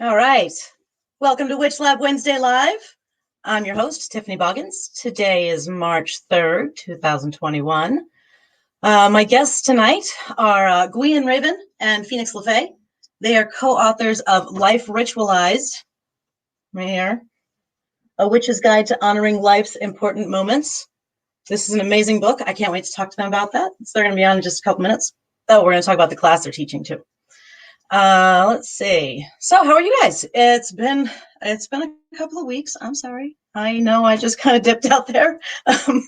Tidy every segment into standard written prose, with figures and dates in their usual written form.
All right. Welcome to WitchLab Wednesday Live. I'm your host, Tiffany Boggins. Today is March 3rd, 2021. My guests tonight are Gwion Raven and Phoenix LeFae. They are co-authors of Life Ritualized, right here, A Witch's Guide to Honoring Life's Important Moments. This is an amazing book. I can't wait to talk to them about that. So they're going to be on in just a couple minutes. Oh, we're going to talk about the class they're teaching too. Let's see. So how are you guys? It's been a couple of weeks. I'm sorry. I know I just kind of dipped out there. I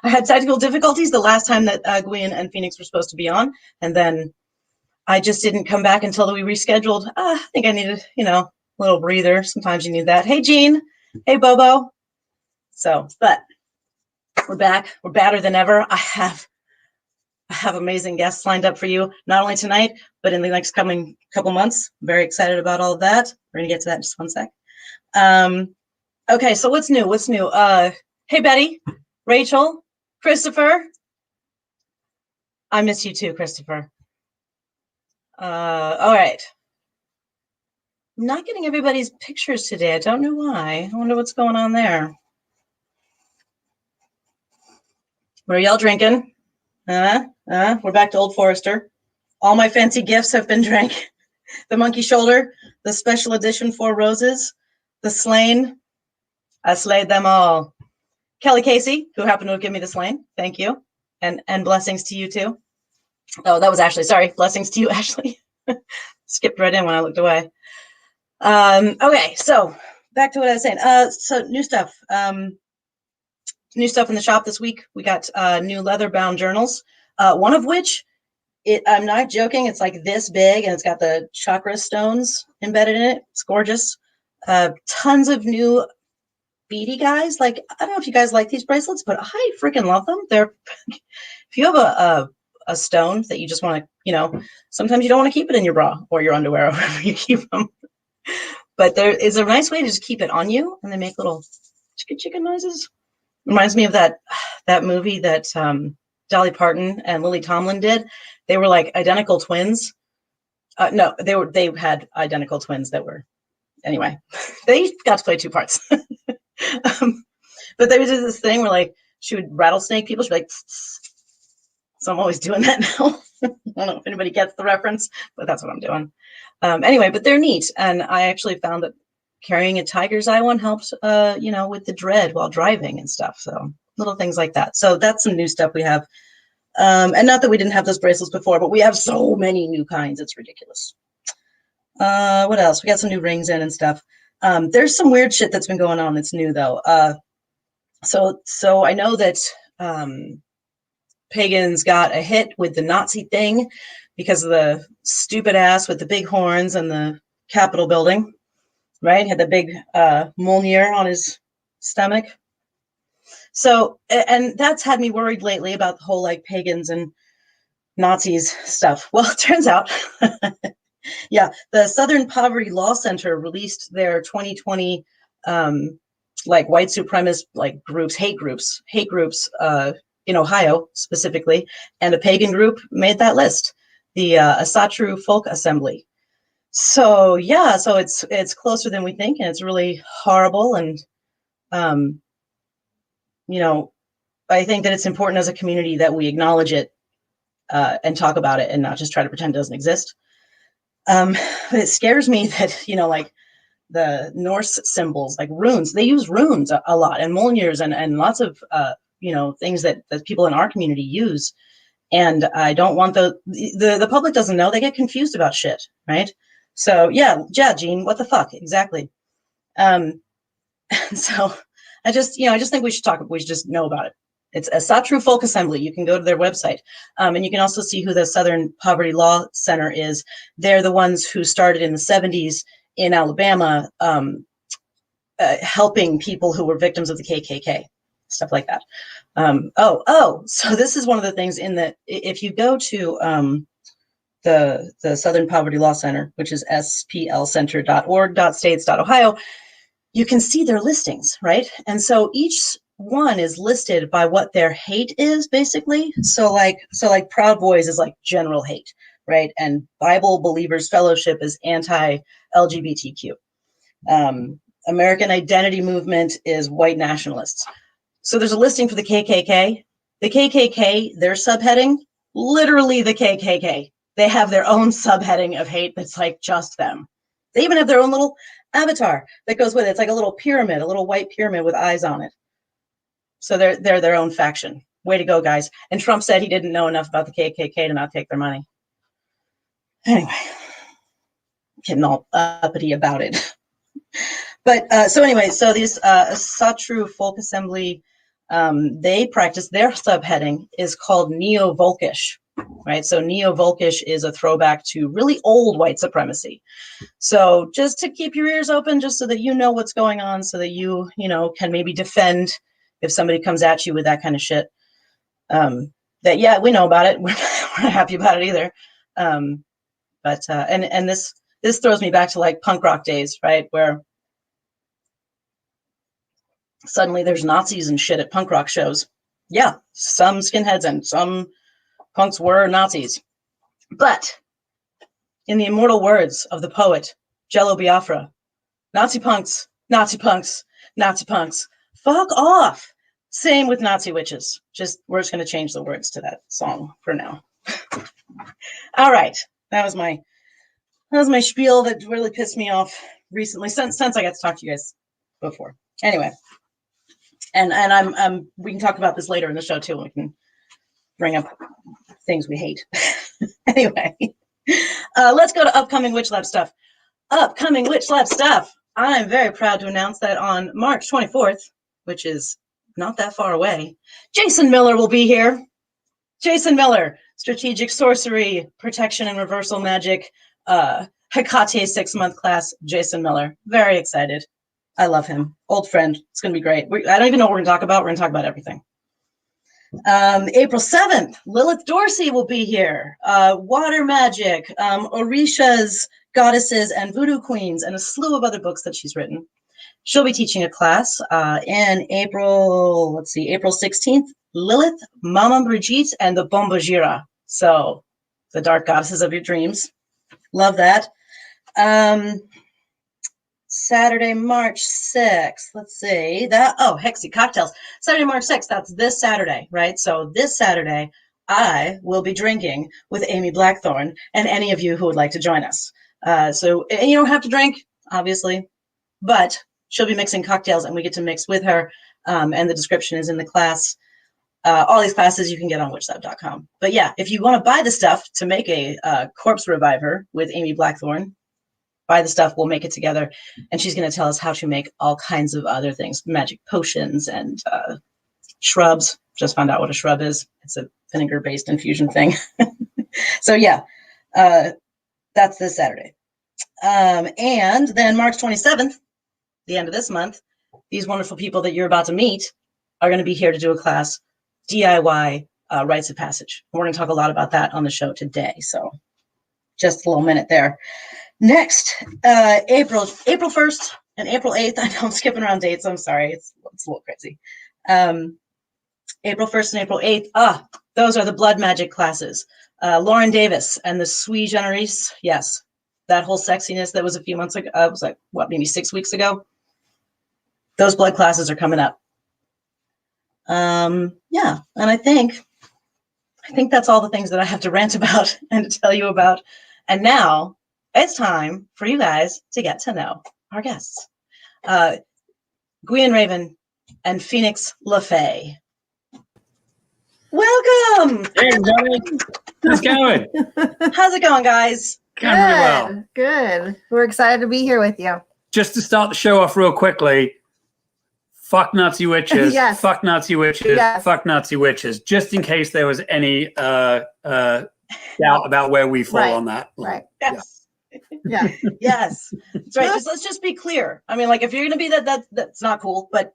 had technical difficulties the last time that Gwion and Phoenix were supposed to be on, and then I just didn't come back until we rescheduled. I think I needed, a little breather. Sometimes you need that. Hey, Jean. Hey, Bobo. So, but we're back. We're badder than ever. I have amazing guests lined up for you, not only tonight, but in the next coming couple months. I'm very excited about all of that. We're going to get to that in just one sec. Okay, so what's new? Hey, Betty, Rachel, Christopher. I miss you too, Christopher. All right. I'm not getting everybody's pictures today. I don't know why. I wonder what's going on there. What are y'all drinking? We're back to Old Forester. All my fancy gifts have been drank. The monkey shoulder, the special edition 4 roses, the slain. I slayed them all. Kelly Casey, who happened to have given me the slain. Thank you. And blessings to you too. Oh, that was Ashley. Sorry. Blessings to you, Ashley. Skipped right in when I looked away. Okay, so back to what I was saying. So new stuff. New stuff in the shop this week. We got new leather-bound journals. One of which, I'm not joking, it's like this big, and it's got the chakra stones embedded in it. It's gorgeous. Tons of new beady guys. Like, I don't know if you guys like these bracelets, but I freaking love them. They're if you have a stone that you just want to, sometimes you don't want to keep it in your bra or your underwear or wherever you keep them. But there is a nice way to just keep it on you, and they make little chicken noises. Reminds me of that movie that Dolly Parton and Lily Tomlin did. They were like identical twins. No, they had identical twins that were, anyway, they got to play 2 parts. But they would do this thing where like she would rattlesnake people. She'd be like, so I'm always doing that now. I don't know if anybody gets the reference, but that's what I'm doing. Anyway, but they're neat. And I actually found that carrying a tiger's eye one helps, with the dread while driving and stuff. So little things like that. So that's some new stuff we have. And not that we didn't have those bracelets before, but we have so many new kinds. It's ridiculous. What else? We got some new rings in and stuff. There's some weird shit that's been going on that's new though. So I know that Pagans got a hit with the Nazi thing because of the stupid ass with the big horns and the Capitol building, right? Had the big Mjolnir on his stomach. So, and that's had me worried lately about the whole like Pagans and Nazis stuff. Well, it turns out, yeah, the Southern Poverty Law Center released their 2020 like white supremacist like hate groups in Ohio specifically, and a pagan group made that list, the Asatru Folk Assembly. So yeah, so it's closer than we think, and it's really horrible. And I think that it's important as a community that we acknowledge it and talk about it, and not just try to pretend it doesn't exist. But it scares me that like the Norse symbols, like runes, they use runes a lot, and Mjolnirs and lots of things that people in our community use. And I don't want the public doesn't know. They get confused about shit, right? So yeah, Gene, what the fuck? Exactly. So I just think we should just know about it. It's a Asatru Folk Assembly. You can go to their website. And you can also see who the Southern Poverty Law Center is. They're the ones who started in the 70s in Alabama, helping people who were victims of the KKK, stuff like that. So this is one of the things in that if you go to the Southern Poverty Law Center, which is splcenter.org.states.ohio, you can see their listings, right? And so each one is listed by what their hate is, basically. So like Proud Boys is like general hate, right? And Bible Believers Fellowship is anti LGBTQ. American Identity Movement is white nationalists. So there's a listing for the KKK. The KKK, their subheading, literally the KKK. They have their own subheading of hate that's like just them. They even have their own little avatar that goes with it. It's like a little pyramid, a little white pyramid with eyes on it. So they're their own faction. Way to go, guys. And Trump said he didn't know enough about the KKK to not take their money. Anyway, getting all uppity about it. But so anyway, so these Satru Folk Assembly, they practice, their subheading is called Neo-Volkish, right? So Neo-Volkish is a throwback to really old white supremacy. So just to keep your ears open, just so that you know what's going on, so that you know, can maybe defend if somebody comes at you with that kind of shit. That, yeah, we know about it. We're not happy about it either. But this throws me back to like punk rock days, right? Where suddenly there's Nazis and shit at punk rock shows. Yeah, some skinheads and some punks were Nazis. But in the immortal words of the poet Jello Biafra, Nazi punks, Nazi punks, Nazi punks, fuck off. Same with Nazi witches. Just, we're just going to change the words to that song for now. All right. That was my spiel that really pissed me off recently since I got to talk to you guys before. Anyway. And we can talk about this later in the show too. We can bring up things we hate. Anyway, let's go to upcoming WitchLab stuff. Upcoming WitchLab stuff. I'm very proud to announce that on March 24th, which is not that far away, Jason Miller will be here. Jason Miller, Strategic Sorcery, Protection and Reversal Magic, Hecate 6-month class, Jason Miller. Very excited. I love him. Old friend. It's going to be great. I don't even know what we're going to talk about. We're going to talk about everything. April 7th, Lilith Dorsey will be here. Water Magic, Orishas, Goddesses, and Voodoo Queens, and a slew of other books that she's written. She'll be teaching a class in April 16th, Lilith, Mama Brigitte, and the Bombajira. So the dark goddesses of your dreams. Love that. Saturday, March 6th. Let's see that. Oh, Hexy Cocktails. Saturday, March 6th. That's this Saturday, right? So this Saturday, I will be drinking with Amy Blackthorn and any of you who would like to join us. So you don't have to drink, obviously, but she'll be mixing cocktails and we get to mix with her. And the description is in the class. All these classes you can get on WitchLab.com. But yeah, if you want to buy the stuff to make a corpse reviver with Amy Blackthorn, buy the stuff, we'll make it together. And she's going to tell us how to make all kinds of other things, magic potions and shrubs. Just found out what a shrub is. It's a vinegar-based infusion thing. So yeah, that's this Saturday. And then March 27th, the end of this month, these wonderful people that you're about to meet are going to be here to do a class, DIY rites of passage. We're going to talk a lot about that on the show today. So just a little minute there. Next, April 1st and April 8th. I know I'm skipping around dates. I'm sorry. It's a little crazy. April 1st and April 8th. Those are the blood magic classes. Lauren Davis and the Sui Generis. Yes, that whole sexiness that was a few months ago. It was like, what, maybe 6 weeks ago? Those blood classes are coming up. Yeah, and I think that's all the things that I have to rant about and to tell you about. And now it's time for you guys to get to know our guests. Gwion Raven and Phoenix LeFae. Welcome! Hey, everybody. How's it going? How's it going, guys? Going really well. Good. We're excited to be here with you. Just to start the show off real quickly, fuck Nazi witches, Yes. Fuck Nazi witches, Yes. Fuck Nazi witches, just in case there was any doubt about where we fall Right. on that. Right. Yes. Yeah. Yes. That's right. Let's just be clear. I mean, like, if you're going to be that's not cool, but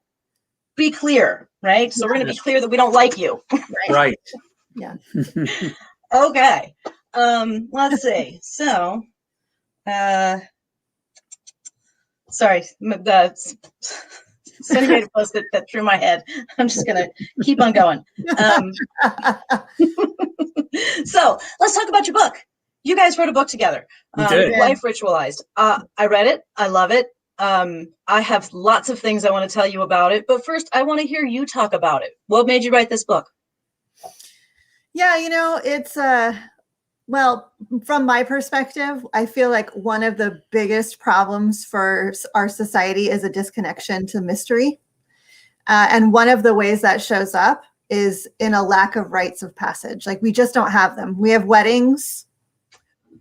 be clear, right? So we're going to be clear that we don't like you. Right. Yeah. Okay. Let's see. So, sorry, Cindy made a post that threw my head. I'm just going to keep on going. So let's talk about your book. you guys wrote a book together. We did. Life Ritualized. I read it. I love it. I have lots of things I want to tell you about it, but first I want to hear you talk about it. What made you write this book? Yeah, it's well, from my perspective, I feel like one of the biggest problems for our society is a disconnection to mystery. And one of the ways that shows up is in a lack of rites of passage. Like, we just don't have them. We have weddings,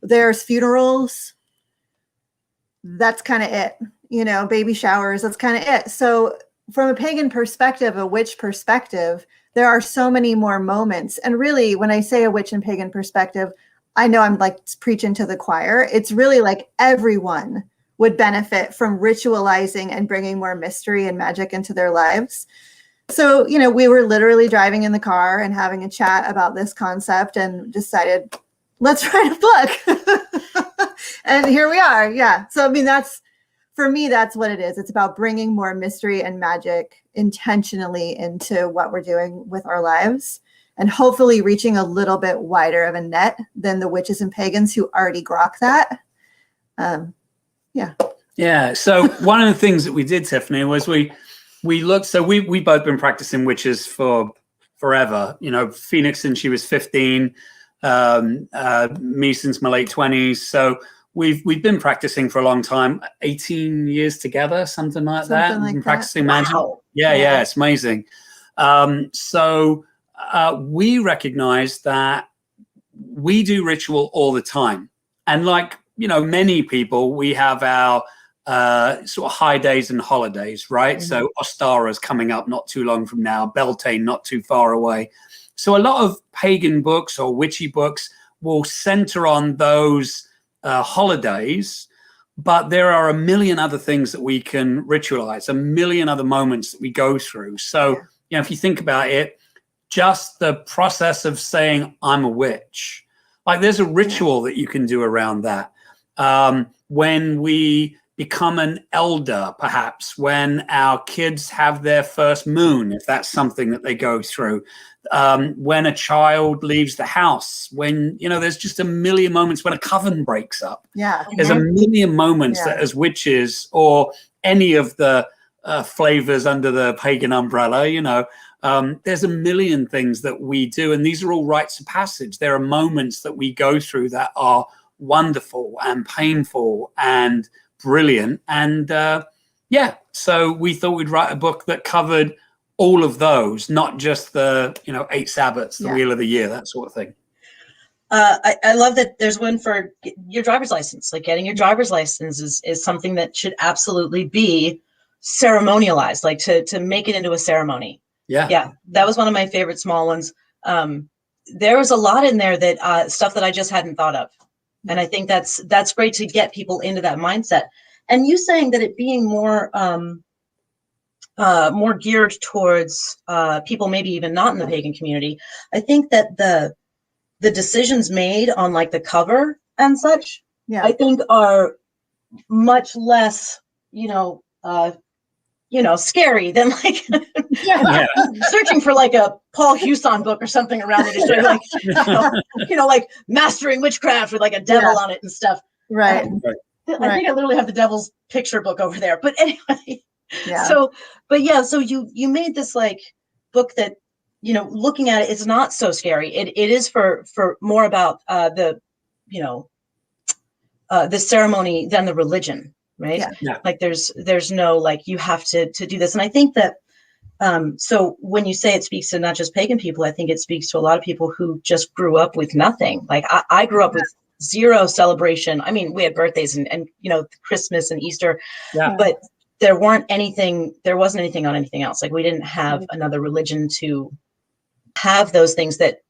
there's funerals. That's kind of it. Baby showers, that's kind of it. So from a pagan perspective, a witch perspective, there are so many more moments. And really, when I say a witch and pagan perspective, I know I'm like preaching to the choir. It's really like everyone would benefit from ritualizing and bringing more mystery and magic into their lives. So, we were literally driving in the car and having a chat about this concept and decided, let's write a book. And here we are. Yeah. So, I mean, for me, that's what it is. It's about bringing more mystery and magic intentionally into what we're doing with our lives, and hopefully reaching a little bit wider of a net than the witches and pagans who already grok that. Yeah. Yeah. So one of the things that we did, Tiffany, was we looked. So we both been practicing witches for forever. Phoenix since she was 15, me since my late 20s. So we've been practicing for a long time, 18 years together, something like that. Like we've been that. practicing magic. Wow. Yeah, it's amazing. So we recognize that we do ritual all the time. And like, many people, we have our sort of high days and holidays, right? Mm-hmm. So Ostara's coming up not too long from now, Beltane not too far away. So a lot of pagan books or witchy books will center on those holidays, but there are a million other things that we can ritualize, a million other moments that we go through. So, if you think about it, just the process of saying, I'm a witch, like there's a ritual that you can do around that. When we become an elder, perhaps when our kids have their first moon, if that's something that they go through, when a child leaves the house, when, there's just a million moments when a coven breaks up. Yeah. There's a million moments that as witches or any of the flavors under the pagan umbrella, there's a million things that we do. And these are all rites of passage. There are moments that we go through that are wonderful and painful and brilliant. And so we thought we'd write a book that covered all of those, not just the 8 Sabbats, the Wheel of the Year, that sort of thing. I love that there's one for your driver's license. Like, getting your driver's license is something that should absolutely be ceremonialized, like to make it into a ceremony. Yeah, that was one of my favorite small ones. There was a lot in there that stuff that I just hadn't thought of. And I think that's great to get people into that mindset. And you saying that it being more geared towards people maybe even not in the pagan community, I think that the decisions made on like the cover and such, I think are much less, scary than like searching for like a Paul Hewson book or something around it to show like, like Mastering Witchcraft with like a devil on it and stuff. Right. I think I literally have the devil's picture book over there. But anyway, so you made this like book that, looking at it, it's not so scary. It is for more about the ceremony than the religion. Right. Yeah. Like there's no, like, you have to do this. And I think that, so when you say it speaks to not just pagan people, I think it speaks to a lot of people who just grew up with nothing. Like I grew up with zero celebration. I mean, we had birthdays and Christmas and Easter, but there wasn't anything on anything else. Like, we didn't have another religion to have those things that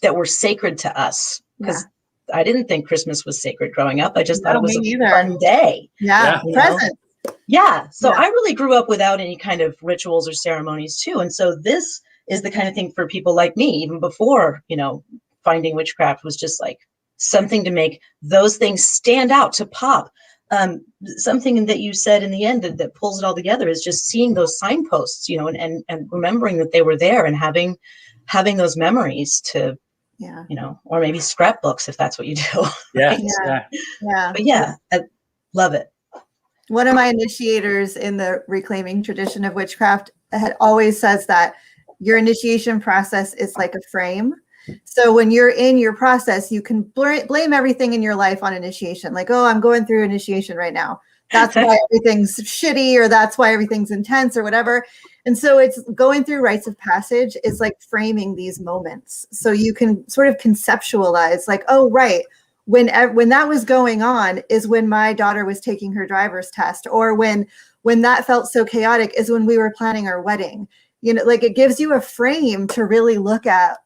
were sacred to us. Because I didn't think Christmas was sacred growing up. I just thought it was a fun day. Present. Yeah. So I really grew up without any kind of rituals or ceremonies too. And so this is the kind of thing for people like me, even before, finding witchcraft was just like something to make those things stand out, to pop. Something that you said in the end that pulls it all together is just seeing those signposts, and remembering that they were there and having those memories to Yeah. You know, or maybe scrapbooks if that's what you do. Yeah. Right? Yeah. But yeah, I love it. One of my initiators in the reclaiming tradition of witchcraft had always says that your initiation process is like a frame. So when you're in your process, you can blame everything in your life on initiation. Like, oh, I'm going through initiation right now. That's why everything's shitty, or that's why everything's intense, or whatever. And so it's going through rites of passage is like framing these moments. So you can sort of conceptualize like, oh, right. When that was going on is when my daughter was taking her driver's test, or when that felt so chaotic is when we were planning our wedding. You know, like it gives you a frame to really look at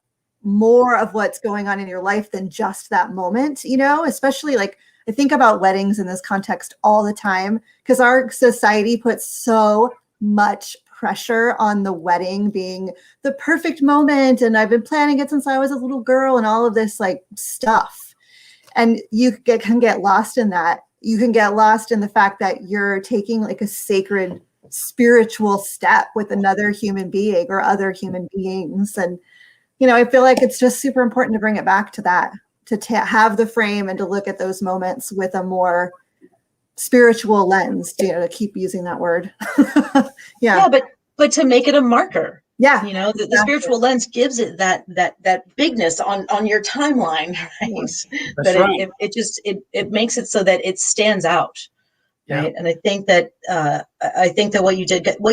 more of what's going on in your life than just that moment, you know, especially like I think about weddings in this context all the time because our society puts so much pressure on the wedding being the perfect moment. And I've been planning it since I was a little girl and all of this like stuff. And you can get lost in that. You can get lost in the fact that you're taking like a sacred spiritual step with another human being or other human beings. And, you know, I feel like it's just super important to bring it back to that, to have the frame and to look at those moments with a more spiritual lens, you know, to keep using that word. Yeah, but to make it a marker. Yeah. You know, the spiritual lens gives it that bigness on your timeline, right? That's right. It makes it so that it stands out. Yeah. Right. And I think that what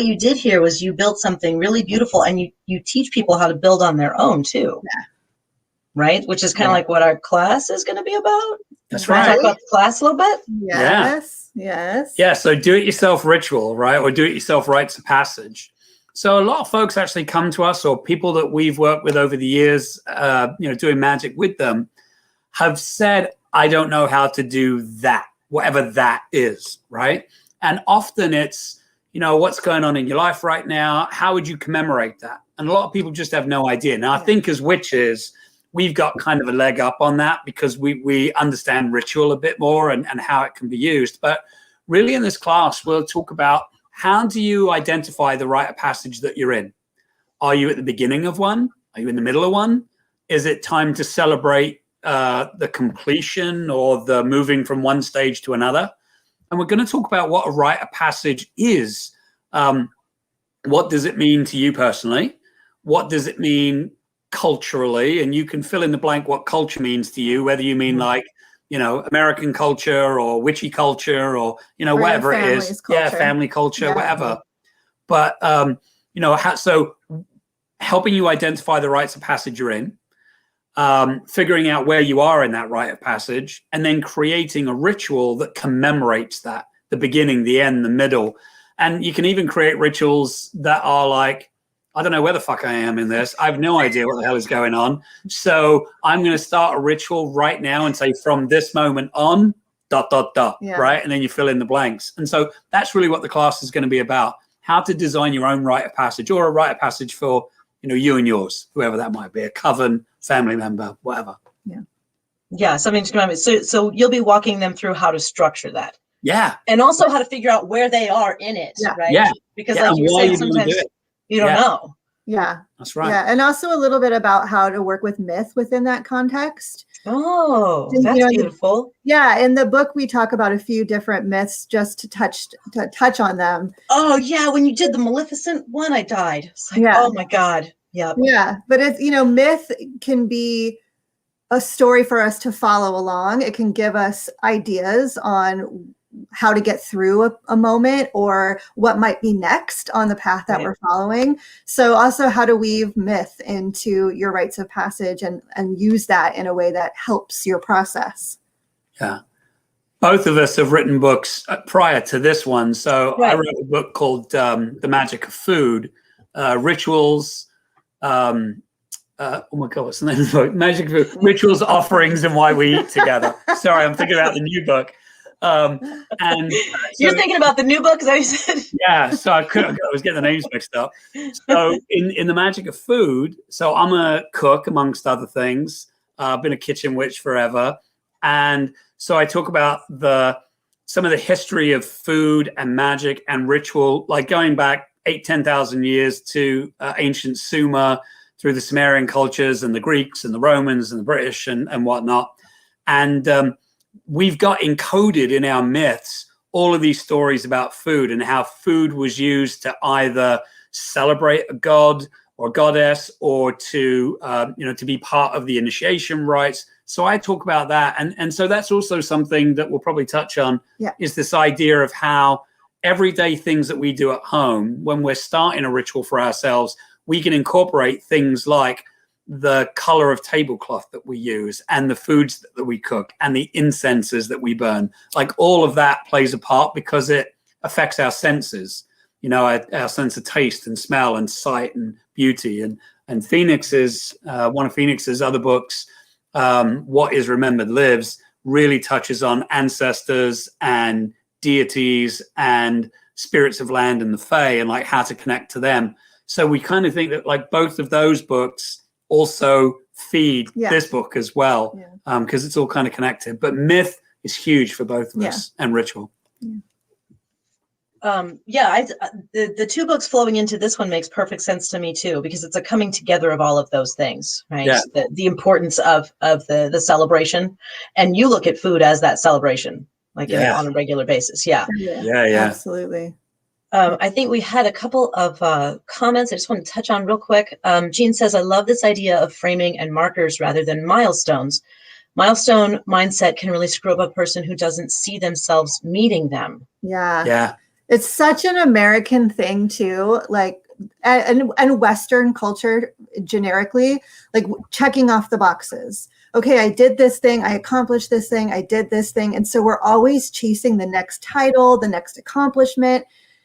you did here was you built something really beautiful, and you teach people how to build on their own too. Yeah. Right. Which is kind of like what our class is going to be about. That's Wanna right. talk about the class a little bit. Yes. Yes. Yeah. So do-it-yourself ritual, right? Or do-it-yourself rites of passage. So a lot of folks actually come to us, or people that we've worked with over the years, you know, doing magic with them, have said, I don't know how to do that, whatever that is, right? And often it's, you know, what's going on in your life right now? How would you commemorate that? And a lot of people just have no idea. Now, I think as witches, we've got kind of a leg up on that because we understand ritual a bit more and how it can be used. But really in this class, we'll talk about how do you identify the rite of passage that you're in? Are you at the beginning of one? Are you in the middle of one? Is it time to celebrate the completion or the moving from one stage to another? And we're going to talk about what a rite of passage is. What does it mean to you personally? What does it mean culturally? And you can fill in the blank what culture means to you, whether you mean like, you know, American culture or witchy culture or, you know, or whatever it is. Culture. Yeah, family culture, whatever. But, you know, so helping you identify the rites of passage you're in, figuring out where you are in that rite of passage, and then creating a ritual that commemorates that, the beginning, the end, the middle. And you can even create rituals that are like, I don't know where the fuck I am in this. I have no idea what the hell is going on. So I'm going to start a ritual right now and say from this moment on, ... right? And then you fill in the blanks. And so that's really what the class is going to be about, how to design your own rite of passage, or a rite of passage for, you know, you and yours, whoever that might be, a coven, family member, whatever. Yeah, something to remember. So you'll be walking them through how to structure that. Yeah. And also how to figure out where they are in it, right? Yeah. Because like you were saying, sometimes you don't know. Yeah. That's right. Yeah. And also a little bit about how to work with myth within that context. Oh, that's beautiful. In the book, we talk about a few different myths just to touch on them. Oh, yeah. When you did the Maleficent one, I died. It's like, oh my God. Yeah. Yeah. But it's, you know, myth can be a story for us to follow along. It can give us ideas on how to get through a moment or what might be next on the path that we're following. So also how to weave myth into your rites of passage and use that in a way that helps your process. Yeah. Both of us have written books prior to this one. So I wrote a book called The Magic of Food, Rituals. Oh my God, what's the name of the book? Magic of Food, Rituals, Offerings, and Why We Eat Together. Sorry, I'm thinking about the new book. And you're thinking about the new book, as I said. Yeah, so I was getting the names mixed up. So in the magic of food, so I'm a cook amongst other things. I've been a kitchen witch forever, and so I talk about some of the history of food and magic and ritual, like going back 8,000-10,000 years to ancient Sumer, through the Sumerian cultures and the Greeks and the Romans and the British and whatnot. And we've got encoded in our myths all of these stories about food and how food was used to either celebrate a god or goddess, or to to be part of the initiation rites. So I talk about that, and so that's also something that we'll probably touch on. Is this idea of how everyday things that we do at home, when we're starting a ritual for ourselves, we can incorporate things like the color of tablecloth that we use, and the foods that we cook, and the incenses that we burn. Like all of that plays a part because it affects our senses. Our sense of taste and smell and sight and beauty. And Phoenix's, one of Phoenix's other books, What is Remembered Lives, really touches on ancestors and deities and spirits of land and the Fae, and like how to connect to them. So we kind of think that like both of those books also feed this book as well, because it's all kind of connected. But myth is huge for both of us, and ritual. The two books flowing into this one makes perfect sense to me too, because it's a coming together of all of those things, right? The importance of the celebration, and you look at food as that celebration, like on a regular basis. Yeah, Absolutely. I think we had a couple of comments I just want to touch on real quick. Jean says, I love this idea of framing and markers rather than milestones. Milestone mindset can really screw up a person who doesn't see themselves meeting them. Yeah. It's such an American thing too, like, and Western culture generically, like checking off the boxes. Okay, I did this thing, I accomplished this thing, I did this thing. And so we're always chasing the next title, the next accomplishment.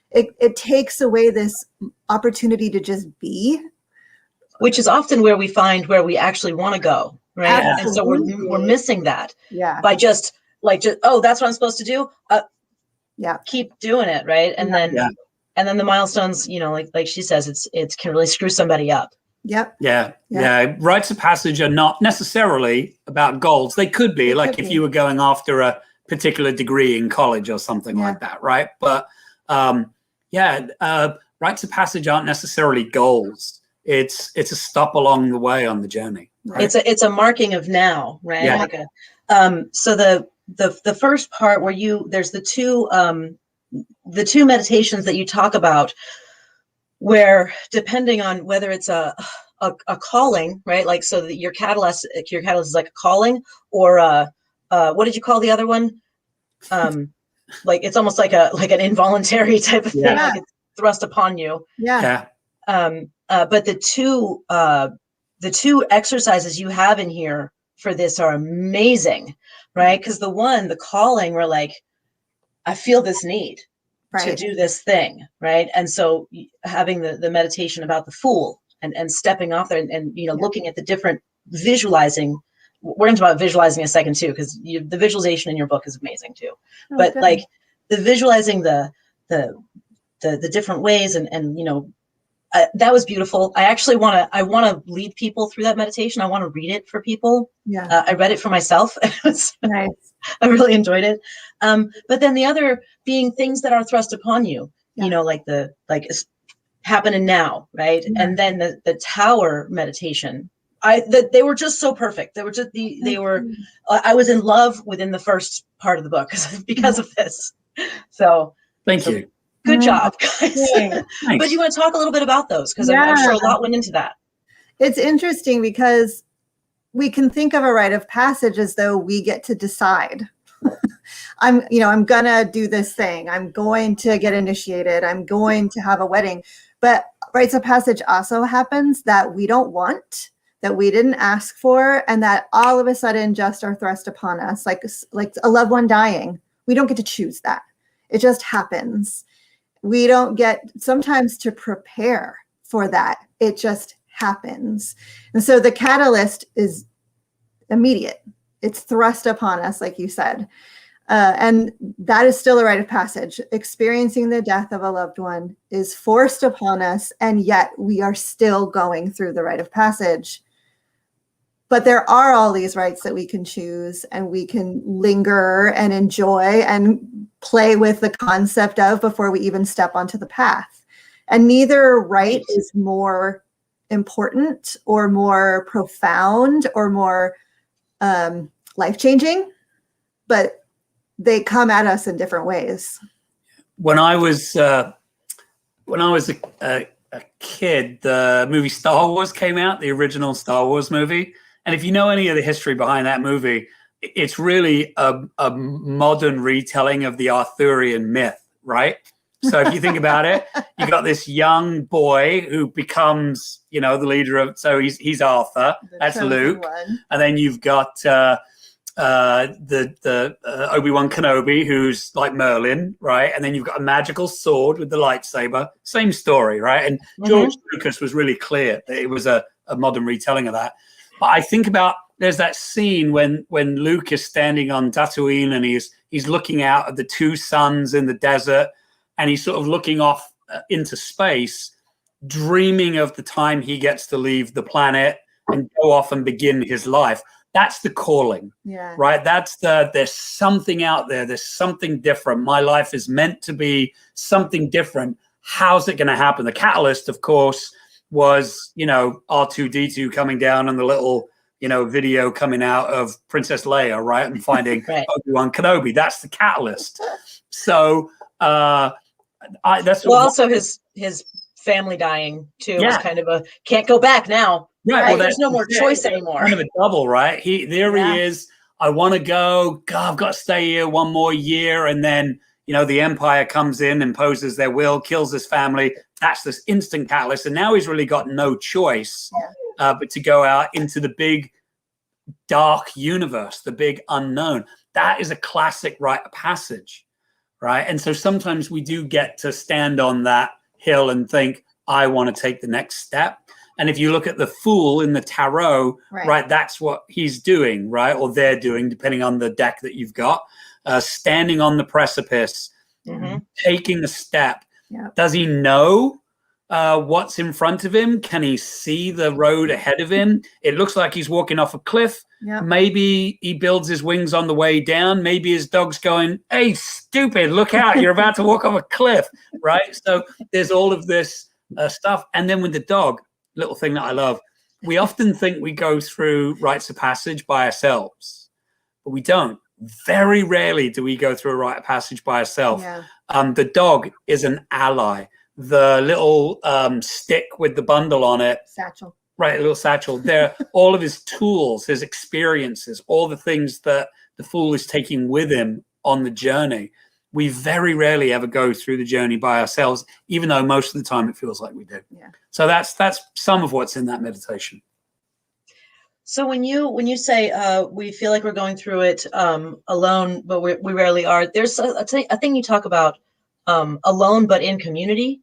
It takes away this opportunity to just be. Which is often where we find where we actually want to go, right? Absolutely. And so we're missing that by just oh, that's what I'm supposed to do. Keep doing it, right? And then the milestones, like she says, it can really screw somebody up. Rites of passage are not necessarily about goals. They could be, like if you were going after a particular degree in college or something like that, right? But rites of passage aren't necessarily goals. It's a stop along the way on the journey. Right? It's a marking of now, right? So the first part where there's the two meditations that you talk about, where depending on whether it's a calling, right? Like, so that your catalyst is like a calling, or what did you call the other one? Like it's almost like an involuntary type of thing, like it's thrust upon you. But the two exercises you have in here for this are amazing, right? Because the calling, we're like, I feel this need to do this thing, right? And so having the meditation about the Fool and stepping off there and looking at the different visualizing. We're going to talk about visualizing in a second too, because the visualization in your book is amazing too. But like the visualizing the different ways and that was beautiful. I actually want to lead people through that meditation. I want to read it for people. I read it for myself. Nice. I really enjoyed it. But then the other being things that are thrust upon you, like it's happening now, right? And then the tower meditation. They were just so perfect. They were I was in love within the first part of the book because of this. So thank you. Good job, guys. But you want to talk a little bit about those, because I'm sure a lot went into that. It's interesting because we can think of a rite of passage as though we get to decide. I'm gonna do this thing. I'm going to get initiated. I'm going to have a wedding. But rites of passage also happens that we don't want, that we didn't ask for, and that all of a sudden just are thrust upon us, like a loved one dying. We don't get to choose that. It just happens. We don't get sometimes to prepare for that. It just happens. And so the catalyst is immediate. It's thrust upon us, like you said. And that is still a rite of passage. Experiencing the death of a loved one is forced upon us, and yet we are still going through the rite of passage. But there are all these rites that we can choose, and we can linger and enjoy and play with the concept of before we even step onto the path. And neither rite is more important or more profound or more life-changing, but they come at us in different ways. When I was a kid, the movie Star Wars came out, the original Star Wars movie. And if you know any of the history behind that movie, it's really a modern retelling of the Arthurian myth, right? So if you think about it, you got this young boy who becomes, the leader of. So he's Arthur. That's Luke, and then you've got the Obi-Wan Kenobi, who's like Merlin, right? And then you've got a magical sword with the lightsaber. Same story, right? And George Lucas was really clear that it was a modern retelling of that. But I think about there's that scene when Luke is standing on Tatooine and he's looking out at the two suns in the desert, and he's sort of looking off into space, dreaming of the time he gets to leave the planet and go off and begin his life. That's the calling, right? There's something out there. There's something different. My life is meant to be something different. How's it going to happen? The catalyst, of course, was, R2-D2 coming down and the little, video coming out of Princess Leia, right? And finding Obi-Wan Kenobi. That's the catalyst. So also his family dying too was kind of a can't go back now. Right. Well, there's no more choice anymore. Kind of a double, right? He is. I want to go. God, I've got to stay here one more year, and then the Empire comes in, imposes their will, kills his family. That's this instant catalyst, and now he's really got no choice but to go out into the big dark universe, the big unknown. That is a classic rite of passage, right? And so sometimes we do get to stand on that hill and think, I want to take the next step. And if you look at the Fool in the tarot, right, that's what he's doing, right? Or they're doing, depending on the deck that you've got, standing on the precipice, taking a step. Does he know what's in front of him? Can he see the road ahead of him? It looks like he's walking off a cliff. Maybe he builds his wings on the way down. Maybe his dog's going, hey, stupid, look out. You're about to walk off a cliff, right? So there's all of this stuff. And then with the dog, little thing that I love, we often think we go through rites of passage by ourselves, but we don't. Very rarely do we go through a rite of passage by ourselves. The dog is an ally. The little stick with the bundle on it. Satchel. Right, a little satchel. There, all of his tools, his experiences, all the things that the Fool is taking with him on the journey. We very rarely ever go through the journey by ourselves, even though most of the time it feels like we do. So that's some of what's in that meditation. So when you say we feel like we're going through it alone, but we rarely are, there's a thing you talk about alone, but in community.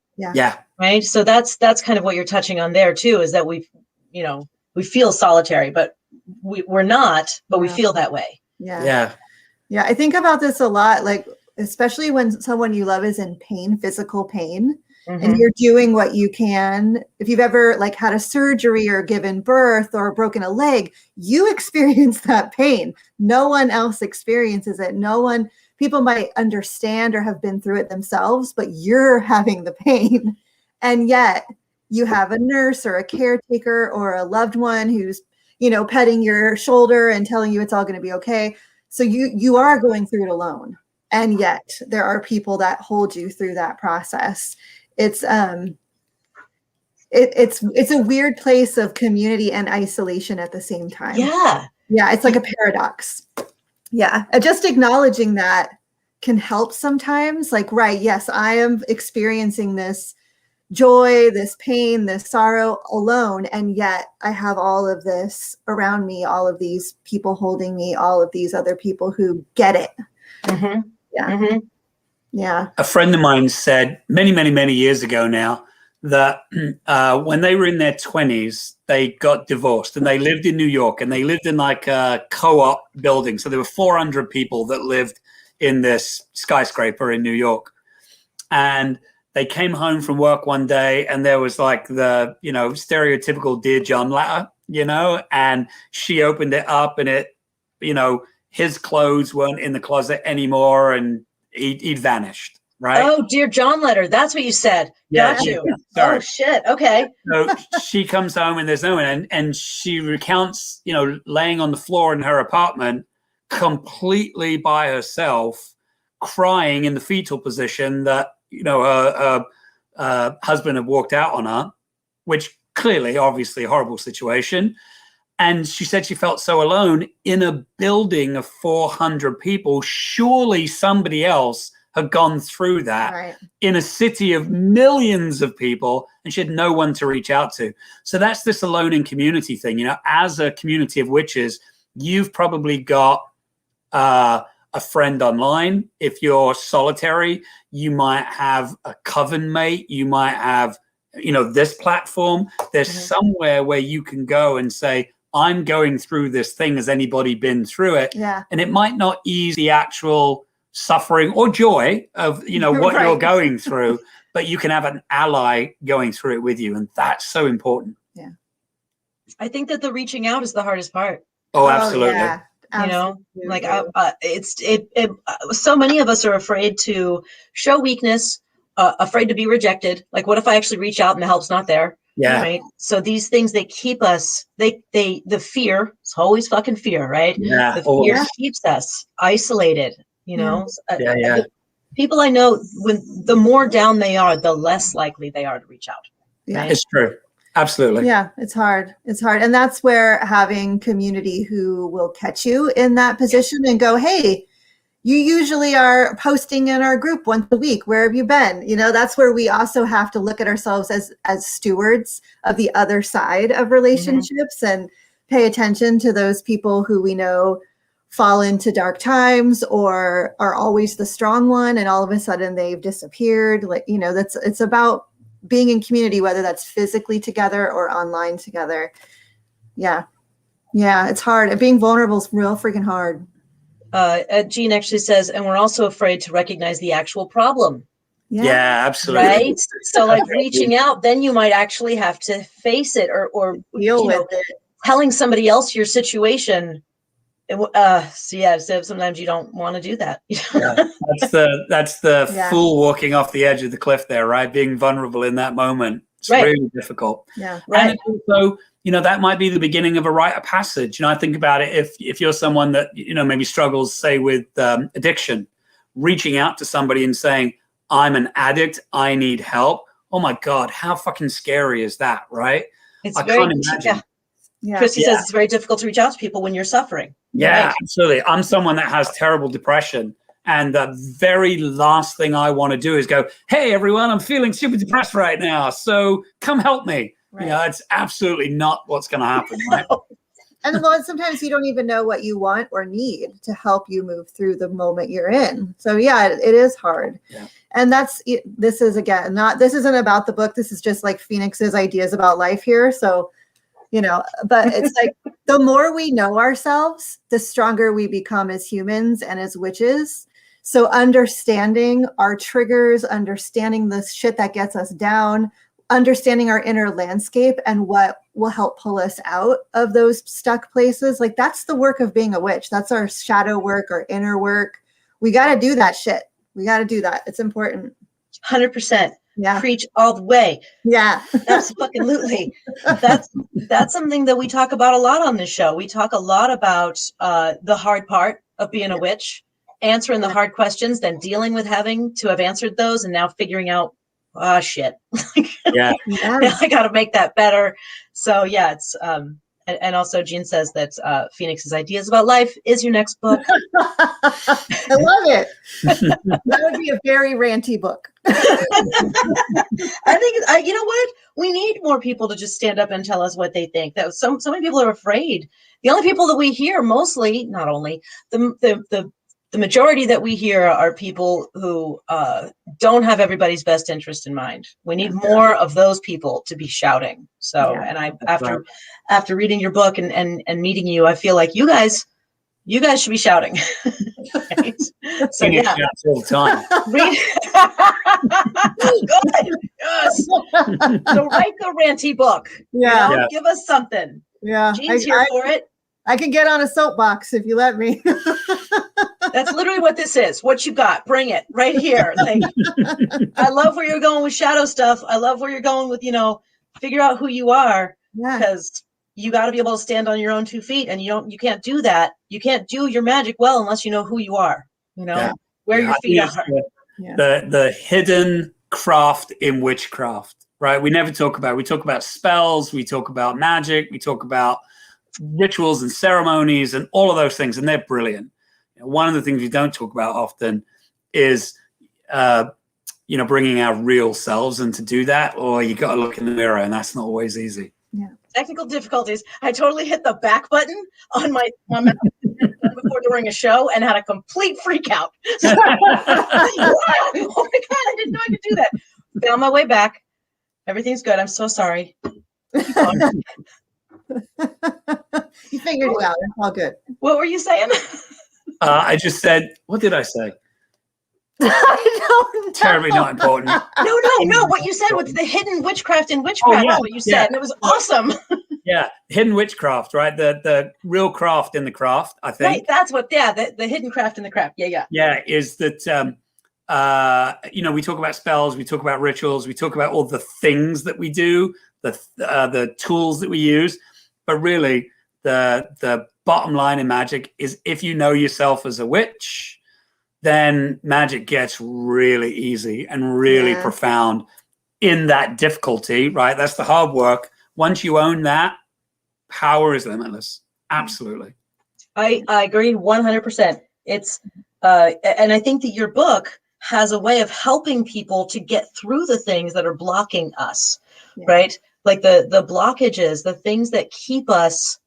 Right. So that's kind of what you're touching on there too, is that we feel solitary, but we're not, but we feel that way. Yeah. I think about this a lot, like, especially when someone you love is in pain, physical pain, and you're doing what you can. If you've ever had a surgery or given birth or broken a leg, you experience that pain. No one else experiences it. People might understand or have been through it themselves, but you're having the pain. And yet you have a nurse or a caretaker or a loved one who's, petting your shoulder and telling you it's all going to be okay. So you are going through it alone. And yet there are people that hold you through that process. It's a weird place of community and isolation at the same time. Yeah. It's like a paradox. Just acknowledging that can help sometimes. Yes, I am experiencing this joy, this pain, this sorrow alone. And yet I have all of this around me, all of these people holding me, all of these other people who get it. A friend of mine said many, many, many years ago now that when they were in their 20s, they got divorced and they lived in New York, and they lived in like a co-op building. So there were 400 people that lived in this skyscraper in New York. And they came home from work one day and there was like the, stereotypical Dear John letter, and she opened it up and it, his clothes weren't in the closet anymore and he'd vanished. right? Oh, Dear John letter. That's what you said. Yeah, Got you. sorry. Oh, shit. Okay. So she comes home and there's no one, and she recounts, laying on the floor in her apartment, completely by herself, crying in the fetal position that her husband had walked out on her, which clearly, obviously, a horrible situation. And she said she felt so alone in a building of 400 people. Surely somebody else had gone through that in a city of millions of people, and she had no one to reach out to. So that's this alone in community thing. As a community of witches, you've probably got a friend online. If you're solitary, you might have a coven mate. You might have, this platform. There's somewhere where you can go and say, I'm going through this thing. Has anybody been through it? Yeah. And it might not ease the actual suffering or joy of, what you're going through, but you can have an ally going through it with you. And that's so important. Yeah. I think that the reaching out is the hardest part. Oh, absolutely. Yeah. Like so many of us are afraid to show weakness, afraid to be rejected. Like, what if I actually reach out and the help's not there? Yeah. Right. So these things, they keep us, the fear, it's always fucking fear, right? Yeah. The fear keeps us isolated, Yeah. People I know, when the more down they are, the less likely they are to reach out. Yeah. Right? It's true. Absolutely. Yeah, it's hard. It's hard. And that's where having community who will catch you in that position and go, hey, you usually are posting in our group once a week. Where have you been? That's where we also have to look at ourselves as stewards of the other side of relationships and pay attention to those people who we know fall into dark times or are always the strong one. And all of a sudden they've disappeared. It's about being in community, whether that's physically together or online together. Yeah. It's hard. Being vulnerable is real freaking hard. Jean actually says, and we're also afraid to recognize the actual problem. Yeah, absolutely. Right. So like reaching out, then you might actually have to face it or deal with it. Telling somebody else your situation. So sometimes you don't want to do that. That's the fool walking off the edge of the cliff there, right? Being vulnerable in that moment. It's really difficult. Yeah. Right. And also, that might be the beginning of a rite of passage. I think about it, if you're someone that, maybe struggles, say, with addiction, reaching out to somebody and saying, I'm an addict, I need help. Oh my God, how fucking scary is that, right? I can't imagine. Yeah. Christy says it's very difficult to reach out to people when you're suffering. Yeah, right? Absolutely. I'm someone that has terrible depression. And the very last thing I want to do is go, hey, everyone, I'm feeling super depressed right now. So come help me. Right. It's absolutely not what's going to happen. Right? And sometimes you don't even know what you want or need to help you move through the moment you're in. So it is hard. Yeah. And this isn't about the book. This is just like Phoenix's ideas about life here. So, but it's like the more we know ourselves, the stronger we become as humans and as witches. So understanding our triggers, understanding the shit that gets us down, understanding our inner landscape and what will help pull us out of those stuck places. Like that's the work of being a witch. That's our shadow work, our inner work. We got to do that shit. We got to do that. It's important. 100%. Yeah. Preach all the way. Yeah. Absolutely. That's something that we talk about a lot on this show. We talk a lot about the hard part of being a witch, answering the hard questions, then dealing with having to have answered those and now figuring out, shit. I got to make that better. So it's, and also Jean says that Phoenix's Ideas About Life is your next book. I love it. That would be a very ranty book. I think, you know what? We need more people to just stand up and tell us what they think. That so many people are afraid. The only people that we hear mostly, not only, the majority that we hear are people who don't have everybody's best interest in mind. We need more of those people to be shouting. So, and after reading your book and meeting you, I feel like you guys should be shouting. Right? So shouts all the time. Good. Yes. So write the ranty book. Give us something. Yeah. Jean's here for it. I can get on a soapbox if you let me. That's literally what this is. What you got, bring it right here. Like, I love where you're going with shadow stuff. I love where you're going with, figure out who you are, because you got to be able to stand on your own 2 feet, and you can't do that. You can't do your magic well unless you know who you are, where your feet are. The hidden craft in witchcraft, right? We talk about spells, we talk about magic, we talk about rituals and ceremonies and all of those things, and they're brilliant. One of the things we don't talk about often is bringing our real selves, and to do that, or you got to look in the mirror, and that's not always easy. Technical difficulties. I totally hit the back button on my before during a show and had a complete freak out. Oh my God, I didn't know I could do that. Found my way back. Everything's good. I'm so sorry. You figured it out. It's all good. What were you saying? I just said, what did I say? I don't know. Terribly not important. No. What you said was the hidden witchcraft in witchcraft. That's what you said, and it was awesome. Yeah, hidden witchcraft, right? The real craft in the craft, I think. Right, that's what. Yeah, the hidden craft in the craft. Yeah. Yeah, is that we talk about spells, we talk about rituals, we talk about all the things that we do, the tools that we use, but really the bottom line in magic is, if you know yourself as a witch, then magic gets really easy and really profound in that difficulty, right? That's the hard work. Once you own that, power is limitless. Absolutely. I agree 100%. It's and I think that your book has a way of helping people to get through the things that are blocking us, right? Like the blockages, the things that keep us.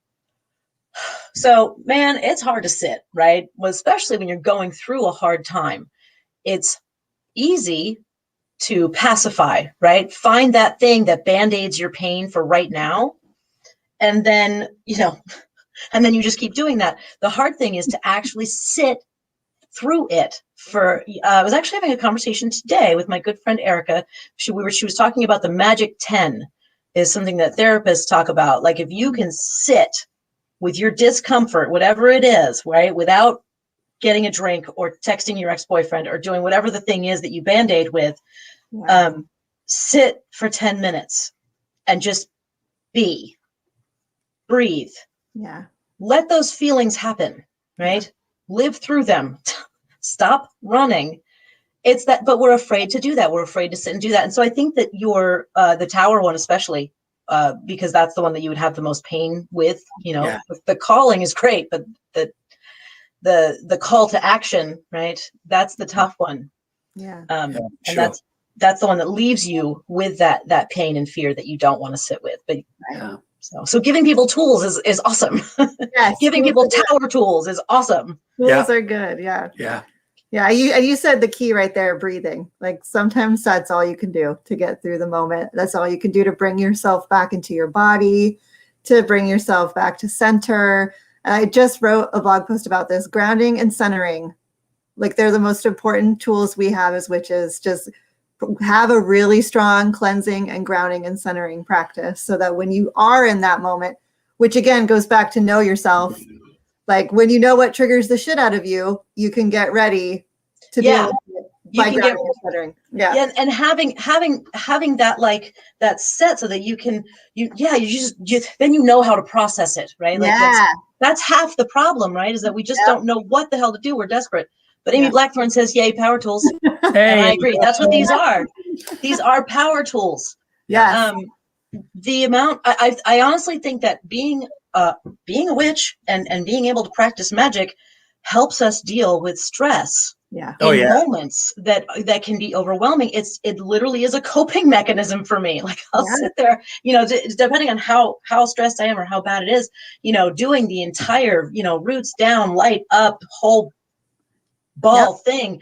So, man, it's hard to sit, right? Well, especially when you're going through a hard time. It's easy to pacify, right? Find that thing that band-aids your pain for right now. And then, and then you just keep doing that. The hard thing is to actually sit through it. I was actually having a conversation today with my good friend Erica. She was talking about the magic 10 is something that therapists talk about. Like, if you can sit with your discomfort, whatever it is, right, without getting a drink or texting your ex-boyfriend or doing whatever the thing is that you band-aid with, sit for 10 minutes and just breathe. Yeah. Let those feelings happen, right? Live through them. Stop running. It's that, but we're afraid to do that. We're afraid to sit and do that. And so I think that your, the tower one, especially, because that's the one that you would have the most pain with, the calling is great, but the call to action, right? That's the tough one. Yeah. And that's the one that leaves you with that pain and fear that you don't want to sit with. But so giving people tools is awesome. Yes, giving people tower tools is awesome. Tools are good. Yeah. You said the key right there, breathing. Like, sometimes that's all you can do to get through the moment. That's all you can do to bring yourself back into your body, to bring yourself back to center. And I just wrote a blog post about this, grounding and centering. Like, they're the most important tools we have as witches. Just have a really strong cleansing and grounding and centering practice, so that when you are in that moment, which again goes back to know yourself, like, when you know what triggers the shit out of you, you can get ready to deal with it by grounding and centering. Yeah. And having that, like, that set, so that you can, then you know how to process it, right? Like, that's half the problem, right? Is that we just don't know what the hell to do. We're desperate. But Amy Blackthorne says, yay, power tools. Hey. And I agree. That's what these are. These are power tools. Yeah. The amount, I honestly think that being a witch and being able to practice magic helps us deal with stress. Yeah. In moments that can be overwhelming. It literally is a coping mechanism for me. Like, I'll sit there, depending on how stressed I am or how bad it is, doing the entire, roots down, light up, whole ball thing.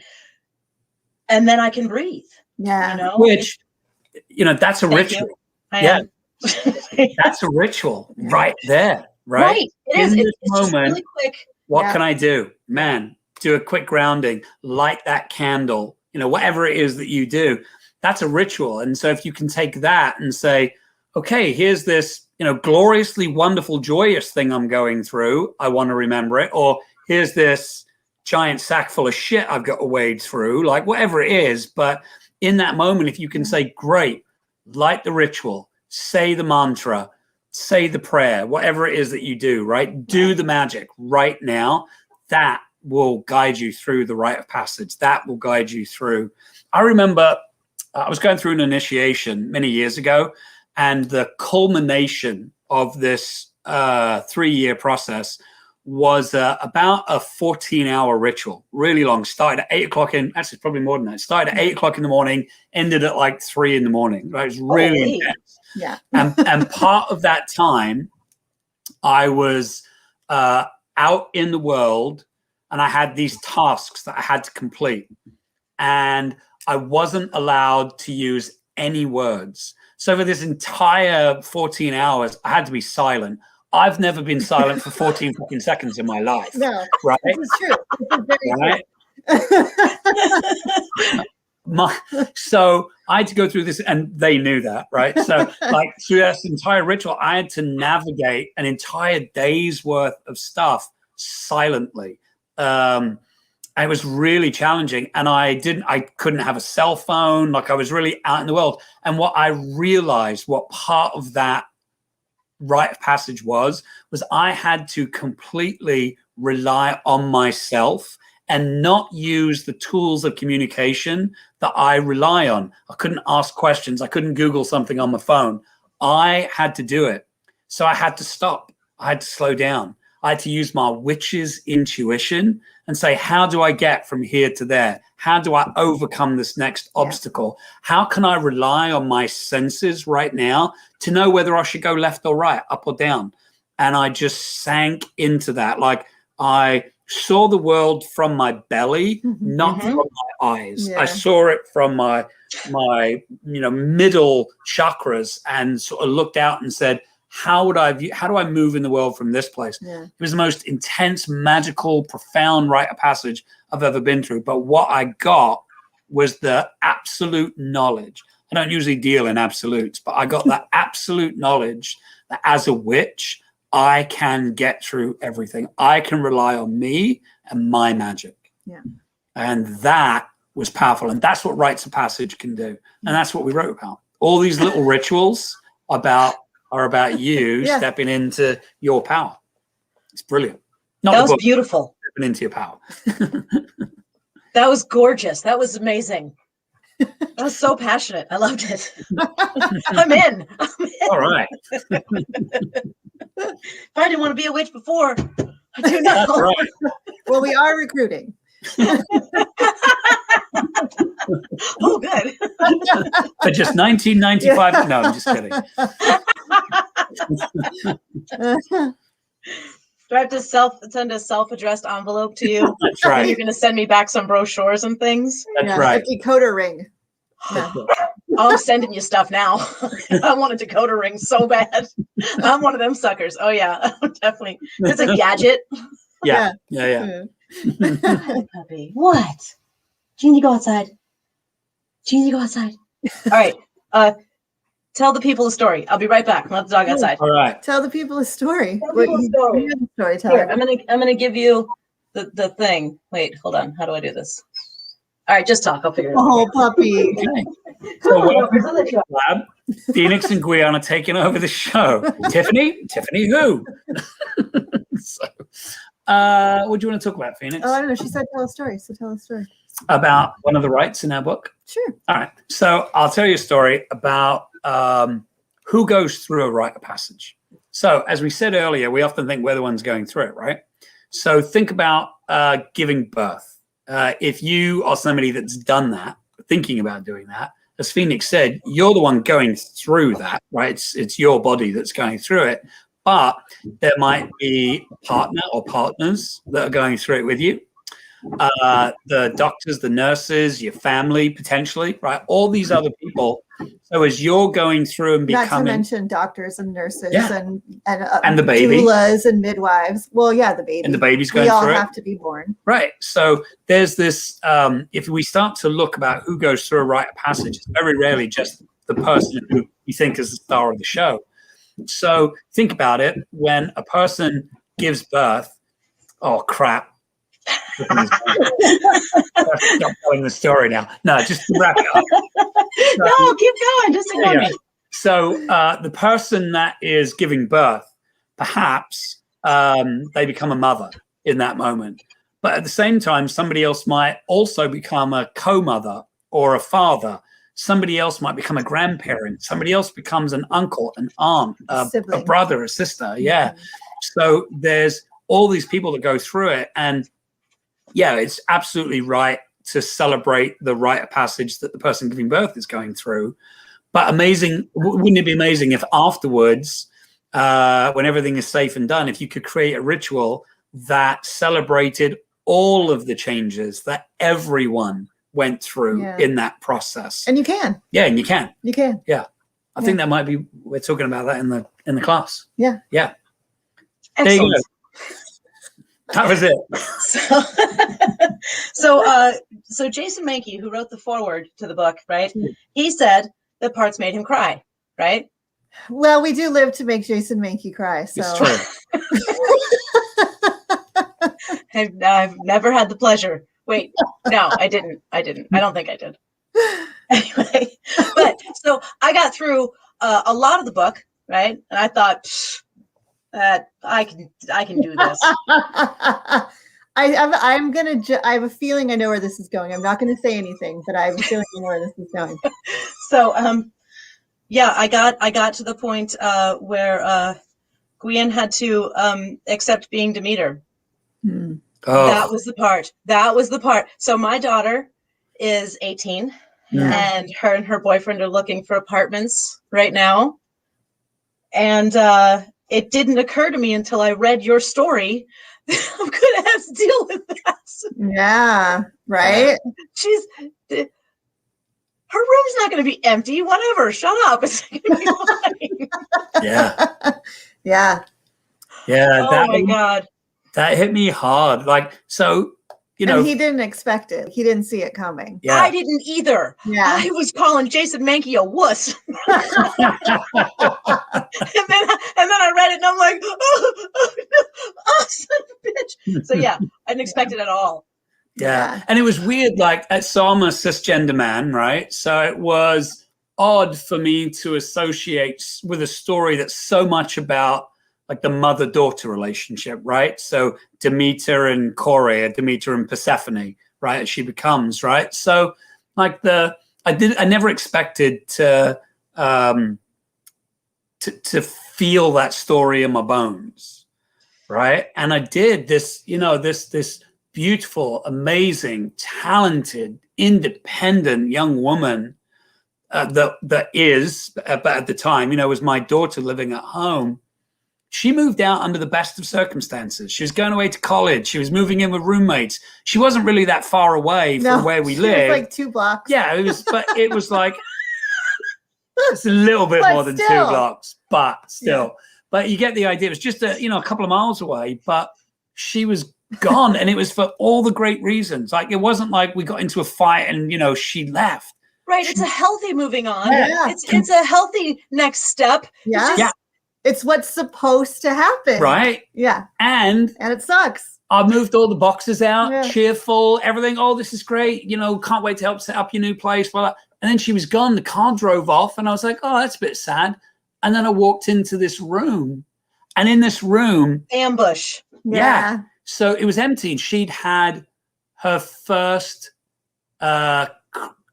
And then I can breathe. Yeah. Which, that's a ritual. That's a ritual right there. Right. It is. In this it's moment, just really quick. What can I do? Man, do a quick grounding, light that candle, whatever it is that you do, that's a ritual. And so if you can take that and say, okay, here's this, gloriously wonderful, joyous thing I'm going through, I want to remember it. Or here's this giant sack full of shit I've got to wade through, like whatever it is. But in that moment, if you can say, great, light the ritual, say the mantra, say the prayer, whatever it is that you do, right? Do the magic right now. That will guide you through the rite of passage. That will guide you through. I remember I was going through an initiation many years ago, and the culmination of this 3-year process was about a 14-hour ritual, really long. Started at 8 o'clock actually probably more than that. Started at 8 o'clock in the morning, ended at like 3 in the morning. Right? It was really intense. Yeah. And part of that time, I was out in the world, and I had these tasks that I had to complete. And I wasn't allowed to use any words. So for this entire 14 hours, I had to be silent. I've never been silent for 14 fucking seconds in my life. No, right? this is true. This is very right? So I had to go through this, and they knew that, right? So like through this entire ritual, I had to navigate an entire day's worth of stuff silently. It was really challenging, and I couldn't have a cell phone. Like I was really out in the world. And what I realized, what part of that rite of passage was I had to completely rely on myself and not use the tools of communication that I rely on. I couldn't ask questions. I couldn't Google something on my phone. I had to do it. So I had to stop. I had to slow down. I had to use my witch's intuition and say, how do I get from here to there? How do I overcome this next obstacle? How can I rely on my senses right now to know whether I should go left or right, up or down? And I just sank into that. Like I saw the world from my belly, not from my eyes. I saw it from my middle chakras, and sort of looked out and said, how do I move in the world from this place? It was the most intense, magical, profound rite of passage I've ever been through. But what I got was the absolute knowledge. I don't usually deal in absolutes, but I got that absolute knowledge that as a witch, I can get through everything. I can rely on me and my magic. Yeah. And that was powerful. And that's what rites of passage can do. And that's what we wrote about. All these little rituals are about you stepping into your power. It's brilliant. That was beautiful. Stepping into your power. That was gorgeous. That was amazing. That was so passionate. I loved it. I'm in. All right. If I didn't want to be a witch before, I do now. That's right. Well, we are recruiting. Oh, good. For just $19.95. No, I'm just kidding. Do I have to send a self-addressed envelope to you? That's right. You're going to send me back some brochures and things? That's right. A decoder ring. Oh, I'm sending you stuff now. I want a decoder ring so bad. I'm one of them suckers. Oh, yeah, definitely. It's a gadget. Yeah. Puppy. What? Jeannie, go outside. Jeannie, go outside. All right. Tell the people a story. I'll be right back. Let the dog outside. All right. Tell the people a story. Tell people a story. You're the storyteller. Here, I'm gonna give you the thing. Wait, hold on. How do I do this? All right, just talk. I'll figure it out. Oh, puppy. Okay. So welcome to the lab. Phoenix and Gwion are taking over the show. Tiffany who? So, what do you want to talk about, Phoenix? Oh, I don't know. She said tell a story, so tell a story. About one of the rites in our book? Sure. All right. So I'll tell you a story about who goes through a rite of passage. So as we said earlier, we often think we're the ones going through it, right? So think about giving birth. If you are somebody that's done that, thinking about doing that, as Phoenix said, you're the one going through that, right? It's your body that's going through it. But there might be a partner or partners that are going through it with you. The doctors, the nurses, your family, potentially, right? All these other people. So as you're going through and becoming, not to mention doctors and nurses and the baby, doulas and midwives. Well, yeah, the baby and the baby's going through it. We all have to be born, right? So there's this. If we start to look about who goes through a rite of passage, it's very rarely just the person who you think is the star of the show. So think about it. When a person gives birth, oh crap. Stop telling the story now. No, just to wrap it up. No, keep going. Just ignore me. So the person that is giving birth, perhaps they become a mother in that moment. But at the same time, somebody else might also become a co-mother or a father. Somebody else might become a grandparent. Somebody else becomes an uncle, an aunt, a brother, a sister. Yeah. So there's all these people that go through it. And yeah, it's absolutely right to celebrate the rite of passage that the person giving birth is going through. But amazing, wouldn't it be amazing if afterwards, when everything is safe and done, if you could create a ritual that celebrated all of the changes that everyone went through in that process. And you can. Yeah, and you can. You can. Yeah. I think that might be, we're talking about that in the class. Yeah. Yeah. Excellent. There you go. That was it. So Jason Mankey, who wrote the foreword to the book, right? He said that parts made him cry, right? Well, we do live to make Jason Mankey cry. So It's true. I've never had the pleasure. Wait, no, I didn't. I don't think I did. Anyway, but so I got through a lot of the book, right? And I thought I can do this. I have a feeling I know where this is going. I'm not going to say anything, but I have a feeling I know where this is going. So yeah, I got to the point where Gwion had to accept being Demeter. Oh. That was the part. So my daughter is 18 and her and her boyfriend are looking for apartments right now. And it didn't occur to me until I read your story that I'm going to have to deal with that. Yeah, right? Her room's not going to be empty. Whatever. Shut up. It's going to be fine. Yeah. Yeah. Yeah. Oh my God. That hit me hard. Like, so, you know. And he didn't expect it. He didn't see it coming. Yeah. I didn't either. Yeah. I was calling Jason Mankey a wuss. and then I read it and I'm like, oh son of a bitch. So yeah, I didn't expect it at all. Yeah. And it was weird. Like, so I'm a cisgender man, right? So it was odd for me to associate with a story that's so much about like the mother-daughter relationship, right? So Demeter and Kore, Demeter and Persephone, right? As she becomes, right? So like I never expected to feel that story in my bones, right? And I did this, you know, this beautiful, amazing, talented, independent young woman that is, but at the time, you know, was my daughter living at home. She moved out under the best of circumstances. She was going away to college. She was moving in with roommates. She wasn't really that far away from where we lived. Like 2 blocks. Yeah, it was, but it was like it's a little bit more than 2 blocks, but still. Yeah. But you get the idea. It was just a couple of miles away, but she was gone, and it was for all the great reasons. Like, it wasn't like we got into a fight and she left. Right. It's a healthy moving on. Yeah. It's a healthy next step. Yeah. It's what's supposed to happen. Right. Yeah. And it sucks. I moved all the boxes out, cheerful, everything. Oh, this is great. Can't wait to help set up your new place. Blah, blah. And then she was gone. The car drove off and I was like, oh, that's a bit sad. And then I walked into this room, and in this room, ambush. Yeah. So it was empty, and she'd had her first,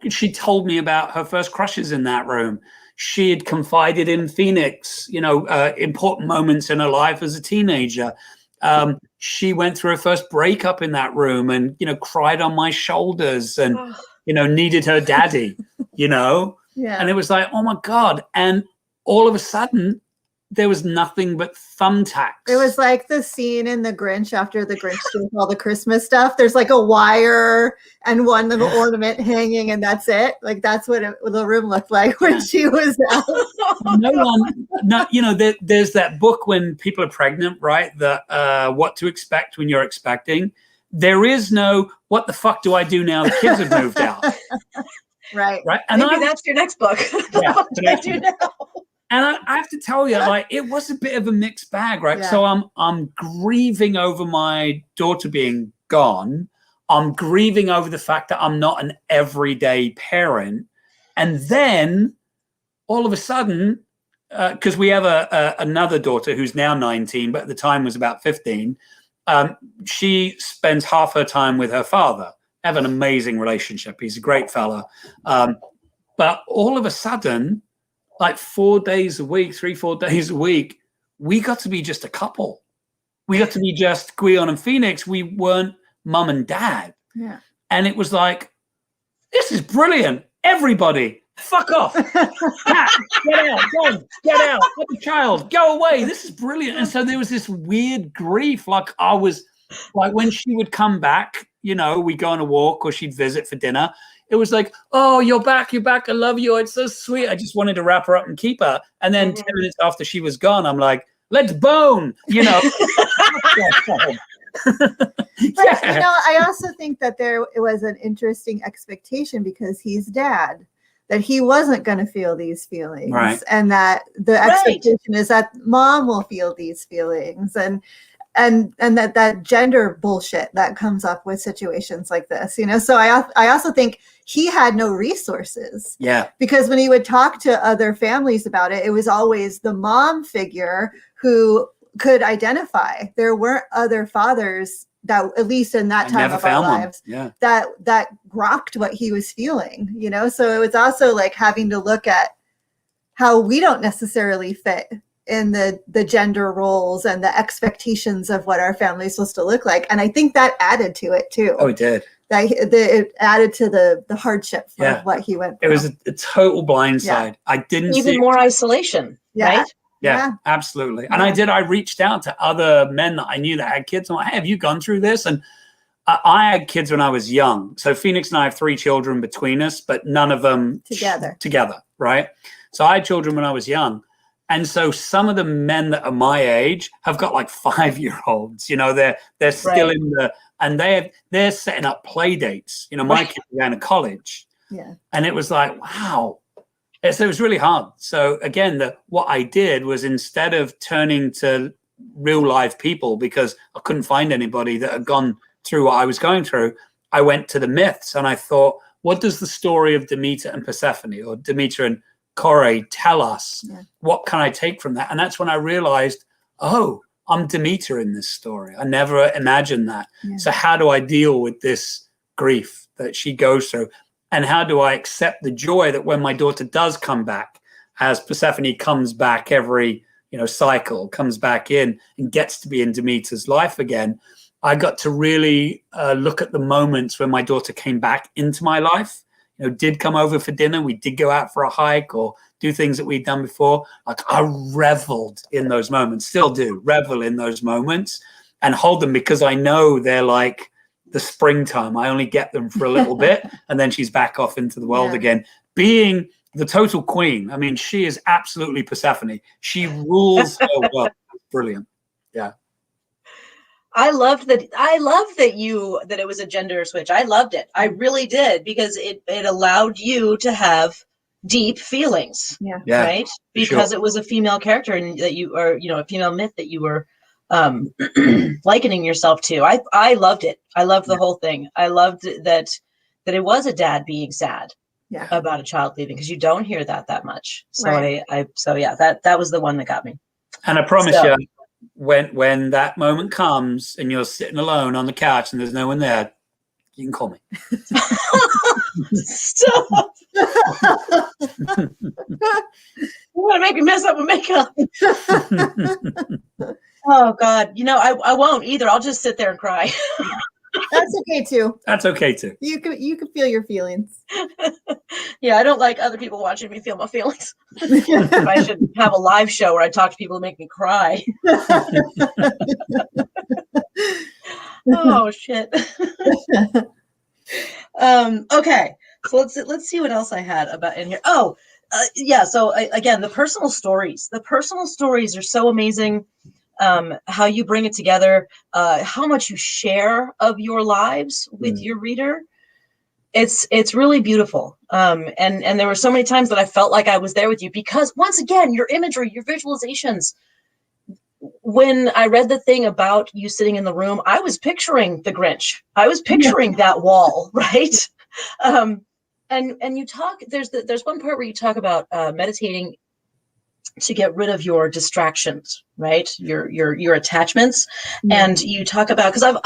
she told me about her first crushes in that room. She had confided in Phoenix, important moments in her life as a teenager. She went through her first breakup in that room and, cried on my shoulders and, needed her daddy, Yeah. And it was like, oh my God. And all of a sudden, there was nothing but thumbtacks. It was like the scene in The Grinch after the Grinch does all the Christmas stuff. There's like a wire and one little ornament hanging, and that's it. Like, that's what the room looked like when she was out. There's that book when people are pregnant, right? The What to Expect When You're Expecting. There is no, what the fuck do I do now the kids have moved out? Right. And maybe that's your next book. Yeah, what do I do now? And I have to tell you, like, it was a bit of a mixed bag, right? Yeah. So I'm grieving over my daughter being gone. I'm grieving over the fact that I'm not an everyday parent. And then all of a sudden, because we have another daughter who's now 19, but at the time was about 15, she spends half her time with her father. They have an amazing relationship. He's a great fella. But all of a sudden, like 4 days a week, 3-4 days a week, we got to be just a couple. We got to be just Gwion and Phoenix. We weren't mum and dad. Yeah. And it was like, this is brilliant. Everybody, fuck off. Pat, get out. Go, get out. Let the child go away. This is brilliant. And so there was this weird grief. Like I was like, when she would come back, you know, we'd go on a walk or she'd visit for dinner. It was like, oh, you're back. I love you. It's so sweet. I just wanted to wrap her up and keep her. And then 10 minutes after she was gone, I'm like, let's bone, you know. But, you know, I also think that it was an interesting expectation because he's dad, that he wasn't going to feel these feelings, right. And that the expectation is that mom will feel these feelings, and that gender bullshit that comes up with situations like this, you know. So I also think he had no resources, because when he would talk to other families about it, it was always the mom figure who could identify. There weren't other fathers that, at least in that time of our lives, that grokked what he was feeling, you know. So it was also like having to look at how we don't necessarily fit in the gender roles and the expectations of what our family is supposed to look like. And I think that added to it too. Oh, it did. It added to the hardship of what he went through. It was a total blindside. I didn't even more isolation, right? Yeah, absolutely. And I reached out to other men that I knew that had kids. I'm like, hey, have you gone through this? And I had kids when I was young. So Phoenix and I have 3 children between us, but none of them together, right? So I had children when I was young. And so some of the men that are my age have got like 5-year-olds, you know, they're still in and they're setting up play dates. You know, my kids are going to college. Yeah. And it was like, wow. So it was really hard. So again, what I did was, instead of turning to real live people, because I couldn't find anybody that had gone through what I was going through, I went to the myths and I thought, what does the story of Demeter and Persephone, or Demeter and Kore, tell us? Yeah. What can I take from that? And that's when I realized, oh, I'm Demeter in this story. I never imagined that. Yeah. So how do I deal with this grief that she goes through? And how do I accept the joy that when my daughter does come back, as Persephone comes back every, you know, cycle, comes back in and gets to be in Demeter's life again, I got to really look at the moments when my daughter came back into my life, you know, did come over for dinner. We did go out for a hike or do things that we'd done before. Like, I reveled in those moments, still do revel in those moments and hold them, because I know they're like the springtime. I only get them for a little bit and then she's back off into the world again, being the total queen. I mean, she is absolutely Persephone. She rules her world. Brilliant. Yeah. I loved that. I loved that it was a gender switch. I loved it. I really did, because it allowed you to have deep feelings. Yeah. Right. Because it was a female character, and that you are, you know, a female myth that you were likening yourself to. I loved it. I loved the whole thing. I loved that it was a dad being sad about a child leaving, because you don't hear that much. So that was the one that got me. And I promise you, when that moment comes and you're sitting alone on the couch and there's no one there, you can call me. Stop. You want to make me mess up with makeup. Oh God. You know, I won't either. I'll just sit there and cry. That's okay too. That's okay too. You can feel your feelings. Yeah, I don't like other people watching me feel my feelings. I should have a live show where I talk to people who make me cry. Oh shit. Okay, so let's see what else I had about in here. Oh, so again, the personal stories. The personal stories are so amazing. How you bring it together, how much you share of your lives with your reader. It's really beautiful. And there were so many times that I felt like I was there with you, because once again, your imagery, your visualizations, when I read the thing about you sitting in the room, I was picturing the Grinch. I was picturing that wall, right? And you talk. There's one part where you talk about meditating to get rid of your distractions, right? Your attachments, and you talk about, because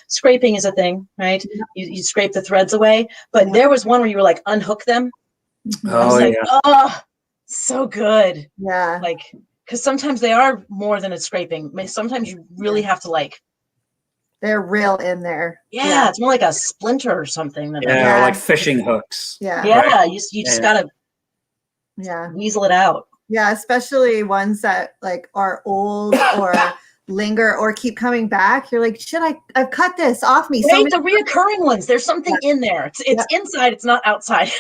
scraping is a thing, right? You scrape the threads away, but there was one where you were like unhook them. I was like, oh, so good. Yeah. Like, because sometimes they are more than a scraping. Sometimes you really have to like. They're real in there. Yeah, it's more like a splinter or something. Than or like fishing hooks. Yeah. Yeah, right. you just gotta weasel it out. Yeah, especially ones that like are old or linger or keep coming back. You're like, I've cut this off me. Right, the reoccurring ones. There's something in there. It's inside. It's not outside.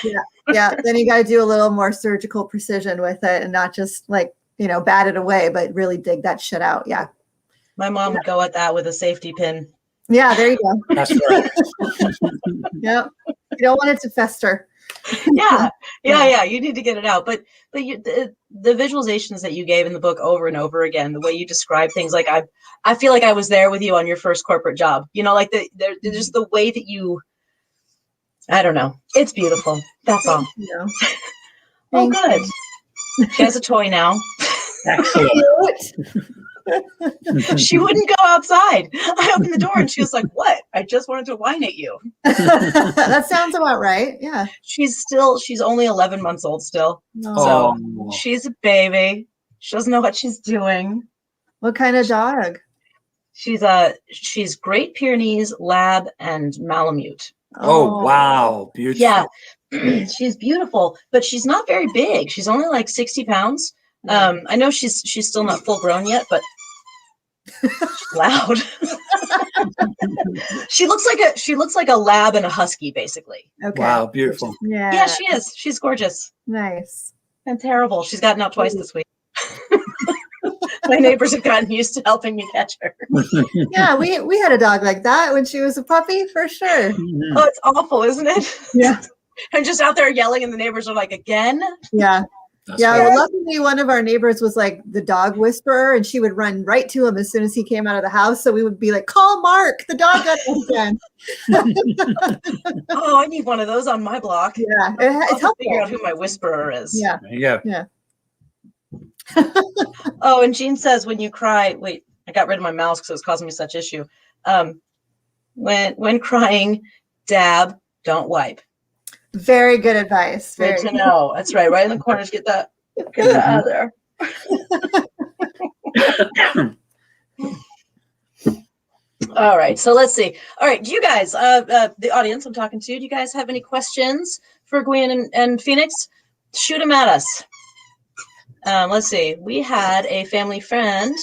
Yeah. Then you got to do a little more surgical precision with it, and not just like bat it away, but really dig that shit out. Yeah. My mom would go at that with a safety pin. Yeah, there you go. That's right. Yeah, you don't want it to fester. Yeah. You need to get it out. But the visualizations that you gave in the book over and over again, the way you describe things, like I feel like I was there with you on your first corporate job. Like just the way that you. I don't know. It's beautiful. That's all. Yeah. Oh, good. She has a toy now. Excellent. She wouldn't go outside. I opened the door and she was like, "What? I just wanted to whine at you." That sounds about right. Yeah. She's only 11 months old still. Oh. So she's a baby. She doesn't know what she's doing. What kind of dog? She's Great Pyrenees, Lab, and Malamute. Oh, wow. Beautiful. Yeah. She's beautiful, but she's not very big. She's only like 60 pounds. I know she's still not full grown yet, but she's loud. She looks like a lab and a husky, basically. Okay. Wow, beautiful. Yeah, she is. She's gorgeous. Nice. And terrible. She's gotten out twice this week. My neighbors have gotten used to helping me catch her. Yeah, we had a dog like that when she was a puppy, for sure. Oh, it's awful, isn't it? Yeah. I'm just out there yelling, and the neighbors are like, "Again?" Yeah. That's Yeah, right. well, luckily one of our neighbors was like the dog whisperer, and she would run right to him as soon as he came out of the house. So we would be like, "Call Mark, the dog got him again." Oh, I need one of those on my block. Yeah, I'll it's helpful. figure out who my whisperer is. Yeah. There you go. Yeah. Oh, and Jean says, when you cry, wait, I got rid of my mouse because it was causing me such issue. When crying, dab, don't wipe. Very good advice. Good to know. That's right. Right in the corners. Get that out of there. All right. So let's see. All right. Do you guys, the audience I'm talking to, do you guys have any questions for Gwion and Phoenix? Shoot them at us. Let's see. We had a family friend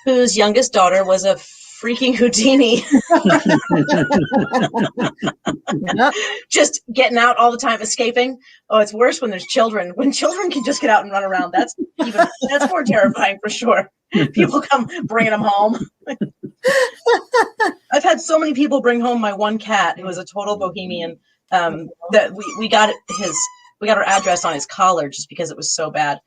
whose youngest daughter was a freaking Houdini. Just getting out all the time, escaping. Oh, it's worse when there's children. When children can just get out and run around, that's more terrifying for sure. People come bringing them home. I've had so many people bring home my one cat who was a total bohemian. That we got our address on his collar just because it was so bad.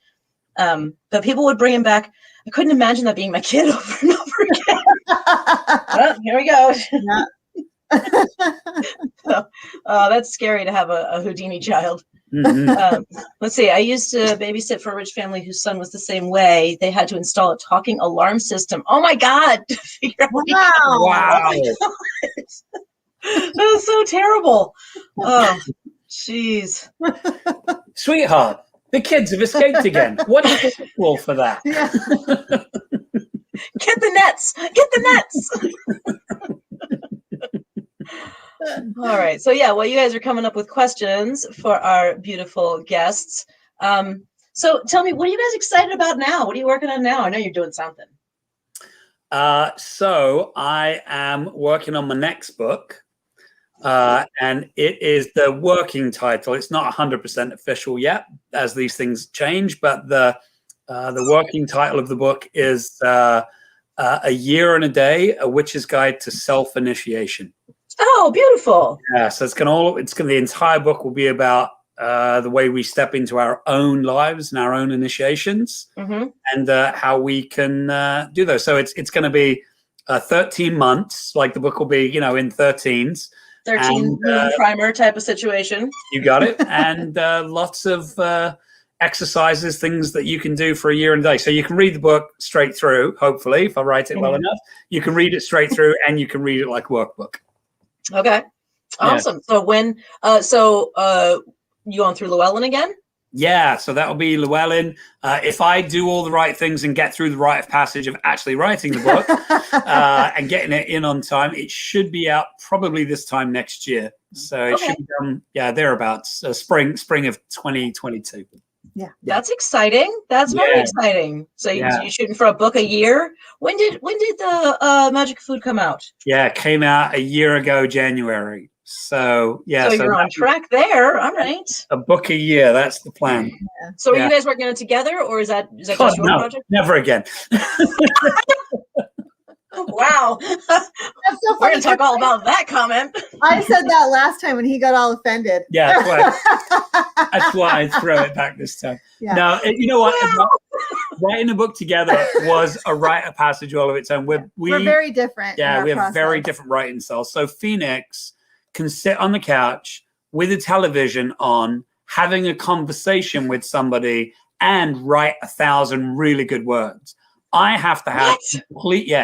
But people would bring him back. I couldn't imagine that being my kid over and over again. Well, here we go. So, that's scary to have a Houdini child. Mm-hmm. Let's see. I used to babysit for a rich family whose son was the same way. They had to install a talking alarm system. Oh my God! Wow! That was so terrible. Oh, jeez. Sweetheart, the kids have escaped again. What is the rule for that? Yeah. Get the nets. Get the nets. All right. So yeah, well, you guys are coming up with questions for our beautiful guests. So tell me, what are you guys excited about now? What are you working on now? I know you're doing something. So I am working on my next book. And it is the working title. It's not 100% official yet, as these things change. But the working title of the book is A Year and a Day: A Witch's Guide to Self-Initiation. Oh, beautiful! Yeah, so the entire book will be about the way we step into our own lives and our own initiations, and how we can do those. So it's going to be 13 months, like the book will be, in 13s. 13 moon primer type of situation. You got it. And lots of exercises, things that you can do for a year and a day. So you can read the book straight through, hopefully, if I write it well enough. You can read it straight through, and you can read it like a workbook. Okay. Awesome. Yeah. So you going through Llewellyn again? Yeah, so that'll be Llewellyn. If I do all the right things and get through the rite of passage of actually writing the book and getting it in on time, it should be out probably this time next year. So it should be done, thereabouts, spring of 2022. Yeah, that's exciting. That's very exciting. So you're shooting for a book a year. When did the Magic Food come out? Yeah, it came out a year ago, January. So so you're on track there. All right. A book a year. That's the plan. Yeah. So are you guys working on it together, or is that just your project? Never again. Wow. That's so funny. We're gonna talk all about that comment. I said that last time and he got all offended. Yeah, that's why I throw it back this time. Yeah. No, you know what? Wow. Writing a book together was a rite of passage all of its own. We're very different. Yeah, we have very different writing styles. So Phoenix can sit on the couch with a television on, having a conversation with somebody and write 1,000 really good words. I have to have complete,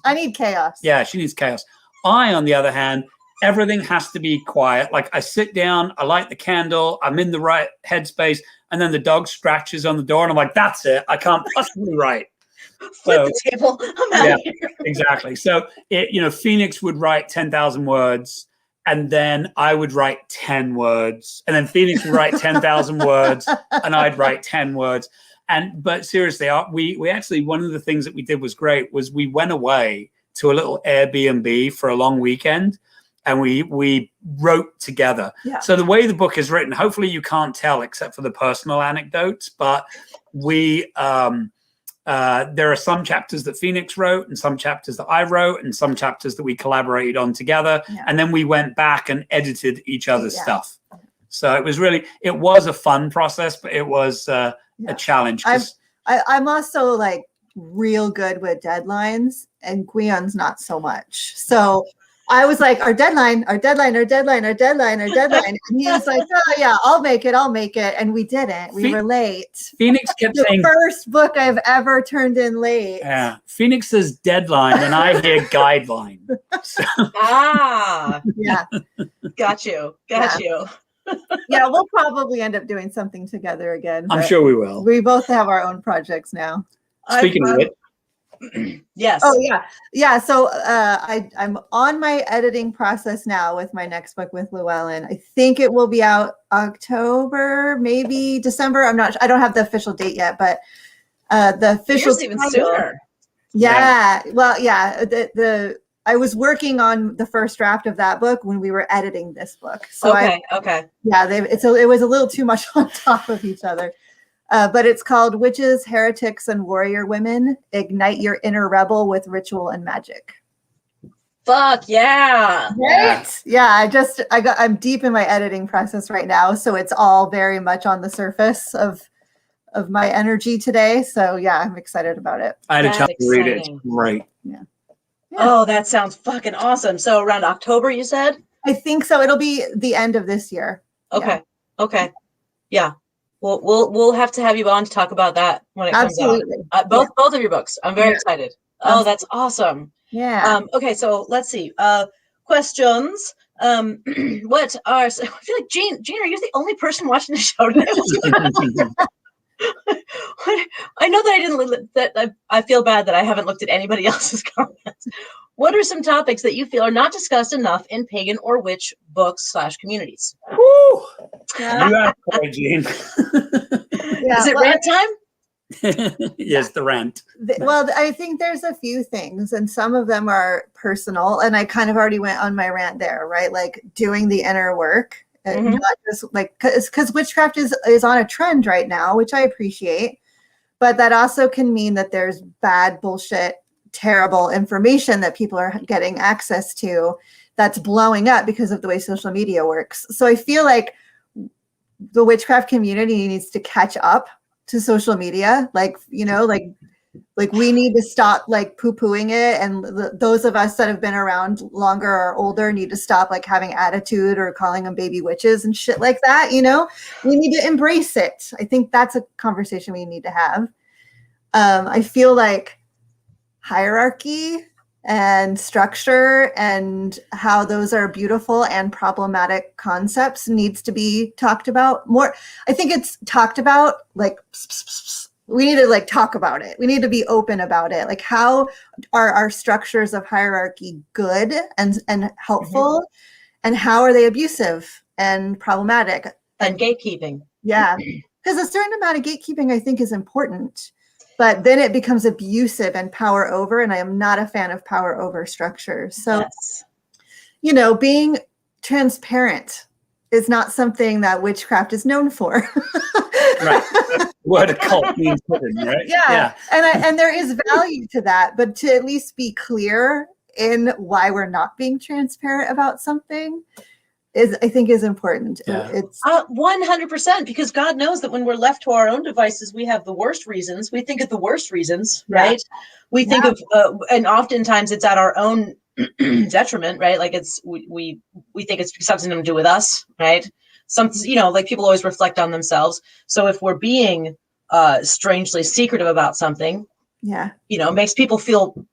I need chaos. Yeah, she needs chaos. I, on the other hand, everything has to be quiet. Like I sit down, I light the candle, I'm in the right headspace, and then the dog scratches on the door and I'm like, that's it. I can't possibly write. Flip the table. I'm out of here. Exactly. So Phoenix would write 10,000 words. And then I would write 10 words, and then Phoenix would write 10,000 words, and I'd write 10 words. But seriously, we actually, one of the things that we did was great, was we went away to a little Airbnb for a long weekend, and we wrote together. Yeah. So the way the book is written, hopefully you can't tell except for the personal anecdotes, but we, there are some chapters that Phoenix wrote and some chapters that I wrote and some chapters that we collaborated on together. Yeah. And then we went back and edited each other's stuff. So it was a fun process, but it was a challenge. I'm also like real good with deadlines, and Gwion's not so much. So I was like, our deadline. And he was like, oh yeah, I'll make it. And we didn't. We were late. Phoenix kept saying, the first book I've ever turned in late. Yeah. Phoenix says deadline and I hear guideline. So. Yeah. Got you. Yeah, we'll probably end up doing something together again. I'm sure we will. We both have our own projects now. Speaking of it. Yes. Oh yeah. So I'm on my editing process now with my next book with Llewellyn. I think it will be out October, maybe December. I don't have the official date yet, but the official even sooner. Yeah. Well, yeah. I was working on the first draft of that book when we were editing this book. So okay. Yeah, it was a little too much on top of each other. But it's called Witches, Heretics, and Warrior Women, Ignite Your Inner Rebel with Ritual and Magic. Fuck yeah. Right? Yeah, I'm deep in my editing process right now. So it's all very much on the surface of my energy today. So yeah, I'm excited about it. I had a chance to read it. It's great. Yeah. Oh, that sounds fucking awesome. So around October, you said? I think so. It'll be the end of this year. Okay. Yeah. Okay. Yeah. We'll have to have you on to talk about that when it comes out. Both of your books. I'm very excited. Oh, that's awesome. Yeah. Okay, so let's see. Questions. What are? I feel like Jean, are you the only person watching the show today? I know that I didn't. I feel bad that I haven't looked at anybody else's comments. What are some topics that you feel are not discussed enough in pagan or witch books / communities? Woo! Yeah. You asked for it, Jean. Is it rant time? Yes, the rant. Well, I think there's a few things, and some of them are personal, and I kind of already went on my rant there, right? Like doing the inner work, and not just like because witchcraft is on a trend right now, which I appreciate, but that also can mean that there's bad bullshit, terrible information that people are getting access to that's blowing up because of the way social media works. So I feel like the witchcraft community needs to catch up to social media. Like, you know, like we need to stop like poo-pooing it, and those of us that have been around longer or older need to stop like having attitude or calling them baby witches and shit like that. You know, we need to embrace it. I think that's a conversation we need to have. I feel like hierarchy and structure and how those are beautiful and problematic concepts needs to be talked about more. I think it's talked about like we need to like talk about it. We need to be open about it. Like, how are our structures of hierarchy good and helpful, and how are they abusive and problematic? And gatekeeping. Yeah, because a certain amount of gatekeeping I think is important, but then it becomes abusive and power over, and I am not a fan of power over structures. So, Yes. you know, being transparent is not something that witchcraft is known for. Right. What a cult means hidden, right? Yeah. And there is value to that, but to at least be clear in why we're not being transparent about something I think is important. Yeah. It's 100%, because God knows that when we're left to our own devices, we have the worst reasons. We think of the worst reasons, right? We think of, and oftentimes it's at our own detriment, right? Like we think it's something to do with us, right? Something, you know, like people always reflect on themselves. So if we're being strangely secretive about something, you know, makes people feel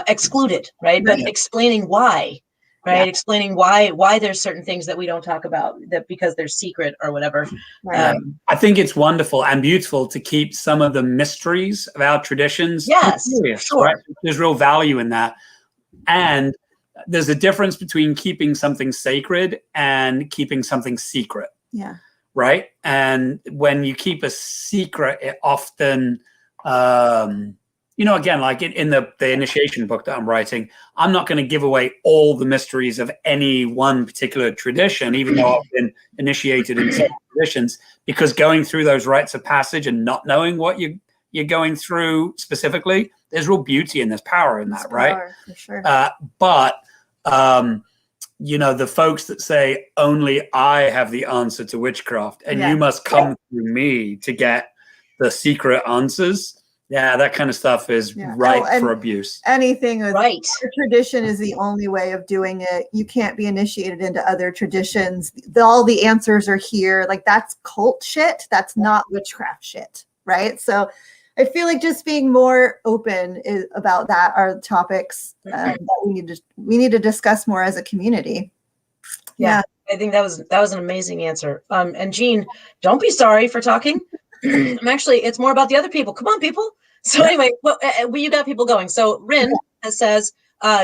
excluded, right? But explaining why, right? Explaining why there's certain things that we don't talk about, that because they're secret or whatever. I think it's wonderful and beautiful to keep some of the mysteries of our traditions. Yes, mysterious, sure. Right? There's real value in that. And there's a difference between keeping something sacred and keeping something secret. Yeah. Right. And when you keep a secret, it often, you know, again, like in the initiation book that I'm writing, I'm not going to give away all the mysteries of any one particular tradition, even though I've been initiated in certain traditions, because going through those rites of passage and not knowing what you're going through specifically, there's real beauty and there's power in that, right? For sure. But you know, the folks that say only I have the answer to witchcraft and you must come through me to get the secret answers. Yeah, that kind of stuff is ripe for abuse. Anything with your tradition is the only way of doing it. You can't be initiated into other traditions. All the answers are here. Like, that's cult shit. That's not witchcraft shit, right? So I feel like just being more open about that are topics that we need to discuss more as a community. Yeah. I think that was an amazing answer. And Jean, don't be sorry for talking. It's more about the other people. Come on, people. So anyway, you got people going. So Rin says,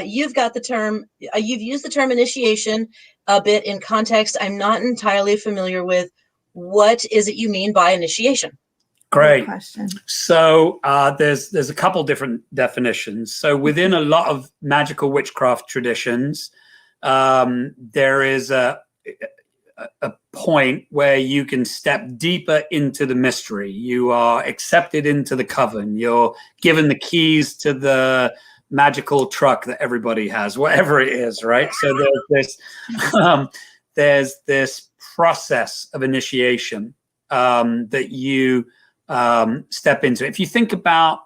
you've got the term, you've used the term initiation a bit in context I'm not entirely familiar with. What is it you mean by initiation? Great. So there's a couple different definitions. So within a lot of magical witchcraft traditions, there is a point where you can step deeper into the mystery. You are accepted into the coven. You're given the keys to the magical truck that everybody has, whatever it is, right? So there's this process of initiation that you step into. If you think about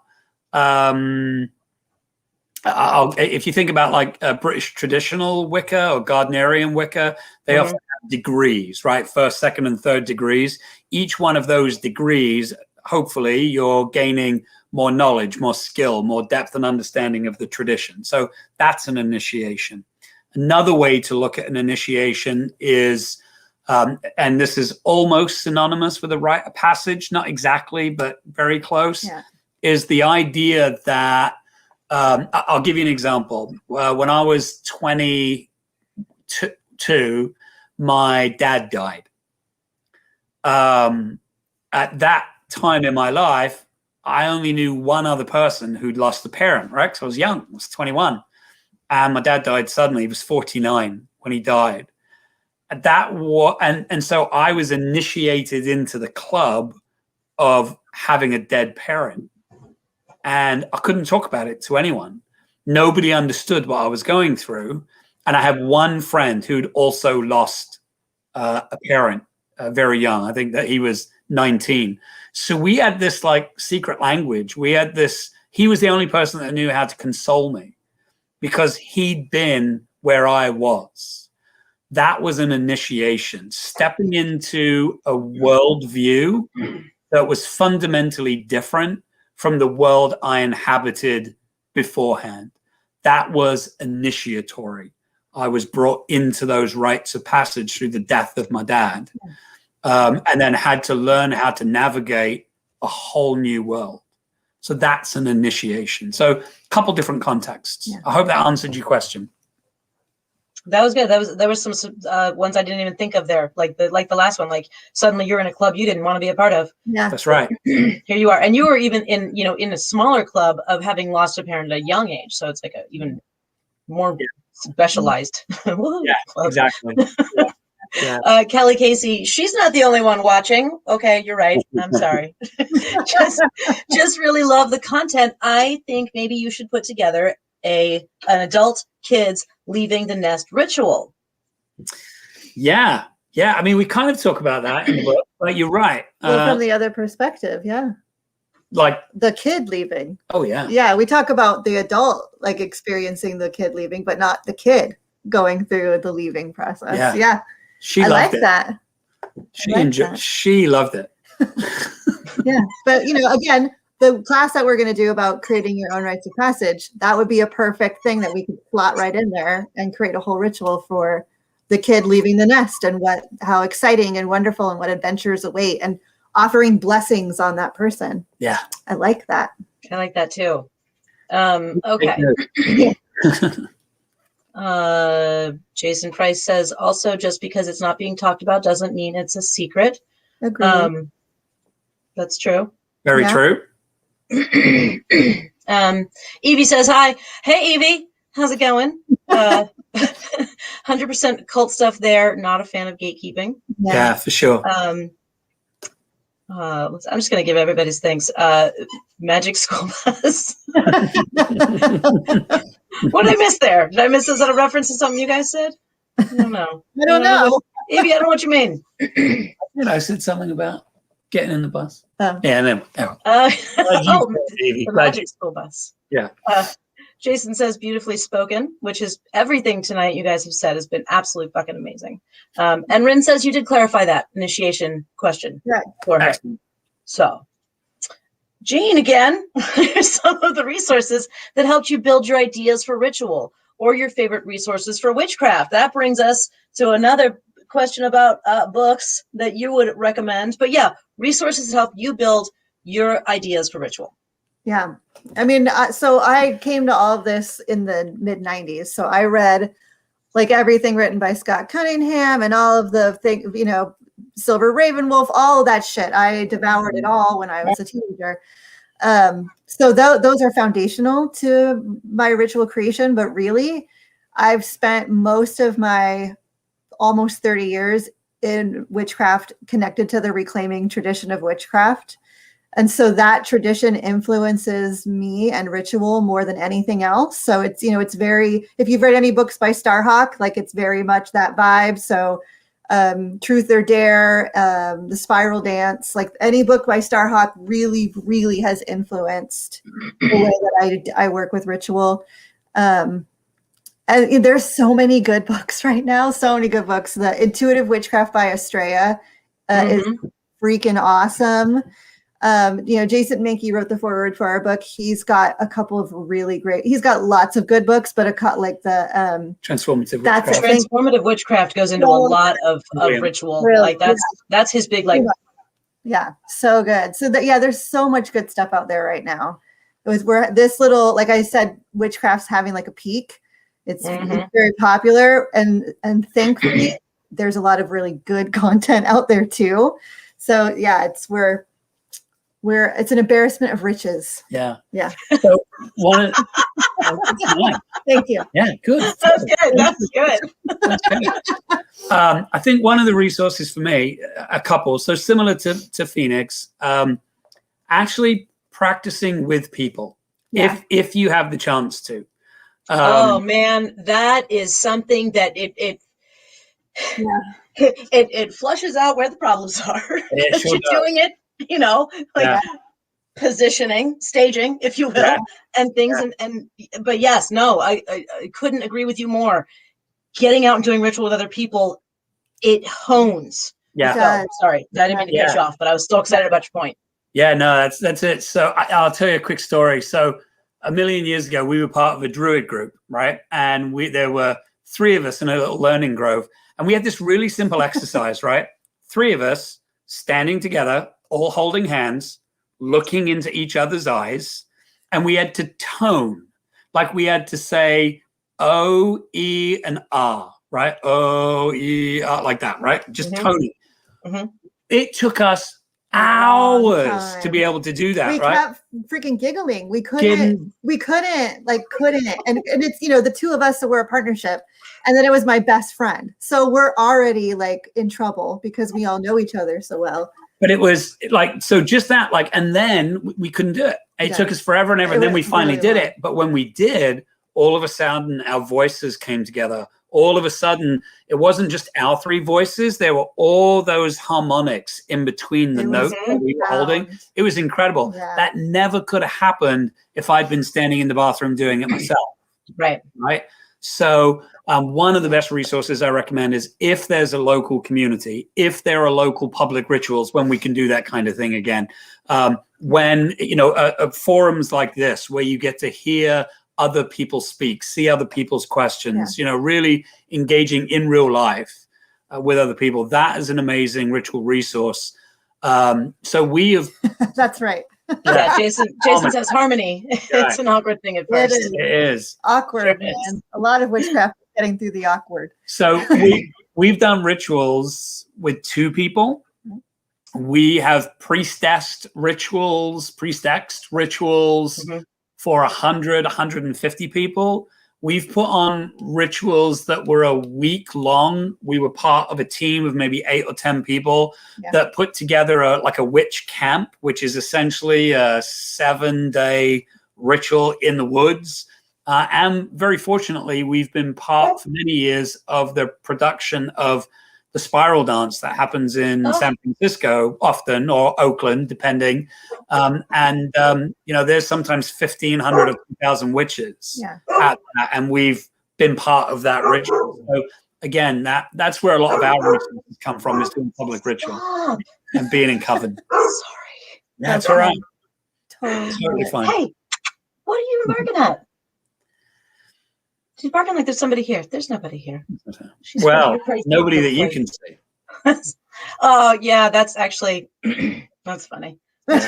like British traditional Wicca or Gardnerian Wicca, they often have degrees, right? First, second, and third degrees. Each one of those degrees, hopefully, you're gaining more knowledge, more skill, more depth and understanding of the tradition. So that's an initiation. Another way to look at an initiation is, and this is almost synonymous with a rite of passage, not exactly, but very close, is the idea that I'll give you an example. When I was 22, my dad died. At that time in my life, I only knew one other person who'd lost a parent, right? Because I was young, I was 21. And my dad died suddenly. He was 49 when he died. And so I was initiated into the club of having a dead parent. And I couldn't talk about it to anyone. Nobody understood what I was going through. And I had one friend who'd also lost a parent very young. I think that he was 19. So we had this like secret language. We had this, he was the only person that knew how to console me because he'd been where I was. That was an initiation, stepping into a worldview that was fundamentally different from the world I inhabited beforehand. That was initiatory. I was brought into those rites of passage through the death of my dad, and then had to learn how to navigate a whole new world. So that's an initiation. So a couple different contexts. Yeah. I hope that answered your question. That was good. There was some ones I didn't even think of there, like the last one. Like suddenly you're in a club you didn't want to be a part of. Yeah, that's right. Here you are, and you were even in a smaller club of having lost a parent at a young age. So it's like a even more specialized. Yeah, exactly. Yeah. Yeah. Kelly Casey, she's not the only one watching. Okay, you're right. I'm sorry. just really love the content. I think maybe you should put together an adult kids leaving the nest ritual. Yeah. I mean, we kind of talk about that in the book, but you're right. Well, from the other perspective, yeah. Like the kid leaving. Oh, yeah. Yeah, we talk about the adult like experiencing the kid leaving, but not the kid going through the leaving process. Yeah. She loved it. That. She enjoyed. She loved it. Yeah, but again, the class that we're going to do about creating your own rites of passage, that would be a perfect thing that we could slot right in there and create a whole ritual for the kid leaving the nest and how exciting and wonderful and what adventures await and offering blessings on that person. Yeah, I like that. I like that too. Okay. Jason Price says also, just because it's not being talked about doesn't mean it's a secret. Agreed. That's true. Very true. Evie says hi. Hey Evie, how's it going? 100% cult stuff there. Not a fan of gatekeeping. Yeah, for sure. I'm just gonna give everybody's things. Magic School Bus. What did I miss there? Did I miss? Is that a reference to something you guys said? I don't know. I don't know. Evie, I don't know what you mean. I said something about getting in the bus. Oh. Yeah, then. The Magic School Bus. Yeah. Jason says beautifully spoken, which is everything tonight you guys have said has been absolutely fucking amazing. And Rin says you did clarify that initiation question for her. Excellent. So, Jane, again, here's some of the resources that helped you build your ideas for ritual or your favorite resources for witchcraft. That brings us to another question about books that you would recommend. But yeah, resources to help you build your ideas for ritual. Yeah. I mean, so I came to all of this in the mid 90s. So I read like everything written by Scott Cunningham and all of the things, Silver Ravenwolf, all of that shit. I devoured it all when I was a teenager. So those are foundational to my ritual creation. But really, I've spent most of my almost 30 years in witchcraft connected to the reclaiming tradition of witchcraft. And so that tradition influences me and ritual more than anything else. So it's, it's very, if you've read any books by Starhawk, like it's very much that vibe. So Truth or Dare, The Spiral Dance, like any book by Starhawk really, really has influenced the way that I work with ritual. And there's so many good books right now, so many good books. The Intuitive Witchcraft by Estrella is freaking awesome. Jason Minke wrote the foreword for our book. He's got a couple of really great, he's got lots of good books, but like the Transformative Witchcraft. Transformative Witchcraft goes into a lot of ritual. Really, like that's his big like. Yeah, so good. So there's so much good stuff out there right now. We're this little, like I said, witchcraft's having like a peak. It's very popular, and thankfully there's a lot of really good content out there too. So yeah, it's an embarrassment of riches. Yeah. So thank you. Yeah, good. That's good. That's good. I think one of the resources for me, a couple, so similar to Phoenix, actually practicing with people, if you have the chance to. Oh man, that is something that it flushes out where the problems are. It sure You're does. doing it, like Yeah. positioning, staging, if you will, Yeah. and things. And but yes, no, I couldn't agree with you more. Getting out and doing ritual with other people, it hones. Yeah. So, sorry, I didn't mean to cut you off, but I was still excited about your point. Yeah, no, that's it. So I'll tell you a quick story. So a million years ago, we were part of a druid group, right? And there were 3 of us in a little learning grove. And we had this really simple exercise, right? 3 of us standing together, all holding hands, looking into each other's eyes. And we had to tone, like we had to say O, E, and R, right? O, E, R, like that, right? Just toning. It took us hours to be able to do that. We right? kept freaking giggling. We couldn't, and it's, the 2 of us that were a partnership, and then it was my best friend. So we're already like in trouble because we all know each other so well. But it was like, so just that, like, and then we couldn't do it. It took us forever and ever. And then we finally did it. But when we did, all of a sudden our voices came together. All of a sudden, it wasn't just our 3 voices. There were all those harmonics in between the notes that we were holding. It was incredible. Yeah. That never could have happened if I'd been standing in the bathroom doing it myself. Right. So one of the best resources I recommend is if there's a local community, if there are local public rituals, when we can do that kind of thing again. When, forums like this, where you get to hear other people speak, see other people's questions, really engaging in real life with other people. That is an amazing ritual resource. So we have. That's right. Yeah, Jason says harmony. It's an awkward thing at first. It is. Awkward, man. A lot of witchcraft is getting through the awkward. So we've done rituals with 2 people. We have priestessed rituals for 100, 150 people. We've put on rituals that were a week long. We were part of a team of maybe 8 or 10 people that put together a witch camp, which is essentially a 7-day ritual in the woods. And very fortunately, we've been part for many years of the production of the spiral dance that happens in San Francisco often, or Oakland, depending. There's sometimes 1,500 or 2,000 witches at that, and we've been part of that ritual. So again, that's where a lot of our resources come from, is doing public ritual and being in coven. Sorry. That's all right. Totally fine. Hey, what are you barking at? She's barking like there's somebody here. There's nobody here. Nobody that you can see. Oh, yeah, that's actually, that's funny. And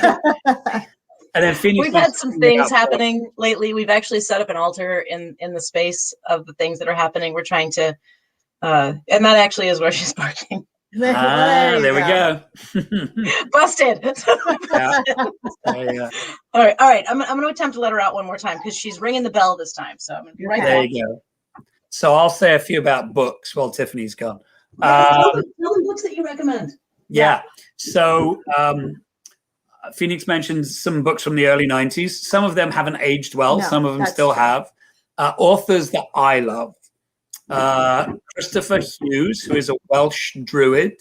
then we've had some things happening lately. We've actually set up an altar in the space of the things that are happening. We're trying to, and that actually is where she's barking. There we go. Busted. Yeah. All right. I'm going to attempt to let her out one more time because she's ringing the bell this time. So I'm going to be right there. back. You go. So I'll say a few about books while Tiffany's gone. Tell them books that you recommend. Yeah. So Phoenix mentioned some books from the early 90s. Some of them haven't aged well. Some of them still have. Authors that I love. Christopher Hughes, who is a Welsh druid,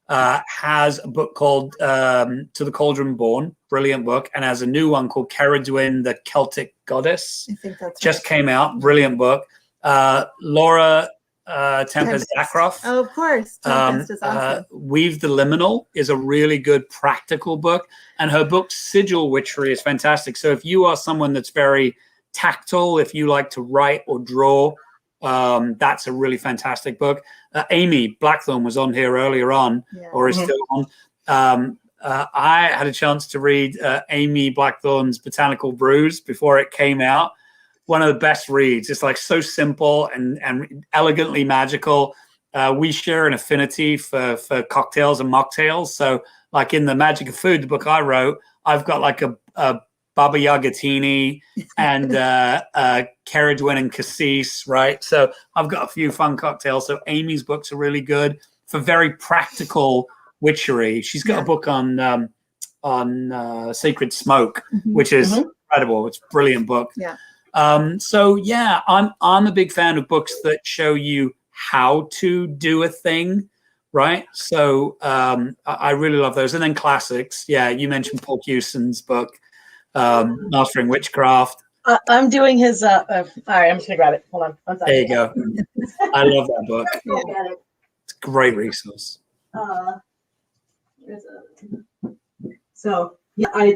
has a book called To the Cauldron Born, brilliant book, and has a new one called Ceridwen, the Celtic Goddess. I think that's just came out, brilliant book. Laura Tempest-Zakroff. Oh, of course. Tempest is awesome. Weave the Liminal is a really good practical book, and her book Sigil Witchery is fantastic. So if you are someone that's very tactile, if you like to write or draw, that's a really fantastic book. Amy Blackthorne was on here earlier on, or is still on. I had a chance to read Amy Blackthorne's Botanical Brews before it came out. One of the best reads. It's like so simple and elegantly magical. We share an affinity for cocktails and mocktails. So like in the Magic of Food, the book I wrote, I've got like a Baba Yagatini and Ceridwen and Cassis, right? So I've got a few fun cocktails. So Amy's books are really good for very practical witchery. She's got a book on Sacred Smoke, which is incredible. It's a brilliant book. I'm a big fan of books that show you how to do a thing, right? So I really love those. And then classics. Yeah, you mentioned Paul Hewson's book, Mastering Witchcraft. I'm doing his. All right, I'm just gonna grab it. Hold on. One second. There you go. I love that book. Go get it. It's a great resource. So yeah, I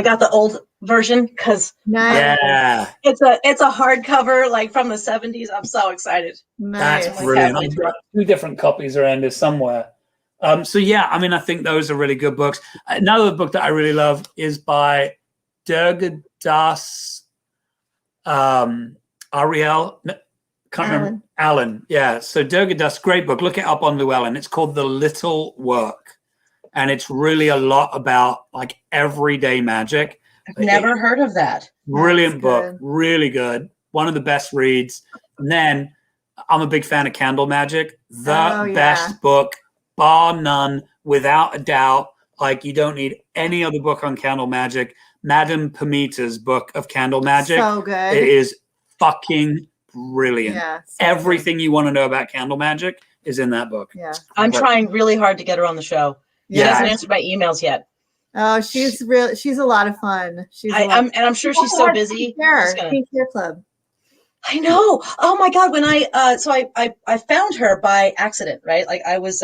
got the old version because Nice. Yeah, it's a hardcover like from the 70s. I'm so excited. Nice. that's brilliant. I've got 2 different copies around here somewhere. So yeah, I mean, I think those are really good books. Another book that I really love is by Durgadas Ariel. Can't remember. Alan. Yeah. So Durgadas, great book. Look it up on Llewellyn. It's called The Little Work. And it's really a lot about like everyday magic. I've never heard of that. Brilliant book. Really good. One of the best reads. And then I'm a big fan of Candle Magic. The best book, bar none, without a doubt. Like you don't need any other book on candle magic. Madame Pamita's book of candle magic. So good. It is fucking brilliant. Yeah. So Everything you want to know about candle magic is in that book. Yeah. I'm trying really hard to get her on the show. She Yeah. hasn't answered my emails yet. Oh, she's real. She's a lot of fun. I'm sure she's so busy. Pink Hair Club. I know. Oh my God. When I found her by accident, right? Like I was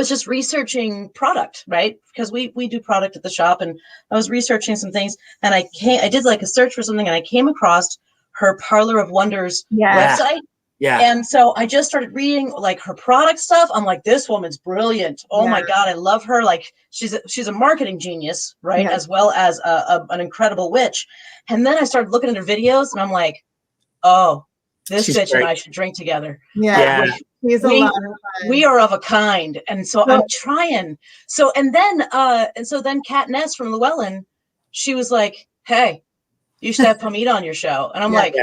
just researching product, right? Because we do product at the shop, and I was researching some things, and I did like a search for something, and I came across her Parlor of Wonders website. Yeah. And so I just started reading like her product stuff. I'm like, this woman's brilliant. Oh my God, I love her. Like she's a marketing genius, right? Yeah. As well as an incredible witch. And then I started looking at her videos, and I'm like, oh, this She's bitch great. and I should drink together. Yeah. She's a lot of fun. We are of a kind. And so I'm trying. So then Kat Ness from Llewellyn, she was like, hey, you should have Pamita on your show. And I'm like,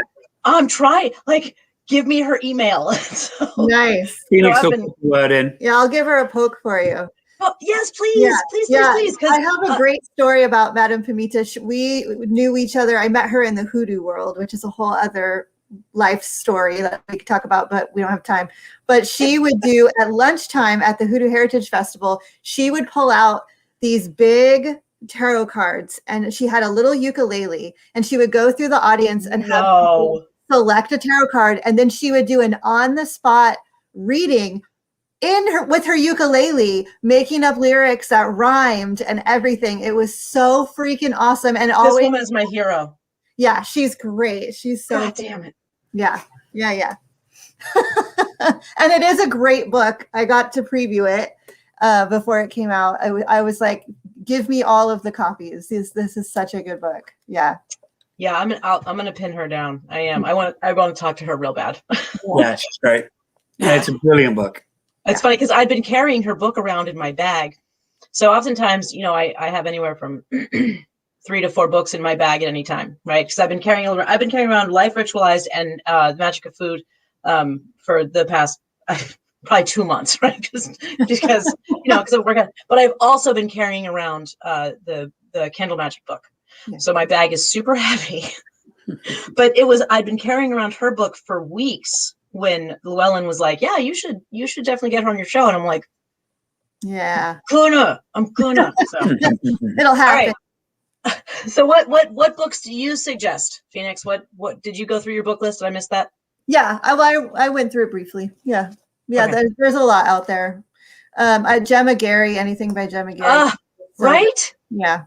I'm trying. Like, give me her email. So, nice. Phoenix will put the word in. Yeah, I'll give her a poke for you. Oh, yes, please. Please. I have a great story about Madame Pamita. We knew each other. I met her in the hoodoo world, which is a whole other life story that we could talk about, but we don't have time. But she would do at lunchtime at the Hoodoo Heritage Festival, she would pull out these big tarot cards, and she had a little ukulele, and she would go through the audience and have people select a tarot card, and then she would do an on-the-spot reading with her ukulele, making up lyrics that rhymed and everything. It was so freaking awesome. And this woman is my hero. Yeah, she's great. She's so God damn it. Yeah. And it is a great book. I got to preview it before it came out. I was like, give me all of the copies. This is such a good book. Yeah. Yeah, I'm gonna pin her down. I am. I want to talk to her real bad. Yeah, she's great. Yeah, it's a brilliant book. It's funny because I've been carrying her book around in my bag. So oftentimes, I have anywhere from 3 to 4 books in my bag at any time, right? Because I've been carrying around Life Ritualized and The Magic of Food for the past probably 2 months, right? Because I'm working. But I've also been carrying around the Candle Magic book. Yeah. So my bag is super heavy. But I'd been carrying around her book for weeks when Llewellyn was like, yeah, you should definitely get her on your show. And I'm like, yeah, I'm gonna. So it'll happen. All right. So what books do you suggest, Phoenix? What did you go through your book list? Did I miss that? Yeah, I went through it briefly. Yeah. Okay. There's a lot out there. Gemma Gary, anything by Gemma Gary. Right? Yeah.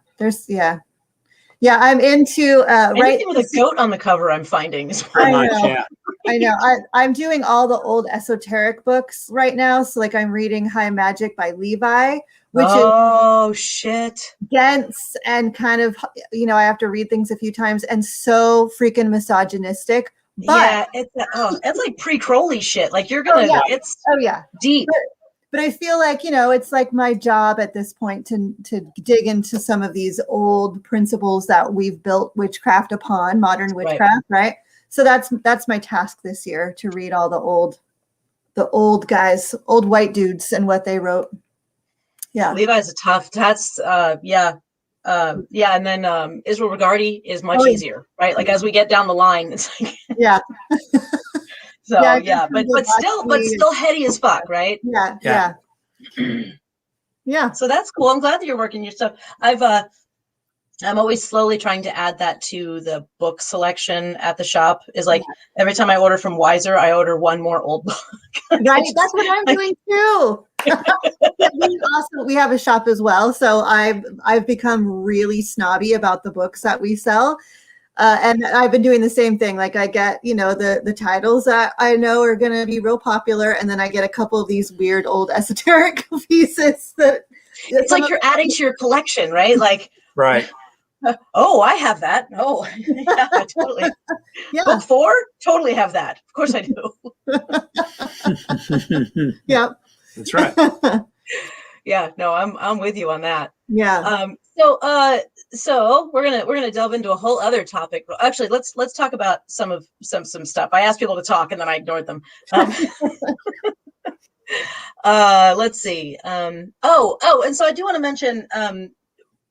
Yeah, I'm into anything with a goat on the cover. I'm finding. I know. I'm doing all the old esoteric books right now. So like I'm reading High Magic by Levi, which is shit dense and kind of I have to read things a few times and so freaking misogynistic. But it's like pre-Crowley shit. Like you're gonna it's deep. But I feel like, it's like my job at this point to dig into some of these old principles that we've built witchcraft upon, modern witchcraft, right? So that's my task this year, to read all the old guys, old white dudes and what they wrote. Yeah. Levi's that's and then Israel Regardie is much easier, right? Like as we get down the line, it's like So Yeah, yeah, but still heady as fuck, right? Yeah. Yeah. So that's cool. I'm glad that you're working your stuff. I'm always slowly trying to add that to the book selection at the shop. Is like every time I order from Wiser, I order one more old book. Right, that's what I'm doing too. We have a shop as well, so I've become really snobby about the books that we sell, and I've been doing the same thing. Like I get, the titles that I know are going to be real popular, and then I get a couple of these weird old esoteric pieces that it's like you're adding to your collection, right? Like right. Oh, I have that. Oh, yeah, totally. Yeah. Book 4, totally have that. Of course I do. Yeah. That's right. Yeah, no, I'm with you on that. Yeah. So we're gonna delve into a whole other topic. Actually, let's talk about some stuff. I asked people to talk and then I ignored them. Let's see. And so I do want to mention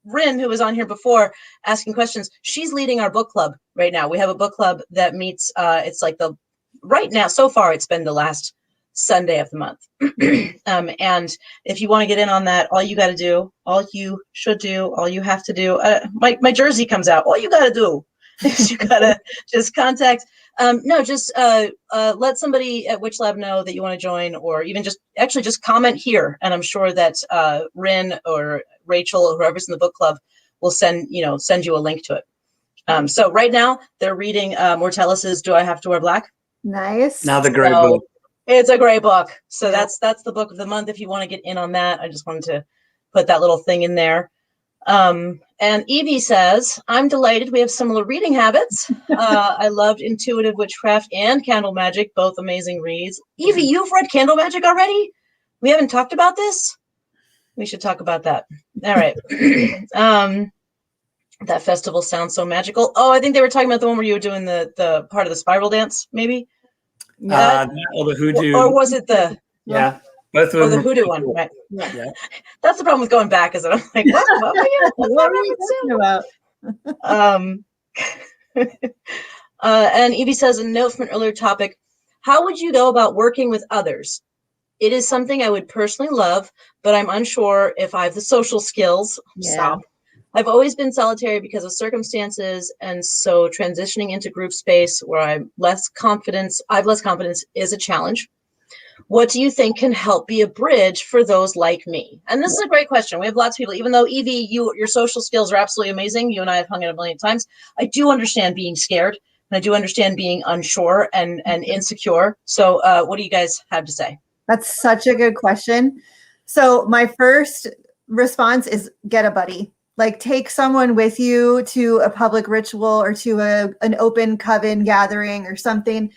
Rin, who was on here before asking questions. She's leading our book club right now. We have a book club that meets. It's like right now. So far, it's been the last Sunday of the month. And if you want to get in on that, all you have to do. My jersey comes out. All you got to do is you got to just contact. Let somebody at WitchLab know that you want to join, or even just comment here, and I'm sure that Rin or Rachel or whoever's in the book club will send you a link to it. So right now they're reading Mortellis's "Do I Have to Wear Black?" Nice. Now the great book. It's a great book. So that's the book of the month. If you want to get in on that, I just wanted to put that little thing in there. And Evie says, I'm delighted we have similar reading habits. I loved Intuitive Witchcraft and Candle Magic, both amazing reads. Evie, you've read Candle Magic already? We haven't talked about this? We should talk about that. All right. That festival sounds so magical. Oh, I think they were talking about the one where you were doing the part of the spiral dance, maybe? Or the hoodoo. Or was it the... Yeah. Both of them. The hoodoo one, right? Yeah. That's the problem with going back, is that I'm like, what are you talking about? And Evie says, a note from an earlier topic, how would you go about working with others? It is something I would personally love, but I'm unsure if I have the social skills. Yeah. Stop. I've always been solitary because of circumstances, and so transitioning into group space where I have less confidence is a challenge. What do you think can help be a bridge for those like me? And this is a great question. We have lots of people, even though Evie, your social skills are absolutely amazing. You and I have hung out a million times. I do understand being scared, and I do understand being unsure and insecure. So what do you guys have to say? That's such a good question. So my first response is get a buddy. Like take someone with you to a public ritual or to an open coven gathering or something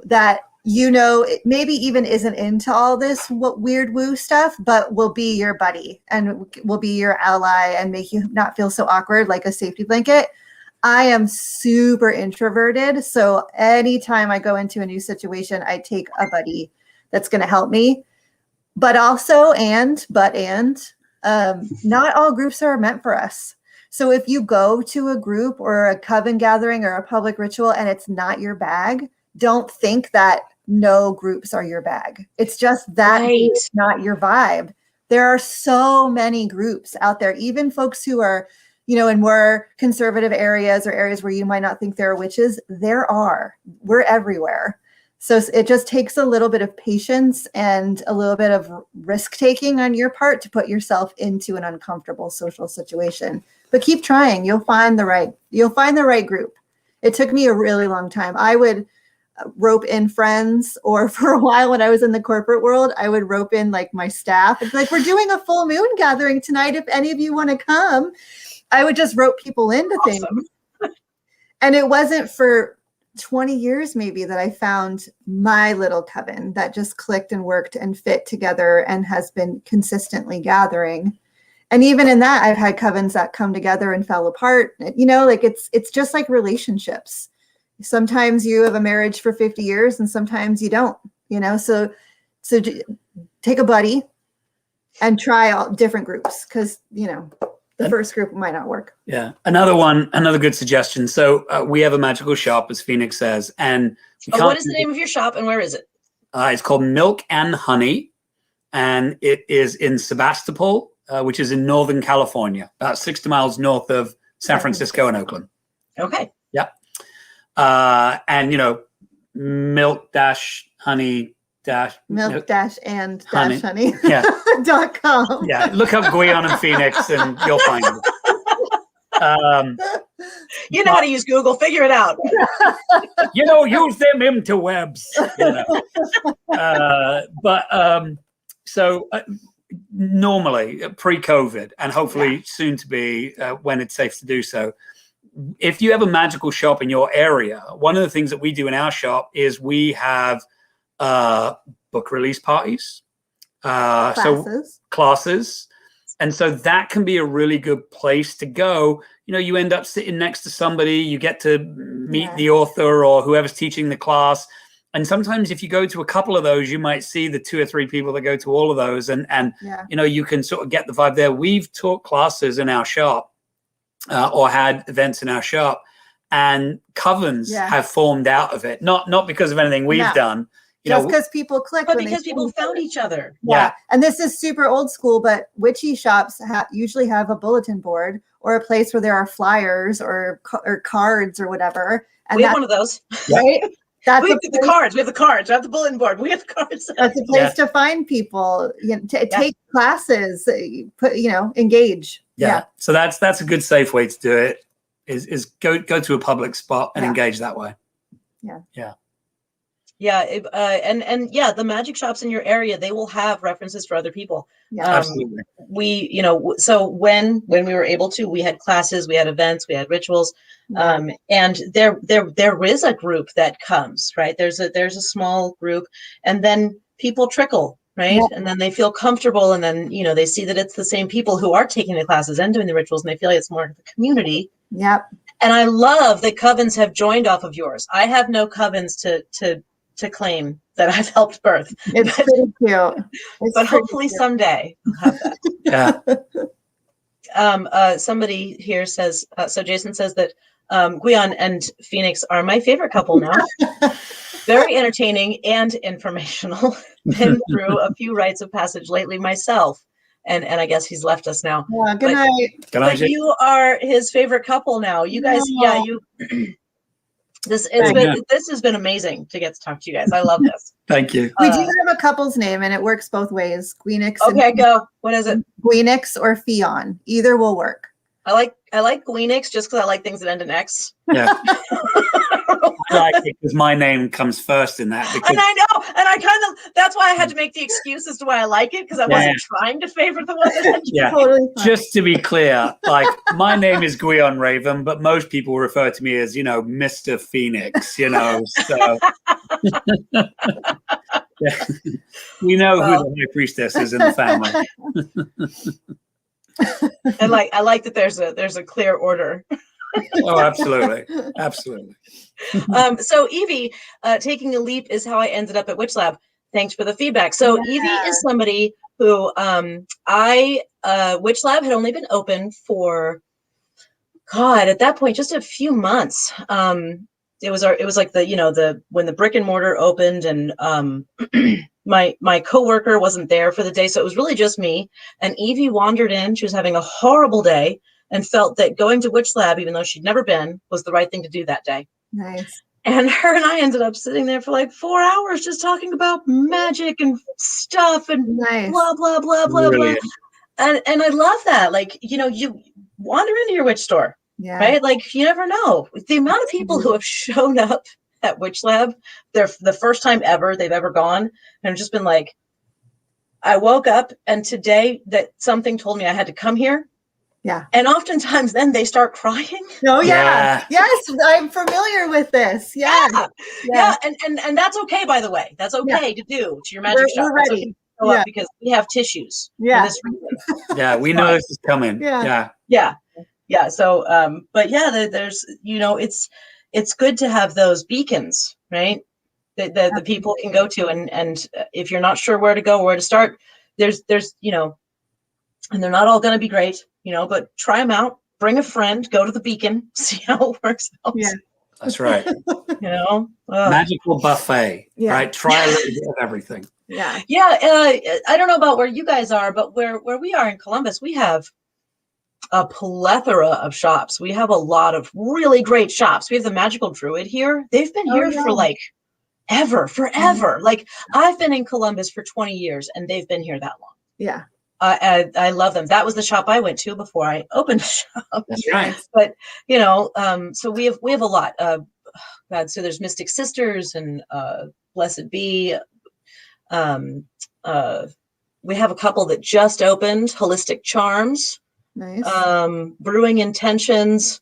that it maybe even isn't into all this weird woo stuff, but will be your buddy and will be your ally and make you not feel so awkward, like a safety blanket. I am super introverted, so anytime I go into a new situation, I take a buddy that's going to help me. But also, not all groups are meant for us. So if you go to a group or a coven gathering or a public ritual and it's not your bag, don't think that no groups are your bag. It's just that it's not your vibe. There are so many groups out there, even folks who are, in more conservative areas or areas where you might not think there are witches. We're everywhere. So it just takes a little bit of patience and a little bit of risk taking on your part to put yourself into an uncomfortable social situation. But keep trying. You'll find the right group. It took me a really long time. I would rope in friends, or for a while when I was in the corporate world, I would rope in like my staff. It's like, we're doing a full moon gathering tonight. If any of you want to come, I would just rope people into things. And it wasn't for 20 years maybe that I found my little coven that just clicked and worked and fit together and has been consistently gathering. And even in that, I've had covens that come together and fell apart. It's just like relationships. Sometimes you have a marriage for 50 years and sometimes you don't, so take a buddy and try all different groups, because, the first group might not work. Yeah. Another good suggestion. So we have a magical shop, as Phoenix says, and You what is the name of your shop and where is it? It's called Milk and Honey, and it is in Sebastopol, which is in Northern California, about 60 miles north of San Francisco and Oakland. Okay. Yeah. And, you know, milk-honey milk-and-honey Yeah. .com. Yeah. Look up Gwion and Phoenix and you'll find it. You know how to use Google. Figure it out. You know, use them interwebs. You know. So normally pre-COVID and hopefully soon to be when it's safe to do so, if you have a magical shop in your area, one of the things that we do in our shop is we have book release parties, classes. And so that can be a really good place to go. You know, you end up sitting next to somebody, you get to meet the author or whoever's teaching the class. And sometimes if you go to a couple of those, you might see the 2 or 3 people that go to all of those. And you know, you can sort of get the vibe there. We've taught classes in our shop or had events in our shop, and covens have formed out of it. Not because of anything we've done. Just because people click. But because people found each other. Yeah. And this is super old school, but witchy shops usually have a bulletin board or a place where there are flyers or cards or whatever. And we have one of those. Right? We have the cards. We have the cards. We have the bulletin board. We have the cards. That's a place to find people, you know, take classes, engage. Yeah. So that's a good safe way to do it. Is go to a public spot and engage that way. Yeah. The magic shops in your area, they will have references for other people. Absolutely. So when we were able to, we had classes, we had events, we had rituals, and there is a group that comes, right? There's a small group, and then people trickle, right? And then they feel comfortable, and then they see that it's the same people who are taking the classes and doing the rituals, and they feel like it's more of a community. Yep. And I love that covens have joined off of yours. I have no covens to claim that I've helped birth. It's pretty cute. But hopefully someday I'll have that. Yeah. Somebody here says, so Jason says that Gwion and Phoenix are my favorite couple now. Very entertaining and informational. Been through a few rites of passage lately myself. And I guess he's left us now. Yeah, good night. But you are his favorite couple now. You guys, This has been amazing to get to talk to you guys. I love this. Thank you. We do have a couple's name, and it works both ways. Gweenix. Okay, go. What is it? Gweenix or Fion. Either will work. I like Gweenix just because I like things that end in X. Yeah. I like it because my name comes first in that. And I know, and I kind of that's why I had to make the excuse as to why I like it, because I wasn't trying to favor the one that ended. Yeah. Totally. Just to be clear, like my name is Gwion Raven, but most people refer to me as Mr. Phoenix. So we know who the high priestess is in the family. And I like that there's a clear order. Oh, absolutely. So Evie, taking a leap is how I ended up at WitchLab. Thanks for the feedback. So Evie is somebody who WitchLab had only been open for at that point just a few months. It was like when the brick and mortar opened, and my coworker wasn't there for the day, so it was really just me. And Evie wandered in. She was having a horrible day and felt that going to WitchLab, even though she'd never been, was the right thing to do that day. Nice. And her and I ended up sitting there for like 4 hours just talking about magic and stuff and blah, blah, blah, blah, blah. And I love that. You wander into your witch store, right? You never know. The amount of people who have shown up at WitchLab, they're the first time ever they've ever gone, and just been like, I woke up and today that something told me I had to come here. Yeah. And oftentimes then they start crying. Oh yeah. Yes, I'm familiar with this. Yeah. And that's okay, by the way. That's okay to do to your magic shop. We're ready. Up because we have tissues. Yeah. For this reason. Yeah, we know this is coming. Yeah. So there's it's good to have those beacons, right? That the people can go to, and if you're not sure where to go, where to start, there's and they're not all going to be great, but try them out. Bring a friend, go to the beacon, see how it works out. That's right. You know, Magical buffet, Yeah. right? Try a little bit of everything. Yeah. yeah. I don't know about where you guys are, but where we are in Columbus, we have a plethora of shops. We have a lot of really great shops. We have the Magical Druid here. They've been here for like forever. Like I've been in Columbus for 20 years and they've been here that long. Yeah. I love them. That was the shop I went to before I opened a shop. That's right. But you know, so we have a lot. God, so there's Mystic Sisters and Blessed Be. We have a couple that just opened, Holistic Charms. Nice. Brewing Intentions,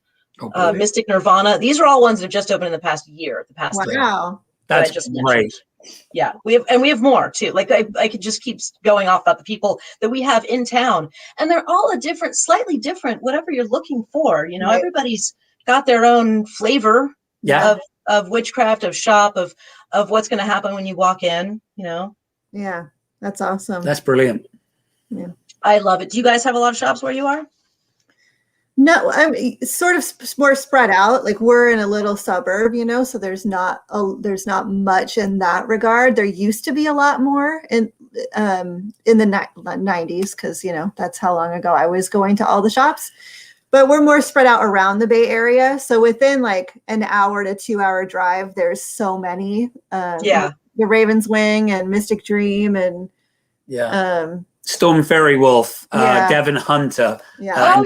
Mystic Nirvana. These are all ones that have just opened in the past year. Wow. That's I just great. mentioned. Yeah, we have more too. Like I could just keep going off about the people that we have in town, and they're all slightly different, whatever you're looking for. You know, Right. Everybody's got their own flavor of witchcraft, of shop, of what's going to happen when you walk in. You know. Yeah, that's awesome. That's brilliant. Yeah. I love it. Do you guys have a lot of shops where you are? No, I'm sort of more spread out. Like we're in a little suburb, you know, so there's not much in that regard. There used to be a lot more in the 90s, because you know that's how long ago I was going to all the shops. But we're more spread out around the Bay Area. So within like an hour to 2 hour drive, there's so many. The Raven's Wing and Mystic Dream and Storm Fairy Wolf, Yeah. Devon Hunter. Yeah.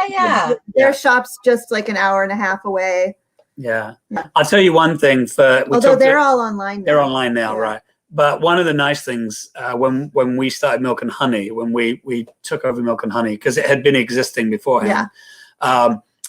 Yeah. Their shop's just like an hour and a half away. Yeah. Yeah. I'll tell you one thing. Although they're all online now. They're online now, right? But one of the nice things when we started Milk and Honey, when we took over Milk and Honey, because it had been existing beforehand,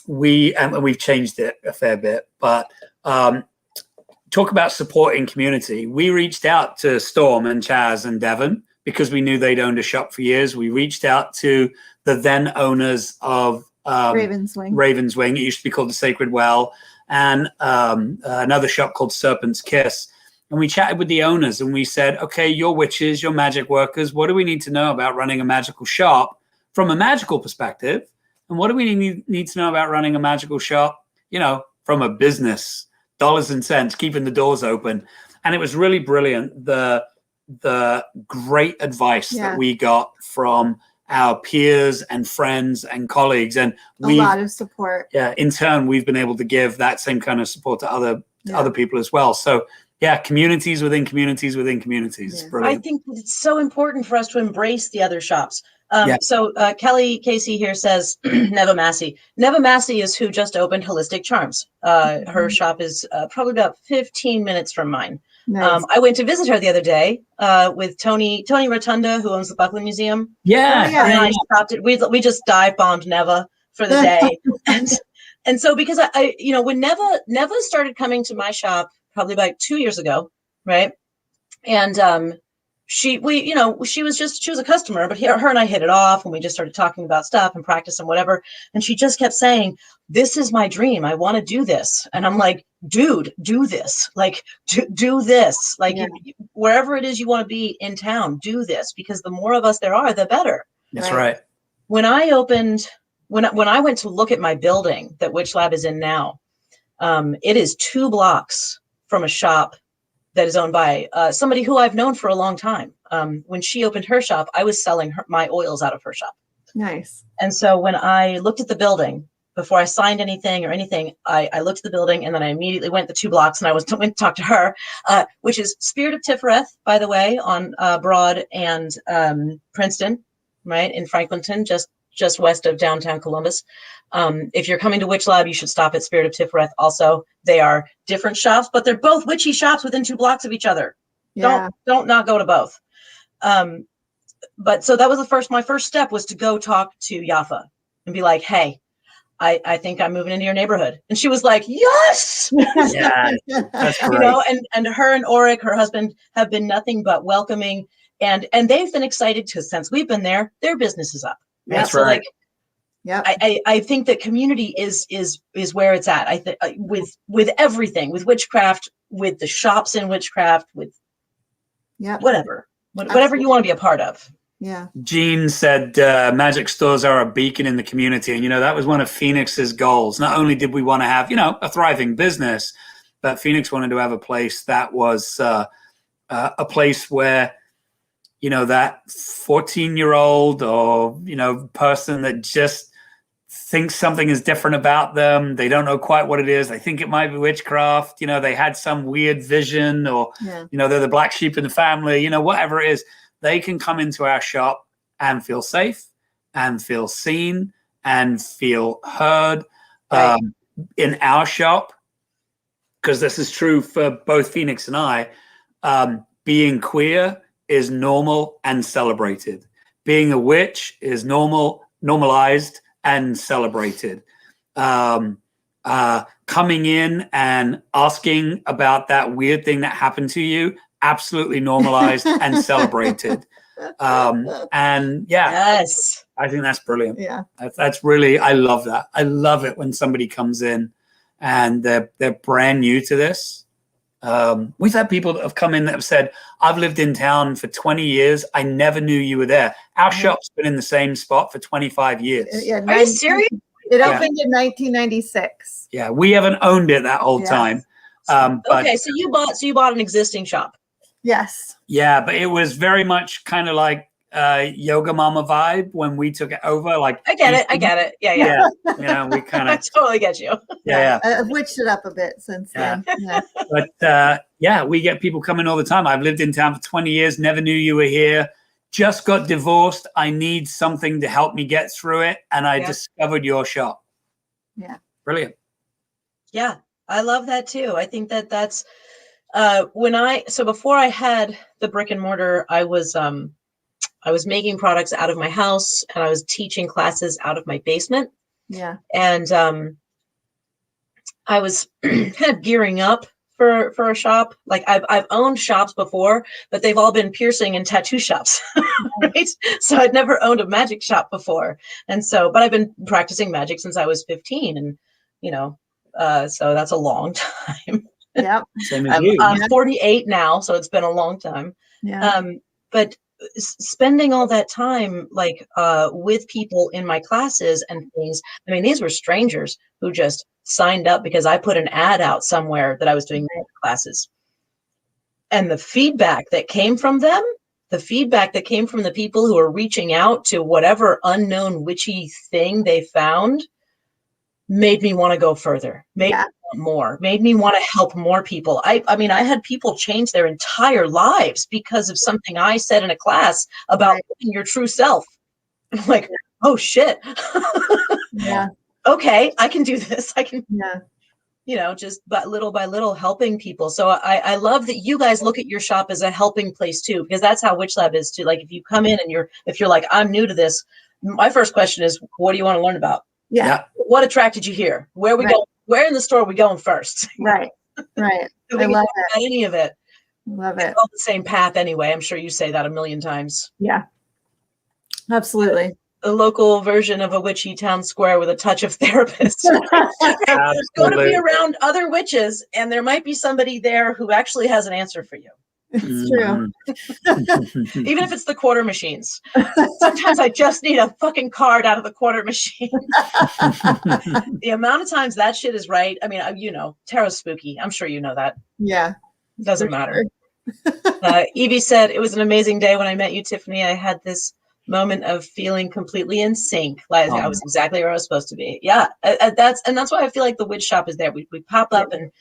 we've changed it a fair bit. But talk about supporting community. We reached out to Storm and Chaz and Devon because we knew they'd owned a shop for years. We reached out to the then owners of Raven's Wing. It used to be called the Sacred Well, and another shop called Serpent's Kiss. And we chatted with the owners and we said, okay, you're witches, you're magic workers. What do we need to know about running a magical shop from a magical perspective? And what do we need to know about running a magical shop, you know, from a business, dollars and cents, keeping the doors open? And it was really brilliant. The great advice that we got from our peers and friends and colleagues. And a lot of support. Yeah. In turn, we've been able to give that same kind of support to other people as well. So yeah, communities within communities within communities. It's brilliant. I think it's so important for us to embrace the other shops. So Kelly Casey here says Neva Massey. Neva Massey is who just opened Holistic Charms. Her shop is probably about 15 minutes from mine. Nice. I went to visit her the other day with Tony Rotunda, who owns the Buckley Museum. Yeah. Yeah. And I stopped it. We just dive bombed Neva for the day. and so because I you know, when Neva started coming to my shop probably about 2 years ago, right? And she was a customer, but her and I hit it off and we just started talking about stuff and practice and whatever. And she just kept saying, this is my dream. I want to do this. And I'm like, dude, do this. Like, do this. Like, wherever it is you want to be in town, do this, because the more of us there are, the better. That's right. When I went to look at my building that WitchLab is in now, it is 2 blocks from a shop that is owned by somebody who I've known for a long time. When she opened her shop, I was selling my oils out of her shop. Nice. And so when I looked at the building, before I signed anything, I looked at the building, and then I immediately went the 2 blocks and went to talk to her, which is Spirit of Tiferet, by the way, on Broad and Princeton, right, in Franklinton, just west of downtown Columbus. If you're coming to WitchLab, you should stop at Spirit of Tiferet. Also, they are different shops, but they're both witchy shops within 2 blocks of each other. Yeah. Don't not go to both. But so that was my first step was to go talk to Yafa and be like, hey, I think I'm moving into your neighborhood. And she was like, yes. Yeah, that's great. You know, and her and Oric, her husband, have been nothing but welcoming, and they've been excited because since we've been there, their business is up. That's so right. Like, I think that community is where it's at. I think with everything, with witchcraft, with the shops in witchcraft, with whatever you want to be a part of. Yeah. Gene said magic stores are a beacon in the community. And, that was one of Phoenix's goals. Not only did we want to have, a thriving business, but Phoenix wanted to have a place that was a place where, that 14-year-old or, person that just thinks something is different about them. They don't know quite what it is. They think it might be witchcraft. They had some weird vision or, they're the black sheep in the family, whatever it is. They can come into our shop and feel safe and feel seen and feel heard in our shop. Because this is true for both Phoenix and I. Being queer is normal and celebrated. Being a witch is normalized and celebrated. Coming in and asking about that weird thing that happened to you, absolutely normalized and celebrated. And Yes, I think that's brilliant. Yeah. That's really, I love that. I love it when somebody comes in and they're brand new to this. We've had people that have come in that have said, I've lived in town for 20 years. I never knew you were there. Our shop's been in the same spot for 25 years. Yeah, are you serious? It opened in 1996. Yeah, we haven't owned it that whole time. But, Okay, so you bought an existing shop. Yes. Yeah, but it was very much kind of like Yoga Mama vibe when we took it over. Like I get it. Yeah. We kind I of totally get you. yeah. I've witched it up a bit since then. Yeah. But we get people coming all the time. I've lived in town for 20 years, never knew you were here. Just got divorced. I need something to help me get through it. And I discovered your shop. Yeah. Brilliant. Yeah, I love that too. I think that's before I had the brick and mortar, I was making products out of my house and I was teaching classes out of my basement. Yeah. And I was kind of gearing up for a shop. Like I've owned shops before, but they've all been piercing and tattoo shops, right? So I'd never owned a magic shop before. And so, but I've been practicing magic since I was 15 and, so that's a long time. Yeah. Same as you. I'm 48 now, so it's been a long time. Yeah. But spending all that time with people in my classes and things, I mean, these were strangers who just signed up because I put an ad out somewhere that I was doing classes. And the feedback that came from them, the feedback that came from the people who are reaching out to whatever unknown witchy thing they found made me want to go further, made me want more, made me want to help more people. I mean, I had people change their entire lives because of something I said in a class about living your true self. I'm like, oh shit. Yeah. Okay, I can do this. I can, Yeah. just little by little helping people. So I love that you guys look at your shop as a helping place too, because that's how WitchLab is too. Like if you come in and if you're like, I'm new to this, my first question is, what do you want to learn about? Yeah. What attracted you here? Where we go? Where in the store are we going first? Right. Right. I love it. Any of it. Love it. It's all the same path anyway. I'm sure you say that a million times. Yeah. Absolutely. A local version of a witchy town square with a touch of therapist. There's going to be around other witches, and there might be somebody there who actually has an answer for you. It's true. Even if it's the quarter machines. Sometimes I just need a fucking card out of the quarter machine. The amount of times that shit is right. I mean, tarot's spooky. I'm sure you know that. Yeah. It doesn't matter. Evie said, it was an amazing day when I met you, Tiffany. I had this moment of feeling completely in sync. Like I was exactly where I was supposed to be. Yeah. That's why I feel like the witch shop is there. We pop up and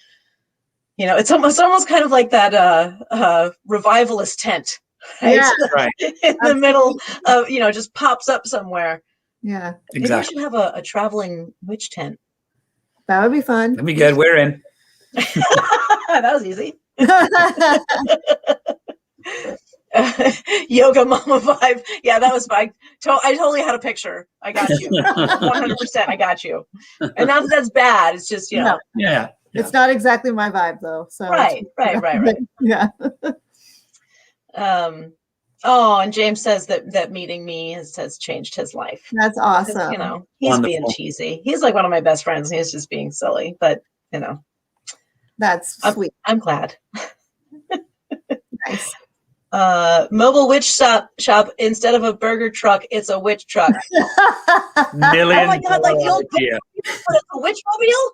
it's almost kind of like that revivalist tent, right? Yeah, right. In the middle of, just pops up somewhere. Yeah, exactly. Maybe we should have a traveling witch tent. That would be fun. That'd be good. We're in. That was easy. Yoga Mama vibe. Yeah, that was I totally had a picture. I got you. 100%. I got you. And not that that's bad. It's just, No. Yeah. It's not exactly my vibe though. So right. Yeah. And James says that meeting me has changed his life. That's awesome. He's Wonderful. being cheesy. He's like one of my best friends. And he's just being silly, but that's sweet. I'm glad. Nice. Mobile witch shop. Instead of a burger truck, it's a witch truck. Million Oh my God, like the old idea. but it's a witch mobile?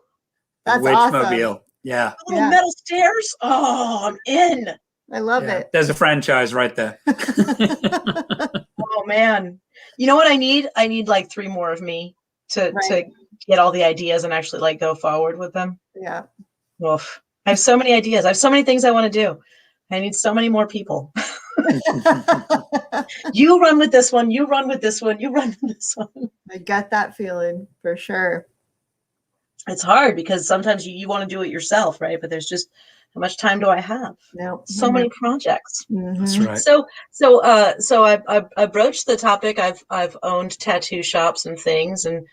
That's Witch awesome. mobile. Yeah. The little metal stairs? Oh, I'm in. I love it. There's a franchise right there. Oh man. You know what I need? I need like 3 more of me to get all the ideas and actually like go forward with them. Yeah. Oof. I have so many ideas. I have so many things I want to do. I need so many more people. You run with this one. You run with this one. You run with this one. I get that feeling for sure. It's hard because sometimes you want to do it yourself, right? But there's just how much time do I have? No. So many projects. That's right. So I broached the topic. I've owned tattoo shops and things, and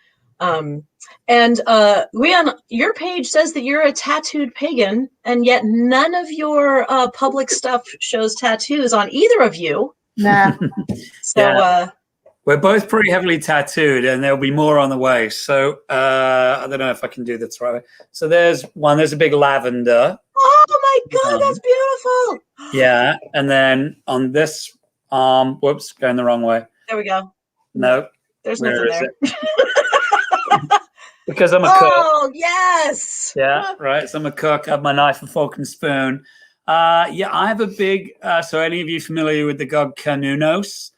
Gwion, your page says that you're a tattooed pagan, and yet none of your public stuff shows tattoos on either of you. Nah. So we're both pretty heavily tattooed, and there'll be more on the way. So I don't know if I can do this right. So there's one. There's a big lavender. Oh my God, that's beautiful. Yeah, and then on this arm, whoops, going the wrong way. There we go. No, there's nothing there. Because I'm a cook. Oh yes. Yeah, right. So I'm a cook. I have my knife and fork and spoon. Yeah, I have a big. So any of you familiar with the god Cernunnos?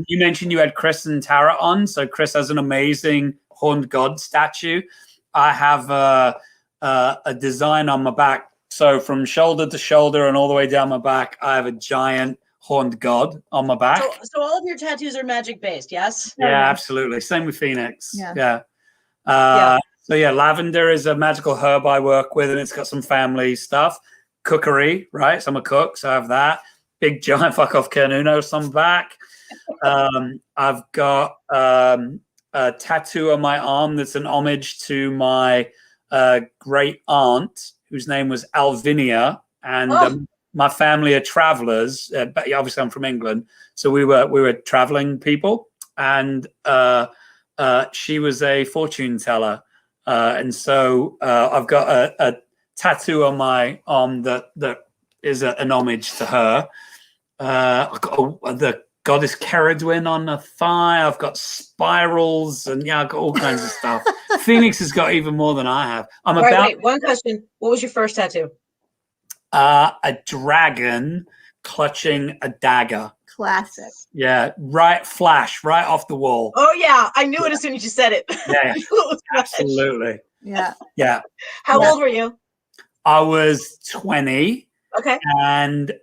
You mentioned you had Chris and Tara on. So Chris has an amazing horned god statue. I have a design on my back. So from shoulder to shoulder and all the way down my back, I have a giant horned god on my back. So all of your tattoos are magic based, yes? Yeah, absolutely. Same with Phoenix. Yeah. So yeah, lavender is a magical herb I work with, and it's got some family stuff. Cookery, right? So I'm a cook, so I have that. Big giant fuck off Cernunnos on my back. I've got a tattoo on my arm that's an homage to my great aunt, whose name was Alvinia, and my family are travelers. But obviously, I'm from England, so we were traveling people, and she was a fortune teller, and so I've got a tattoo on my arm that is an homage to her. I've got the goddess Ceridwen on the thigh. I've got spirals, and I've got all kinds of stuff. Phoenix has got even more than I have. Wait, one question. What was your first tattoo? A dragon clutching a dagger. Classic. Yeah, flash right off the wall. Oh yeah, I knew it as soon as you said it. Yeah, absolutely. Yeah. How old were you? I was 20. Okay. And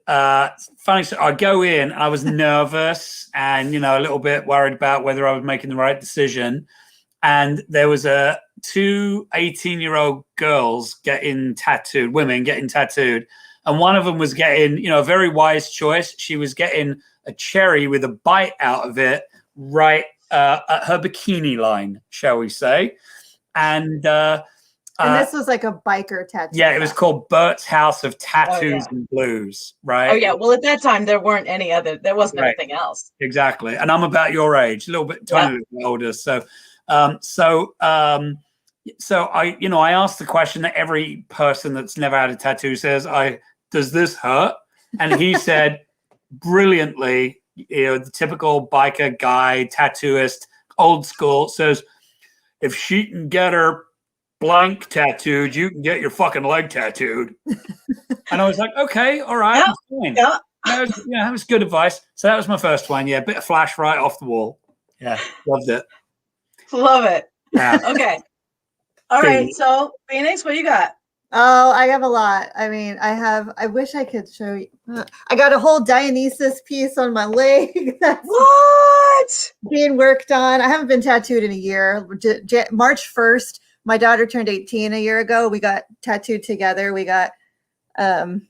funny, so I go in, I was nervous and, a little bit worried about whether I was making the right decision. And there was two 18-year-old girls women getting tattooed. And one of them was getting, a very wise choice. She was getting a cherry with a bite out of it right at her bikini line, shall we say. And this was like a biker tattoo. Yeah, it was called Bert's House of Tattoos and Blues, right? Oh yeah. Well, at that time there wasn't anything else. Exactly. And I'm about your age, a little bit tiny bit older. So I asked the question that every person that's never had a tattoo says, does this hurt? And he said brilliantly, the typical biker guy, tattooist, old school, says, if she can get her blank tattooed, you can get your fucking leg tattooed. And I was like, okay, all right. Yeah. That was good advice. So that was my first one. Yeah, a bit of flash right off the wall. Yeah, loved it. Love it. Yeah. Okay. All right. So Phoenix, what do you got? Oh, I have a lot. I mean, I wish I could show you. I got a whole Dionysus piece on my leg that's what? being worked on. I haven't been tattooed in a year. March 1st, my daughter turned 18 a year ago. We got tattooed together. We got, the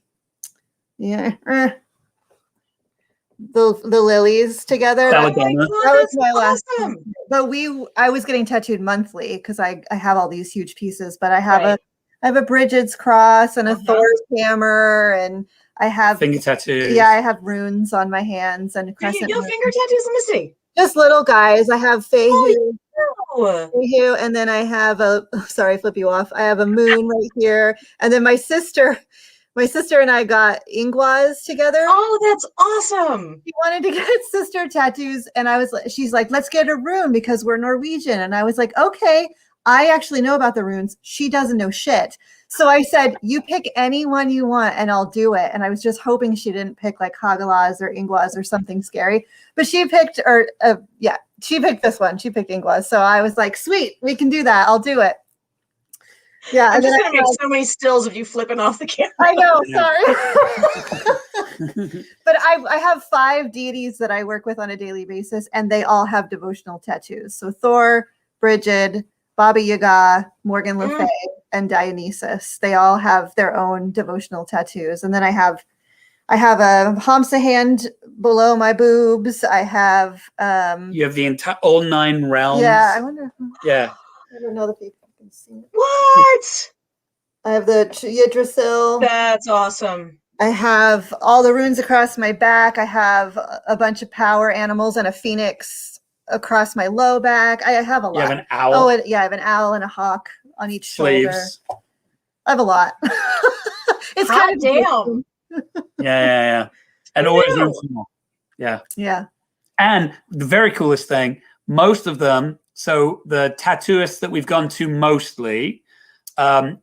lilies together. That was my last one. But I was getting tattooed monthly because I have all these huge pieces. But I have I have a Bridget's cross and a Thor's hammer, and I have finger tattoos. Yeah, I have runes on my hands and a crescent. You have finger tattoos? Let me see. Just little guys. I have Fehu, Oh. and then I have sorry, flip you off. I have a moon right here, and then my sister My sister and I got Ingwas together. Oh, that's awesome. She wanted to get sister tattoos, and she's like, let's get a rune because we're Norwegian. And I was like, okay, I actually know about the runes. She doesn't know shit. So I said, you pick any one you want and I'll do it. And I was just hoping she didn't pick like Hagalaz or Ingwas or something scary. But she picked, she picked this one. She picked Ingwas. So I was like, sweet, we can do that. I'll do it. Yeah. I'm just going to make so many stills of you flipping off the camera. I know, sorry. But I have 5 deities that I work with on a daily basis, and they all have devotional tattoos. So Thor, Brigid, Baba Yaga, Morgan Le Fay, and Dionysus. They all have their own devotional tattoos. And then I have a Hamsa hand below my boobs. I have you have the entire all 9 realms. Yeah, I wonder. Yeah. I don't know if people can see it. What? I have the Yggdrasil. That's awesome. I have all the runes across my back. I have a bunch of power animals and a phoenix across my low back. I have a lot. You have an owl. Oh, yeah, I have an owl and a hawk on each shoulder. I have a lot. It's Hot kind of damn. Yeah. And always room for more. Yeah. Yeah. And the very coolest thing, most of them, so the tattooists that we've gone to mostly are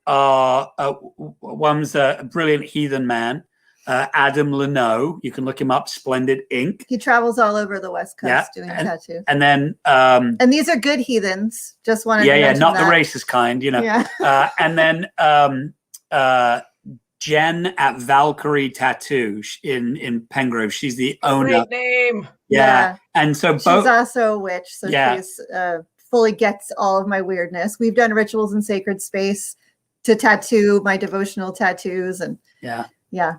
one's a brilliant heathen man, Adam Leno. You can look him up, Splendid Ink. He travels all over the West Coast doing tattoos. And then and these are good heathens. Just wanted to mention not that. the racist kind, you know. Yeah. And then Jen at Valkyrie Tattoo in Pengrove. She's the owner. Great name. Yeah. And so she's also a witch, so she's fully gets all of my weirdness. We've done rituals in sacred space to tattoo my devotional tattoos, and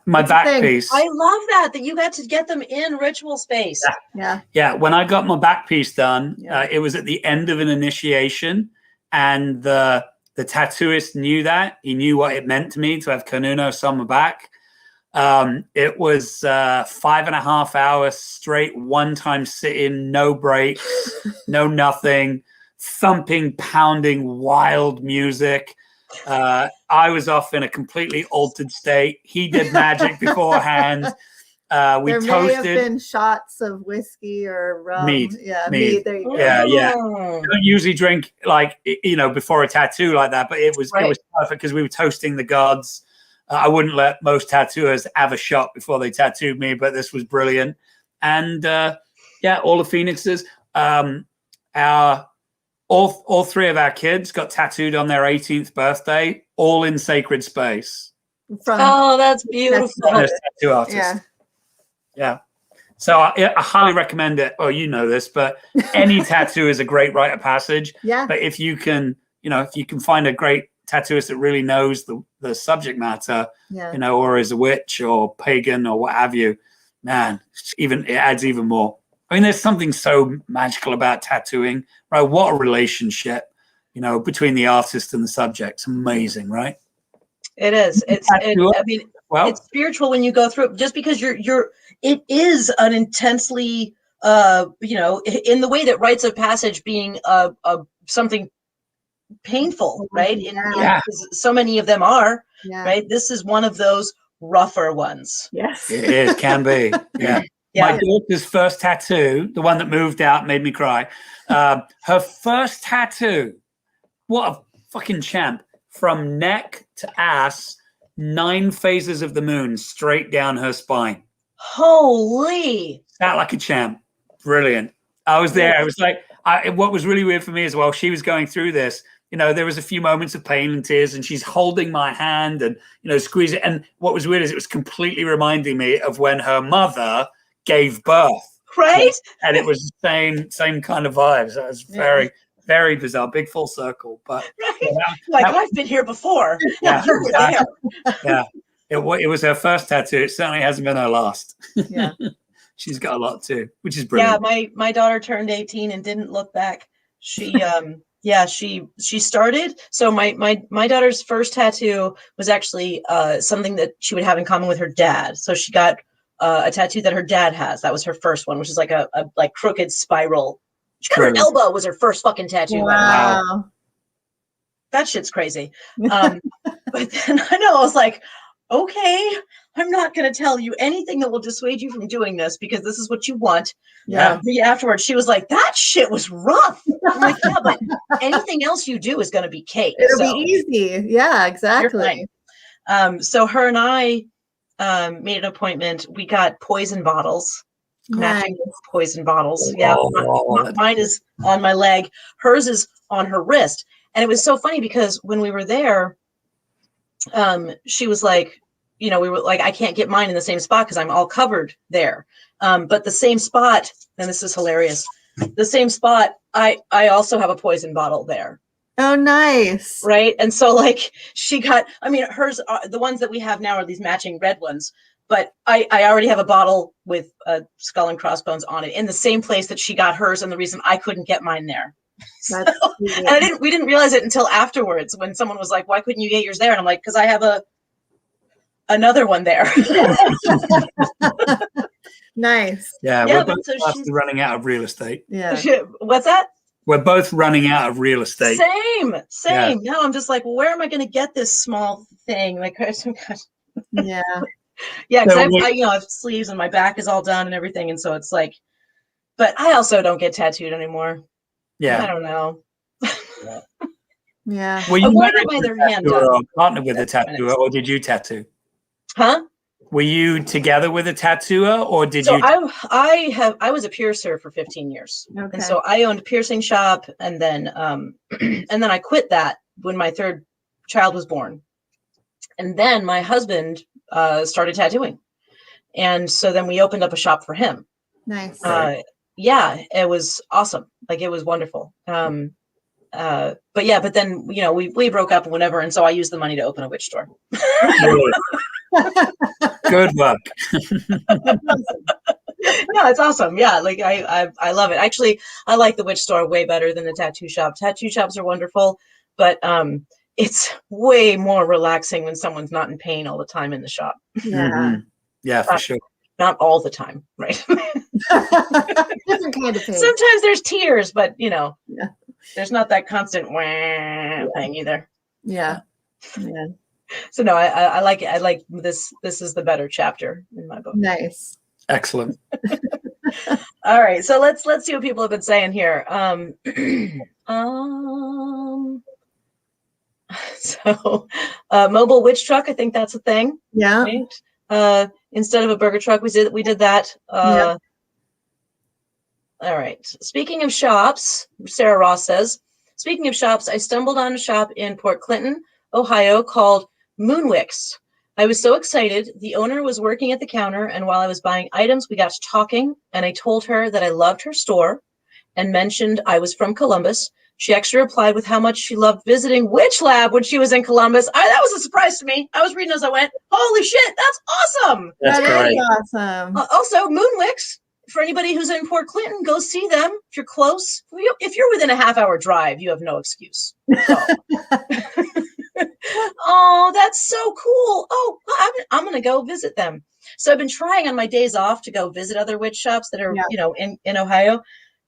my back piece. I love that you got to get them in ritual space. Yeah. When I got my back piece done, it was at the end of an initiation, and the tattooist knew that. He knew what it meant to me to have Kanunos on my back. It was 5.5 hours straight, one-time sitting, no breaks, no nothing, thumping, pounding, wild music. I was off in a completely altered state. He did magic beforehand. There may have been shots of whiskey or rum. Mead. Yeah, mead. There you go. Yeah. I don't usually drink before a tattoo like that, but it was perfect because we were toasting the gods. I wouldn't let most tattooers have a shot before they tattooed me, but this was brilliant. And all the phoenixes. All 3 of our kids got tattooed on their 18th birthday, all in sacred space. That's beautiful. Tattoo artist. Yeah. So I highly recommend it. Oh, you know this, but any tattoo is a great rite of passage. Yeah. But if you can find a great tattooist that really knows the subject matter, or is a witch or pagan or what have you, man, it adds even more. I mean, there's something so magical about tattooing, right? What a relationship, between the artist and the subject. It's amazing, right? It is. It's spiritual when you go through it, just because it is an intensely, in the way that rites of passage being something painful, right? So many of them are, right? This is one of those rougher ones. Yes, it is. Can be. Yeah. My daughter's first tattoo, the one that moved out, made me cry. Her first tattoo, what a fucking champ! From neck to ass, 9 phases of the moon straight down her spine. Holy! Sat like a champ. Brilliant. I was there. I was like, what was really weird for me as well, she was going through this. There was a few moments of pain and tears, and she's holding my hand and, squeeze it. And what was weird is it was completely reminding me of when her mother gave birth. Right. And it was the same kind of vibes. That was very, very bizarre. Big full circle. But I've been here before. Yeah. You were there. Yeah. It was her first tattoo. It certainly hasn't been her last. Yeah. She's got a lot too, which is brilliant. Yeah, my daughter turned 18 and didn't look back. She she started. So my daughter's first tattoo was actually something that she would have in common with her dad. So she got a tattoo that her dad has. That was her first one, which is like a crooked spiral. She got her elbow was her first fucking tattoo. Wow. That shit's crazy. But then I was like, okay, I'm not going to tell you anything that will dissuade you from doing this because this is what you want. Yeah. Afterwards, she was like, that shit was rough. I'm like, yeah, but anything else you do is going to be cake. It'll be easy. Yeah, exactly. So her and I made an appointment. We got poison bottles. Matching poison bottles. Yeah. Mine is on my leg. Hers is on her wrist. And it was so funny because when we were there, she was like, we were like, I can't get mine in the same spot because I'm all covered there. But the same spot, and this is hilarious, the same spot, I also have a poison bottle there. Oh, nice. Right. And so like she got, hers, the ones that we have now are these matching red ones. But I already have a bottle with a skull and crossbones on it in the same place that she got hers, and the reason I couldn't get mine there. And we didn't realize it until afterwards when someone was like, "Why couldn't you get yours there?" And I'm like, "Because I have another one there." Nice. Yeah, we're both running out of real estate. Yeah. What's that? We're both running out of real estate. Same. Yeah. No, I'm just like, well, where am I going to get this small thing? Like, yeah. Yeah, because I have sleeves and my back is all done and everything, and so it's like, but I also don't get tattooed anymore. Yeah, I don't know. Yeah. Were you partnered with a tattooer, or did you tattoo? Huh? Were you together with a tattooer, or did you? I was a piercer for 15 years, and so I owned a piercing shop, and then I quit that when my third child was born, and then my husband started tattooing, and so then we opened up a shop for him. Nice. Yeah, it was awesome. Like, it was wonderful. But then we broke up and whatever, and so I used the money to open a witch store. Good luck. No, it's awesome. Yeah, like I love it. Actually, I like the witch store way better than the tattoo shop. Tattoo shops are wonderful, but it's way more relaxing when someone's not in pain all the time in the shop. Yeah. Mm-hmm. Yeah, for sure. Not all the time, right? Different kind of pain. Sometimes there's tears, but there's not that constant wah thing either. Yeah. Yeah. So no, I like it. I like this. This is the better chapter in my book. Nice. Excellent. All right, so let's see what people have been saying here. So mobile witch truck, I think that's a thing. Yeah. Right? Instead of a burger truck, we did that. Yeah. All right. Speaking of shops, Sarah Ross says, speaking of shops, I stumbled on a shop in Port Clinton, Ohio called Moonwix. I was so excited. The owner was working at the counter, and while I was buying items, we got to talking, and I told her that I loved her store and mentioned I was from Columbus. She actually replied with how much she loved visiting WitchLab when she was in Columbus. That was a surprise to me. I was reading as I went, holy shit, that's awesome. That's great. Awesome. Also, Moonwix, for anybody who's in Port Clinton, go see them. If you're close, if you're within a half-hour drive, you have no excuse. So. Oh, that's so cool. Oh, I'm going to go visit them. So I've been trying on my days off to go visit other witch shops that are, in Ohio.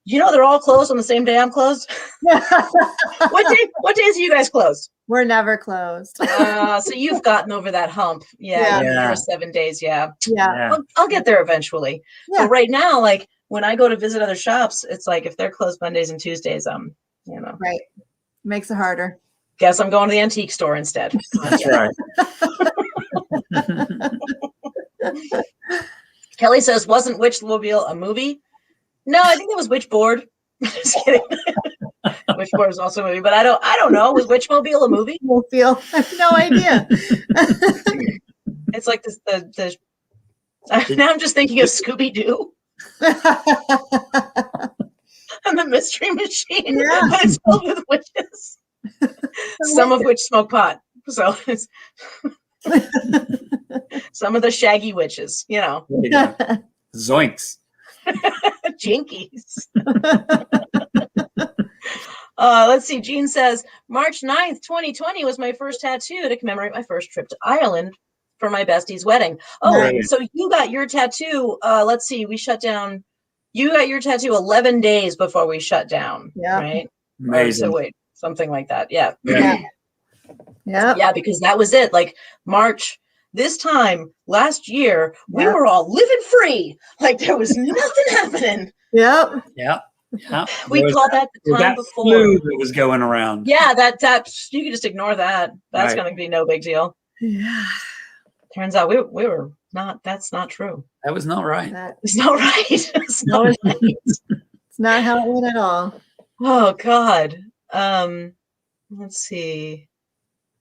They're all closed on the same day I'm closed. What days are you guys closed? We're never closed. So you've gotten over that hump. Yeah. 7 days. Yeah. I'll get there eventually. Yeah. But right now, like when I go to visit other shops, it's like if they're closed Mondays and Tuesdays, right. Makes it harder. Guess I'm going to the antique store instead. That's right. Kelly says, wasn't Witchmobile a movie? No, I think it was Witchboard. Just kidding. Witchboard is also a movie, but I don't know. Was Witchmobile a movie? I have no idea. It's like this. Now I'm just thinking of Scooby-Doo and the Mystery Machine. Yeah. But it's filled with witches. Some of which smoke pot. So it's some of the shaggy witches, Zoinks. Jinkies. Let's see. Jean says, March 9th, 2020 was my first tattoo to commemorate my first trip to Ireland for my bestie's wedding. Oh, nice. So you got your tattoo. Let's see. We shut down. You got your tattoo 11 days before we shut down. Yeah. Right. Amazing. So wait. Something like that. Yeah. Yeah. Yeah, because that was it. Like March this time last year, we Yep. were all living free. Like there was nothing happening. Yep. Yeah. We There was called that the that time before. flu that was going around. Yeah, that you can just ignore that. That's Right. going to be no big deal. Yeah. Turns out we were not. That's not true. That was not right. It's not right. It's not right. It's not how it went at all. Oh God. Let's see.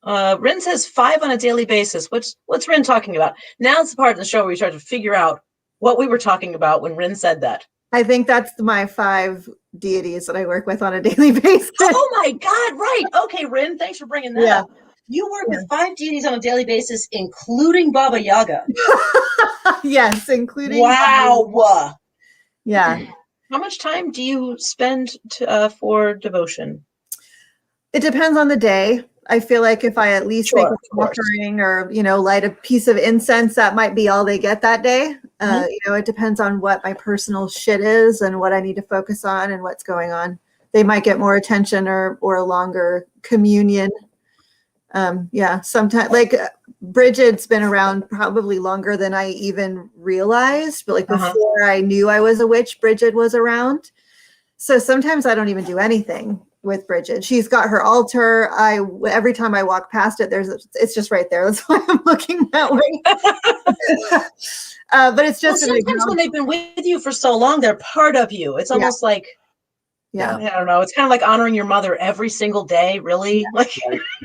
Rin says 5 on a daily basis. What's Rin talking about? Now it's the part of the show where we start to figure out what we were talking about when Rin said that. I think that's my 5 deities that I work with on a daily basis. Oh my God! Right. Okay, Rin. Thanks for bringing that Yeah. up. You work with 5 deities on a daily basis, including Baba Yaga. Yes, including. Wow. Yeah. How much time do you spend for devotion? It depends on the day. I feel like if I at least make Sure, an of course. offering or, light a piece of incense, that might be all they get that day. It depends on what my personal shit is and what I need to focus on and what's going on. They might get more attention or a longer communion. Sometimes like Bridget's been around probably longer than I even realized, but like before I knew I was a witch, Bridget was around. So sometimes I don't even do anything with Bridget. She's got her altar. Every time I walk past it, it's just right there. That's why I'm looking that way. But it's just sometimes when they've been with you for so long, they're part of you. It's almost like, yeah, I don't know. It's kind of like honoring your mother every single day, really. Yeah. Like,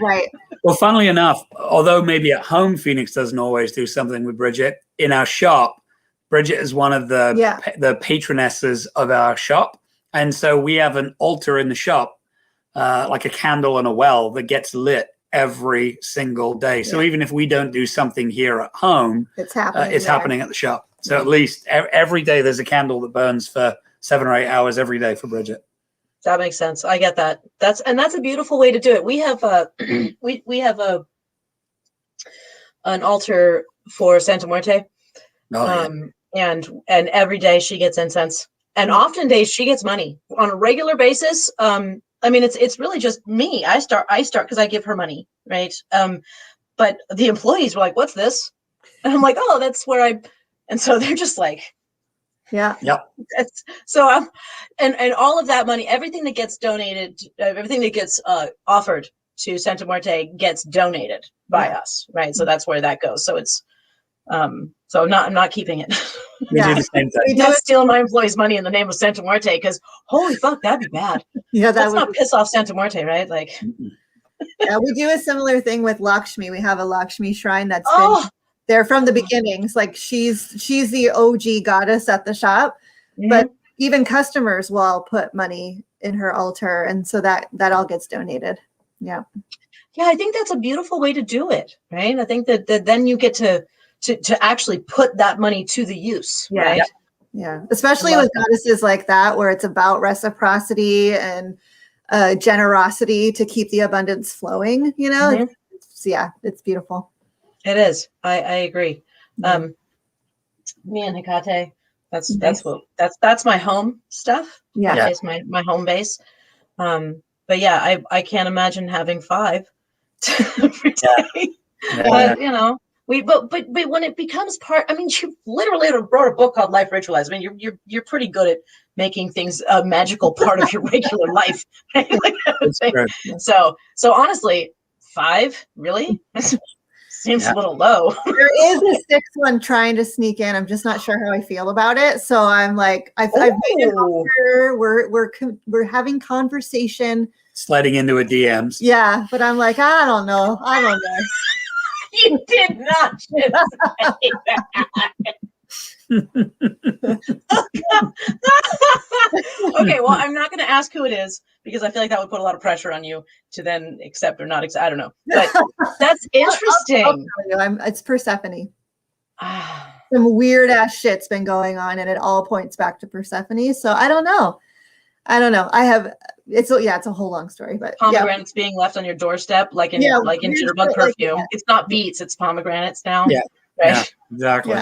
right. Well, funnily enough, although maybe at home Phoenix doesn't always do something with Bridget, in our shop, Bridget is one of the patronesses of our shop. And so we have an altar in the shop, like a candle and a well that gets lit every single day. So even if we don't do something here at home, it's happening. It's happening at the shop. So at least every day there's a candle that burns for 7 or 8 hours every day for Bridget. That makes sense. I get that. That's a beautiful way to do it. We have we have an altar for Santa Muerte. And every day she gets incense. And often days she gets money on a regular basis. I mean, it's really just me. I start because I give her money, right? But the employees were like, "What's this?" And I'm like, "Oh, that's where and so they're just like, yeah. So and all of that money, everything that gets donated, everything that gets offered to Santa Muerte gets donated by us, right? So that's where that goes. So it's so I'm not keeping it. We do the same thing. I'm not stealing my employees' money in the name of Santa Muerte because holy fuck, that'd be bad. Yeah, let's not piss off Santa Muerte, right? Like, yeah, we do a similar thing with Lakshmi. We have a Lakshmi shrine that's been there from the beginnings. Like she's the OG goddess at the shop, but even customers will all put money in her altar, and so that all gets donated. Yeah, I think that's a beautiful way to do it, right? I think that then you get to actually put that money to the use, right? Yeah, especially with goddesses like that, where it's about reciprocity and generosity to keep the abundance flowing. It's beautiful. It is. I agree. Me and Hecate, that's my home stuff. Yeah, it's my home base. But yeah, I can't imagine having 5 every day. But but when it becomes part, I mean, you literally wrote a book called Life Ritualized. I mean, you're pretty good at making things a magical part of your regular life. Right? So honestly, 5 really seems a little low. There is a 6th one trying to sneak in. I'm just not sure how I feel about it. So I'm like, I've made it over. We're having conversation, sliding into a DMs. Yeah, but I'm like, I don't know. You did not just say that. Okay, well, I'm not going to ask who it is because I feel like that would put a lot of pressure on you to then accept or not accept. I don't know, but that's interesting. I'll tell you, it's Persephone. Some weird ass shit's been going on, and it all points back to Persephone. So I don't know. It's a whole long story, but pomegranates being left on your doorstep, like in Jitterbug perfume. Like it's not beets, it's pomegranates now. Yeah, right? Yeah, exactly.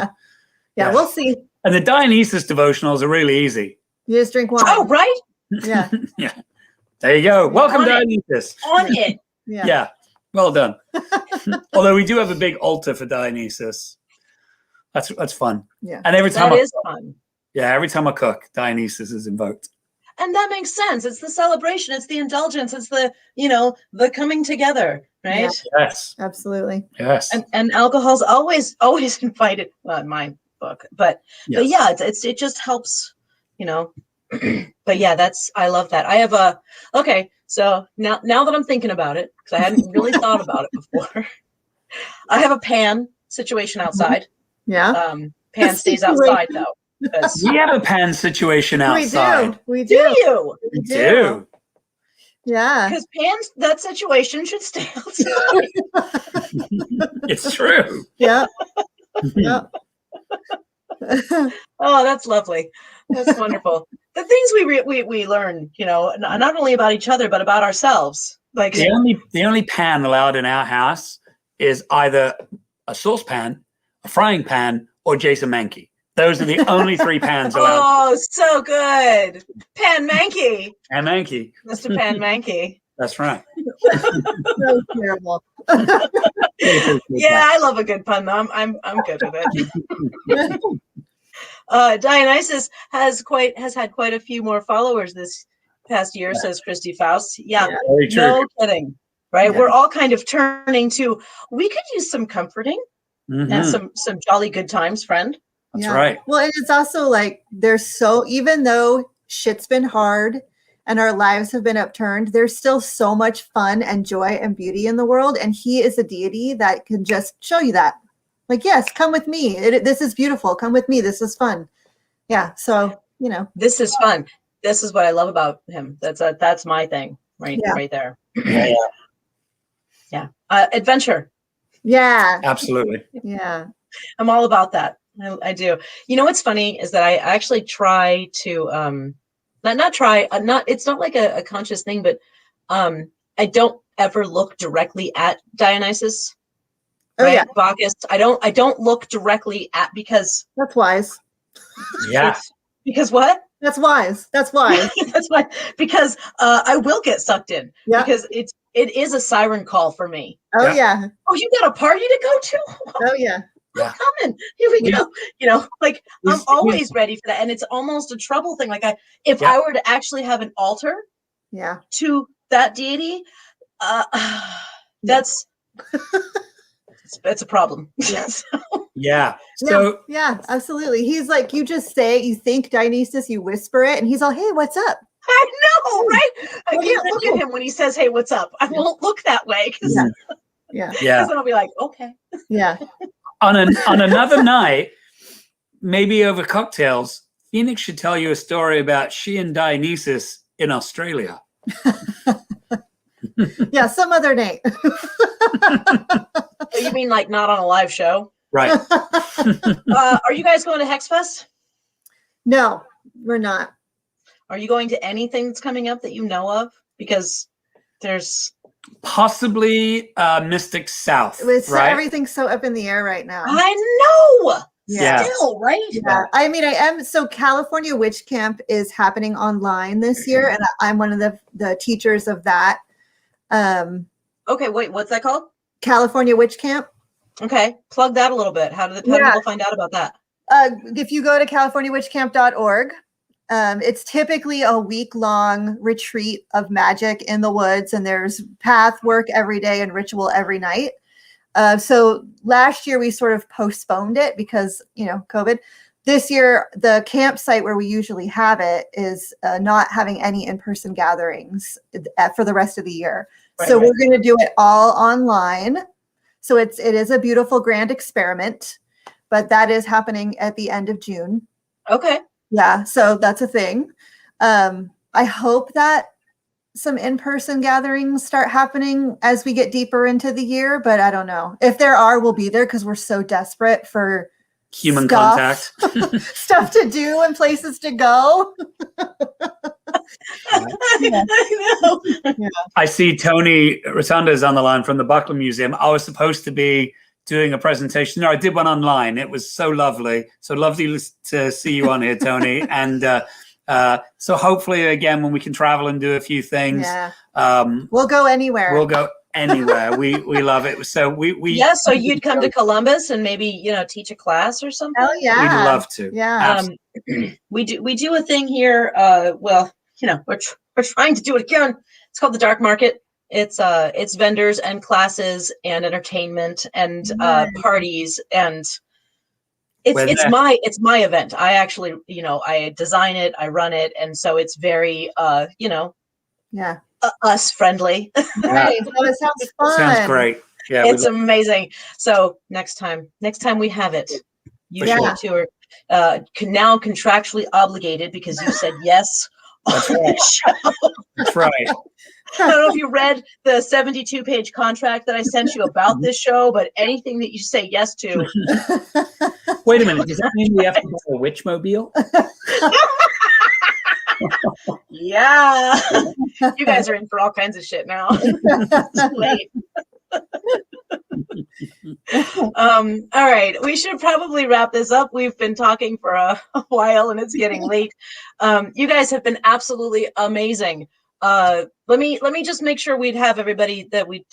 Yeah, we'll see. And the Dionysus devotionals are really easy. You just drink wine. Oh, right? Yeah. Yeah. There you go. Welcome, Dionysus. On it. Yeah. Well done. Although we do have a big altar for Dionysus. That's fun. Yeah. And every time That is fun. every time I cook, Dionysus is invoked. And that makes sense. It's the celebration. It's the indulgence. It's the, the coming together, right? Yeah. Yes. Absolutely. Yes. And alcohol's always invited. Well, in my book, but yeah, it just helps, But yeah, I love that. I have okay. So now that I'm thinking about it, because I hadn't really thought about it before, I have a pan situation outside. Yeah. Pan stays outside though. We have a pan situation outside. We Do do. you? We do. Yeah. Because that situation should stay outside. It's true. Yeah. Yeah. Oh, that's lovely. That's wonderful. The things we learn, not only about each other but about ourselves. Like the only pan allowed in our house is either a saucepan, a frying pan, or Jason Mankey. Those are the only 3 pans allowed. Oh, so good. Pan Mankey. Pan Mankey. Mr. Pan Mankey. That's right. So terrible. Yeah, I love a good pun. I'm good with it. Dionysus has had quite a few more followers this past year, says Christy Faust. Yeah, very true. No kidding. Right? Yeah. We're all kind of turning to, we could use some comforting and some jolly good times, friend. That's right. Well, and it's also like even though shit's been hard and our lives have been upturned, there's still so much fun and joy and beauty in the world. And he is a deity that can just show you that. Like, yes, come with me. This is beautiful. Come with me. This is fun. Yeah. So, This is fun. This is what I love about him. That's my thing right there. Yeah. Adventure. Yeah. Absolutely. Yeah. I'm all about that. I do. What's funny is that I actually try to it's not like a conscious thing, but I don't ever look directly at Dionysus. Oh right? yeah. Bacchus. I don't look directly at, because That's wise. Yeah. because what? That's wise. That's wise. That's why, because I will get sucked in. Yeah. Because it is a siren call for me. Oh yeah. Oh, you got a party to go to? Oh yeah. I'm coming. Here we go. Like I'm always ready for that. And it's almost a trouble thing. Like if I were to actually have an altar to that deity, that's it's a problem. Yeah. So yeah, absolutely. He's like, you think Dionysus, you whisper it, and he's all, hey, what's up? I know, right? I can't look at him when he says, hey, what's up? I won't look that way, because Yeah. then I'll be like, okay. Yeah. on another night, maybe over cocktails, Phoenix should tell you a story about she and Dionysus in Australia. Yeah, some other night. You mean like not on a live show? Right. Are you guys going to HexFest? No, we're not. Are you going to anything that's coming up that you know of? Because there's possibly Mystic South. Right? Everything's so up in the air right now. I know. Yeah. Still, right? Yeah. I mean, so California Witch Camp is happening online this year, and I'm one of the teachers of that. Okay, wait, what's that called? California Witch Camp. Okay, plug that a little bit. How do people find out about that? If you go to californiawitchcamp.org, it's typically a week-long retreat of magic in the woods, and there's path work every day and ritual every night. So last year we sort of postponed it because, COVID. This year, the campsite where we usually have it is not having any in-person gatherings for the rest of the year. We're going to do it all online. So it is a beautiful grand experiment, but that is happening at the end of June. Okay. Yeah, so that's a thing. I hope that some in-person gatherings start happening as we get deeper into the year, but I don't know. If there are, we'll be there because we're so desperate for human contact, stuff to do and places to go. I know. Yeah. I see Tony Rotunda is on the line from the Buckler Museum. I was supposed to be doing a presentation. No, I did one online. It was so lovely. So lovely to see you on here, Tony. And so hopefully, again, when we can travel and do a few things, we'll go anywhere. We'll go anywhere. We love it. So we Yeah, so you'd come to Columbus and maybe, you know, teach a class or something. Oh yeah, We'd love to. Yeah. We do a thing here. Well, you know, we're trying to do it again. It's called the Dark Market. It's vendors and classes and entertainment and Nice. parties, and We're it's there. my event. I actually, you know, I design it, I run it, and so it's very you know, Yeah. us friendly. Nice. Oh, it sounds fun. Sounds great. Yeah, It's amazing. So next time we have it, you Yeah. two are now contractually obligated because you said yes on That's the right. show. That's right. I don't know if you read the 72-page contract that I sent you about this show, but anything that you say yes to. Wait a minute. Does that mean we have to buy a Witchmobile? Yeah. You guys are in for all kinds of shit now. It's late. All right, we should probably wrap this up. We've been talking for a while and it's getting late. You guys have been absolutely amazing. Let me just make sure we'd have everybody that we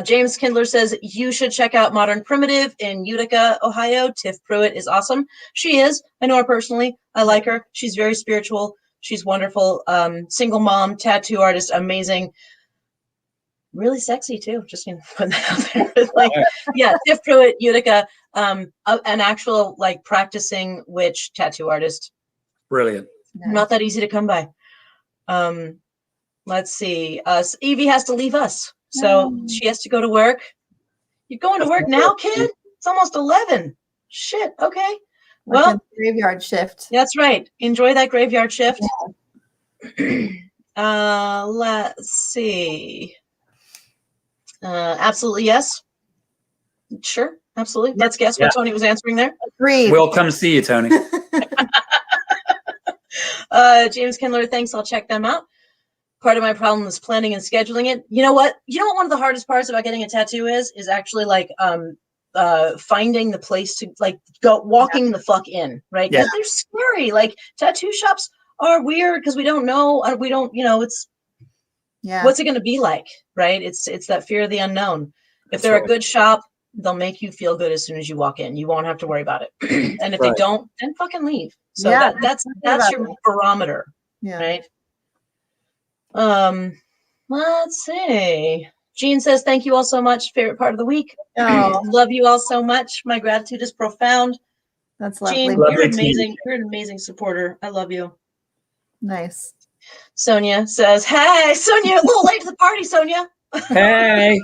James Kindler says you should check out Modern Primitive in Utica, Ohio. Tiff Pruitt is awesome. She is. I know her personally. I like her. She's very spiritual. She's wonderful. Single mom, tattoo artist, amazing. Really sexy too. Just putting that out there. Like, yeah, Tiff Pruitt, Utica, an actual like practicing witch tattoo artist. Brilliant. Not that easy to come by. Let's see. Evie has to leave us, so she has to go to work. You're going to work now, kid? It's almost 11. Shit. Okay. Well, graveyard shift. That's right. Enjoy that graveyard shift. Let's see. Absolutely yes. Sure. Absolutely. Let's guess what Tony was answering there. Agreed. We'll come see you, Tony. James Kindler, thanks. I'll check them out. Part of my problem is planning and scheduling it. You know what? One of the hardest parts about getting a tattoo is actually like finding the place to like go walking the fuck in, right? Because they're scary. Like tattoo shops are weird because we don't know. We don't, it's what's it going to be like, right? It's that fear of the unknown. If they're a good shop, they'll make you feel good as soon as you walk in. You won't have to worry about it. And if they don't, then fucking leave. So that's your barometer, right? Let's see. Jean says, thank you all so much. Favorite part of the week. Oh, love you all so much. My gratitude is profound. That's lovely. Jean, you're amazing. You're an amazing supporter. I love you. Nice. Sonia says, hey, Sonia, a little late to the party, Sonia. Hey.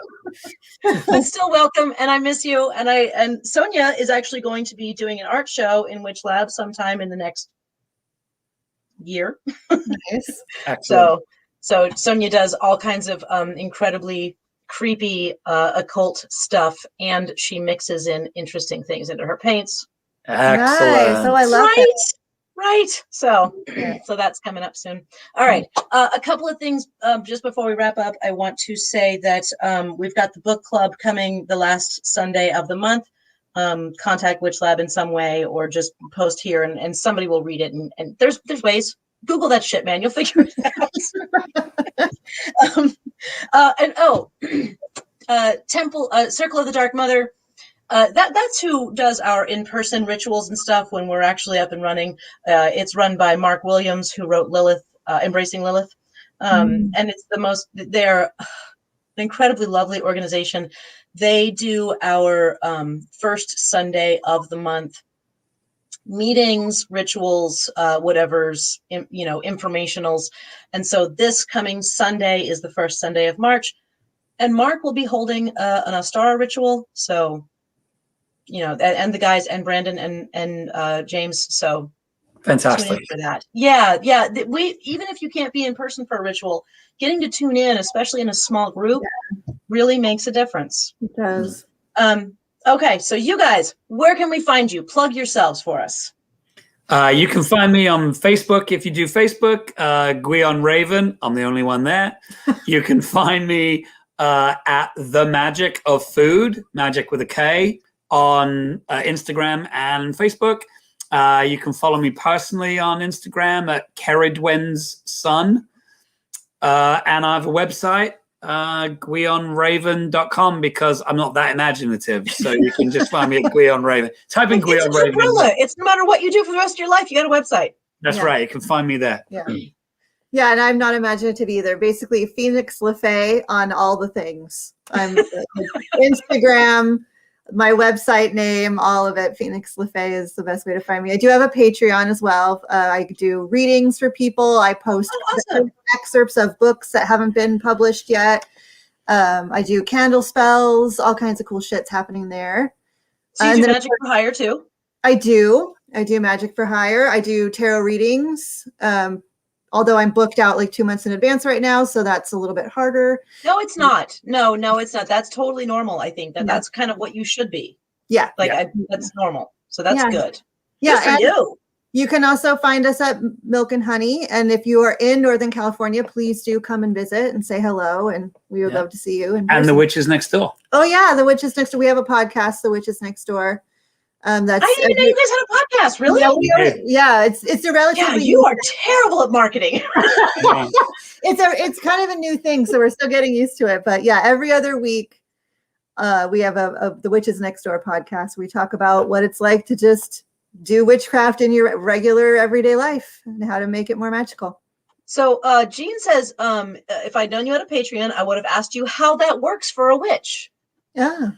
But still welcome, and I miss you. And Sonia is actually going to be doing an art show in WitchLab sometime in the next year. Nice. Excellent. So Sonia does all kinds of incredibly creepy occult stuff, and she mixes in interesting things into her paints. Excellent. Nice. So I love it. Right. So that's coming up soon. All right. A couple of things just before we wrap up. I want to say that we've got the book club coming the last Sunday of the month. Contact WitchLab in some way, or just post here, and somebody will read it. And there's ways. Google that shit, man. You'll figure it out. Temple Circle of the Dark Mother. That's who does our in-person rituals and stuff when we're actually up and running. It's run by Mark Williams, who wrote Lilith, Embracing Lilith. And it's they're an incredibly lovely organization. They do our first Sunday of the month meetings, rituals, whatever's, informationals. And so this coming Sunday is the first Sunday of March. And Mark will be holding an Astara ritual. So, and the guys, and Brandon and James. So fantastic tune in for that. Yeah. Even if you can't be in person for a ritual, getting to tune in, especially in a small group, really makes a difference. It does. Okay, so you guys, where can we find you? Plug yourselves for us. You can find me on Facebook. If you do Facebook, Gwion Raven. I'm the only one there. You can find me at The Magic of Food, magic with a K, on Instagram and Facebook. You can follow me personally on Instagram at Keridwen's Son. And I have a website, GwionRaven.com, because I'm not that imaginative. So you can just find me at Gwion Raven. Type in It's Gwion an Raven. umbrella. It's no matter what you do for the rest of your life, you got a website. That's right. You can find me there. Yeah. Yeah, and I'm not imaginative either. Basically, Phoenix LeFae on all the things. I'm Instagram, my website name, all of it. Phoenix LeFae is the best way to find me. I do have a Patreon as well. I do readings for people. I post excerpts of books that haven't been published yet. I do candle spells, all kinds of cool shit's happening there. So you do Magic for Hire too? I do Magic for Hire. I do tarot readings. Although I'm booked out like 2 months in advance right now, so that's a little bit harder. No, it's not. No, it's not. That's totally normal. I think that's kind of what you should be. Yeah. That's normal. So that's good. Yeah. Good for you. You can also find us at Milk and Honey. And if you are in Northern California, please do come and visit and say hello. And we would love to see you. And The Witch is Next Door. Oh, yeah. The Witch is Next Door. We have a podcast, The Witch is Next Door. I didn't even know you guys had a podcast. Really? Yeah, it's a relatively. Yeah, you are terrible at marketing. It's kind of a new thing, so we're still getting used to it. But yeah, every other week, we have the Witches Next Door podcast. We talk about what it's like to just do witchcraft in your regular everyday life and how to make it more magical. So Jean says, if I'd known you had a Patreon, I would have asked you how that works for a witch. Yeah.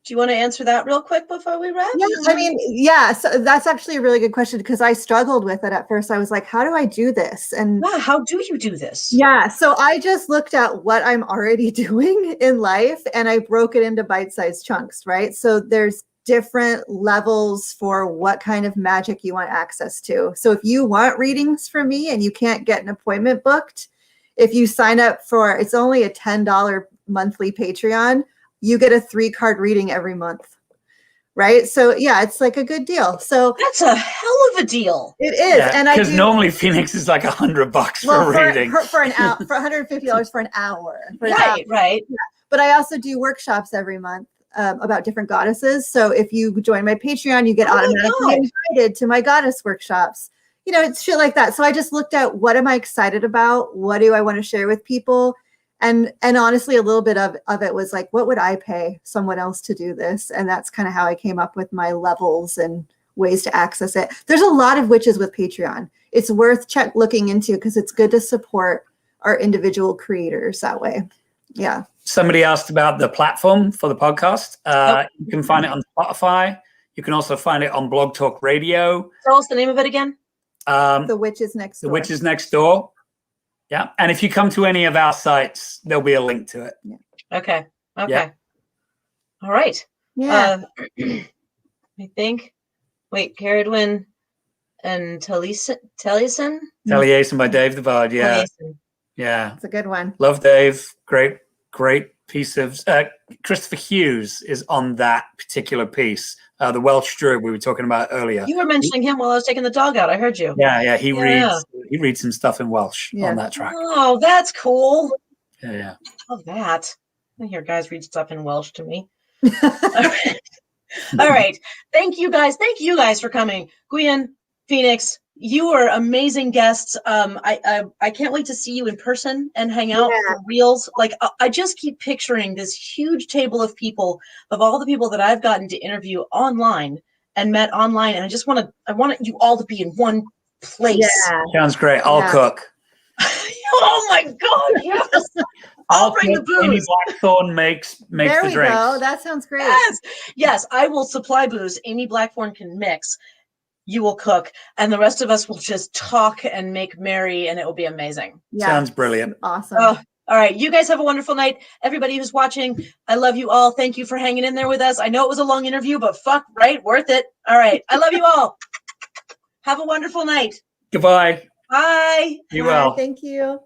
Do you want to answer that real quick before we wrap? Yeah, I mean, yeah. So that's actually a really good question because I struggled with it at first. I was like, how do I do this? And how do you do this? Yeah. So I just looked at what I'm already doing in life and I broke it into bite-sized chunks, right? So there's different levels for what kind of magic you want access to. So if you want readings from me and you can't get an appointment booked, if you sign up for, it's only a $10 monthly Patreon, you get a 3-card reading every month, right? So yeah, it's like a good deal. So that's a hell of a deal. It is, and because normally Phoenix is like $100 for a reading for an hour, for $150 for an hour. Right. Yeah. But I also do workshops every month about different goddesses. So if you join my Patreon, you get automatically invited to my goddess workshops. You know, it's shit like that. So I just looked at what am I excited about? What do I want to share with people? And honestly, a little bit of it was like, what would I pay someone else to do this? And that's kind of how I came up with my levels and ways to access it. There's a lot of witches with Patreon. It's worth looking into because it's good to support our individual creators that way. Yeah. Somebody asked about the platform for the podcast. You can find it on Spotify. You can also find it on Blog Talk Radio. Tell us the name of it again. The Witches Next Door. The Witches Next Door. Yeah. And if you come to any of our sites, there'll be a link to it. Yeah. Okay. Yeah. All right. Yeah. I think, Caradwin and Taliesin by Dave the Bard. Yeah. Yeah. It's a good one. Love Dave. Great piece of Christopher Hughes is on that particular piece. The Welsh druid we were talking about earlier. You were mentioning him while I was taking the dog out. I heard you. Yeah. He reads some stuff in Welsh on that track. Oh, that's cool. Yeah. Love that. I hear guys read stuff in Welsh to me. All right. Thank you guys for coming. Gwion, Phoenix, you are amazing guests. I can't wait to see you in person and hang out for reals. Like I just keep picturing this huge table of people, of all the people that I've gotten to interview online and met online, and I want you all to be in one place. Yeah. Sounds great. I'll cook. Oh my God! Yes. I'll bring the booze. Amy Blackthorn makes the drinks. There we go. That sounds great. Yes. I will supply booze. Amy Blackthorn can mix. You will cook, and the rest of us will just talk and make merry, and it will be amazing. Yeah. Sounds brilliant. Awesome. All right. You guys have a wonderful night. Everybody who's watching, I love you all. Thank you for hanging in there with us. I know it was a long interview, but worth it. All right. I love you all. Have a wonderful night. Goodbye. Bye. Be well. Thank you.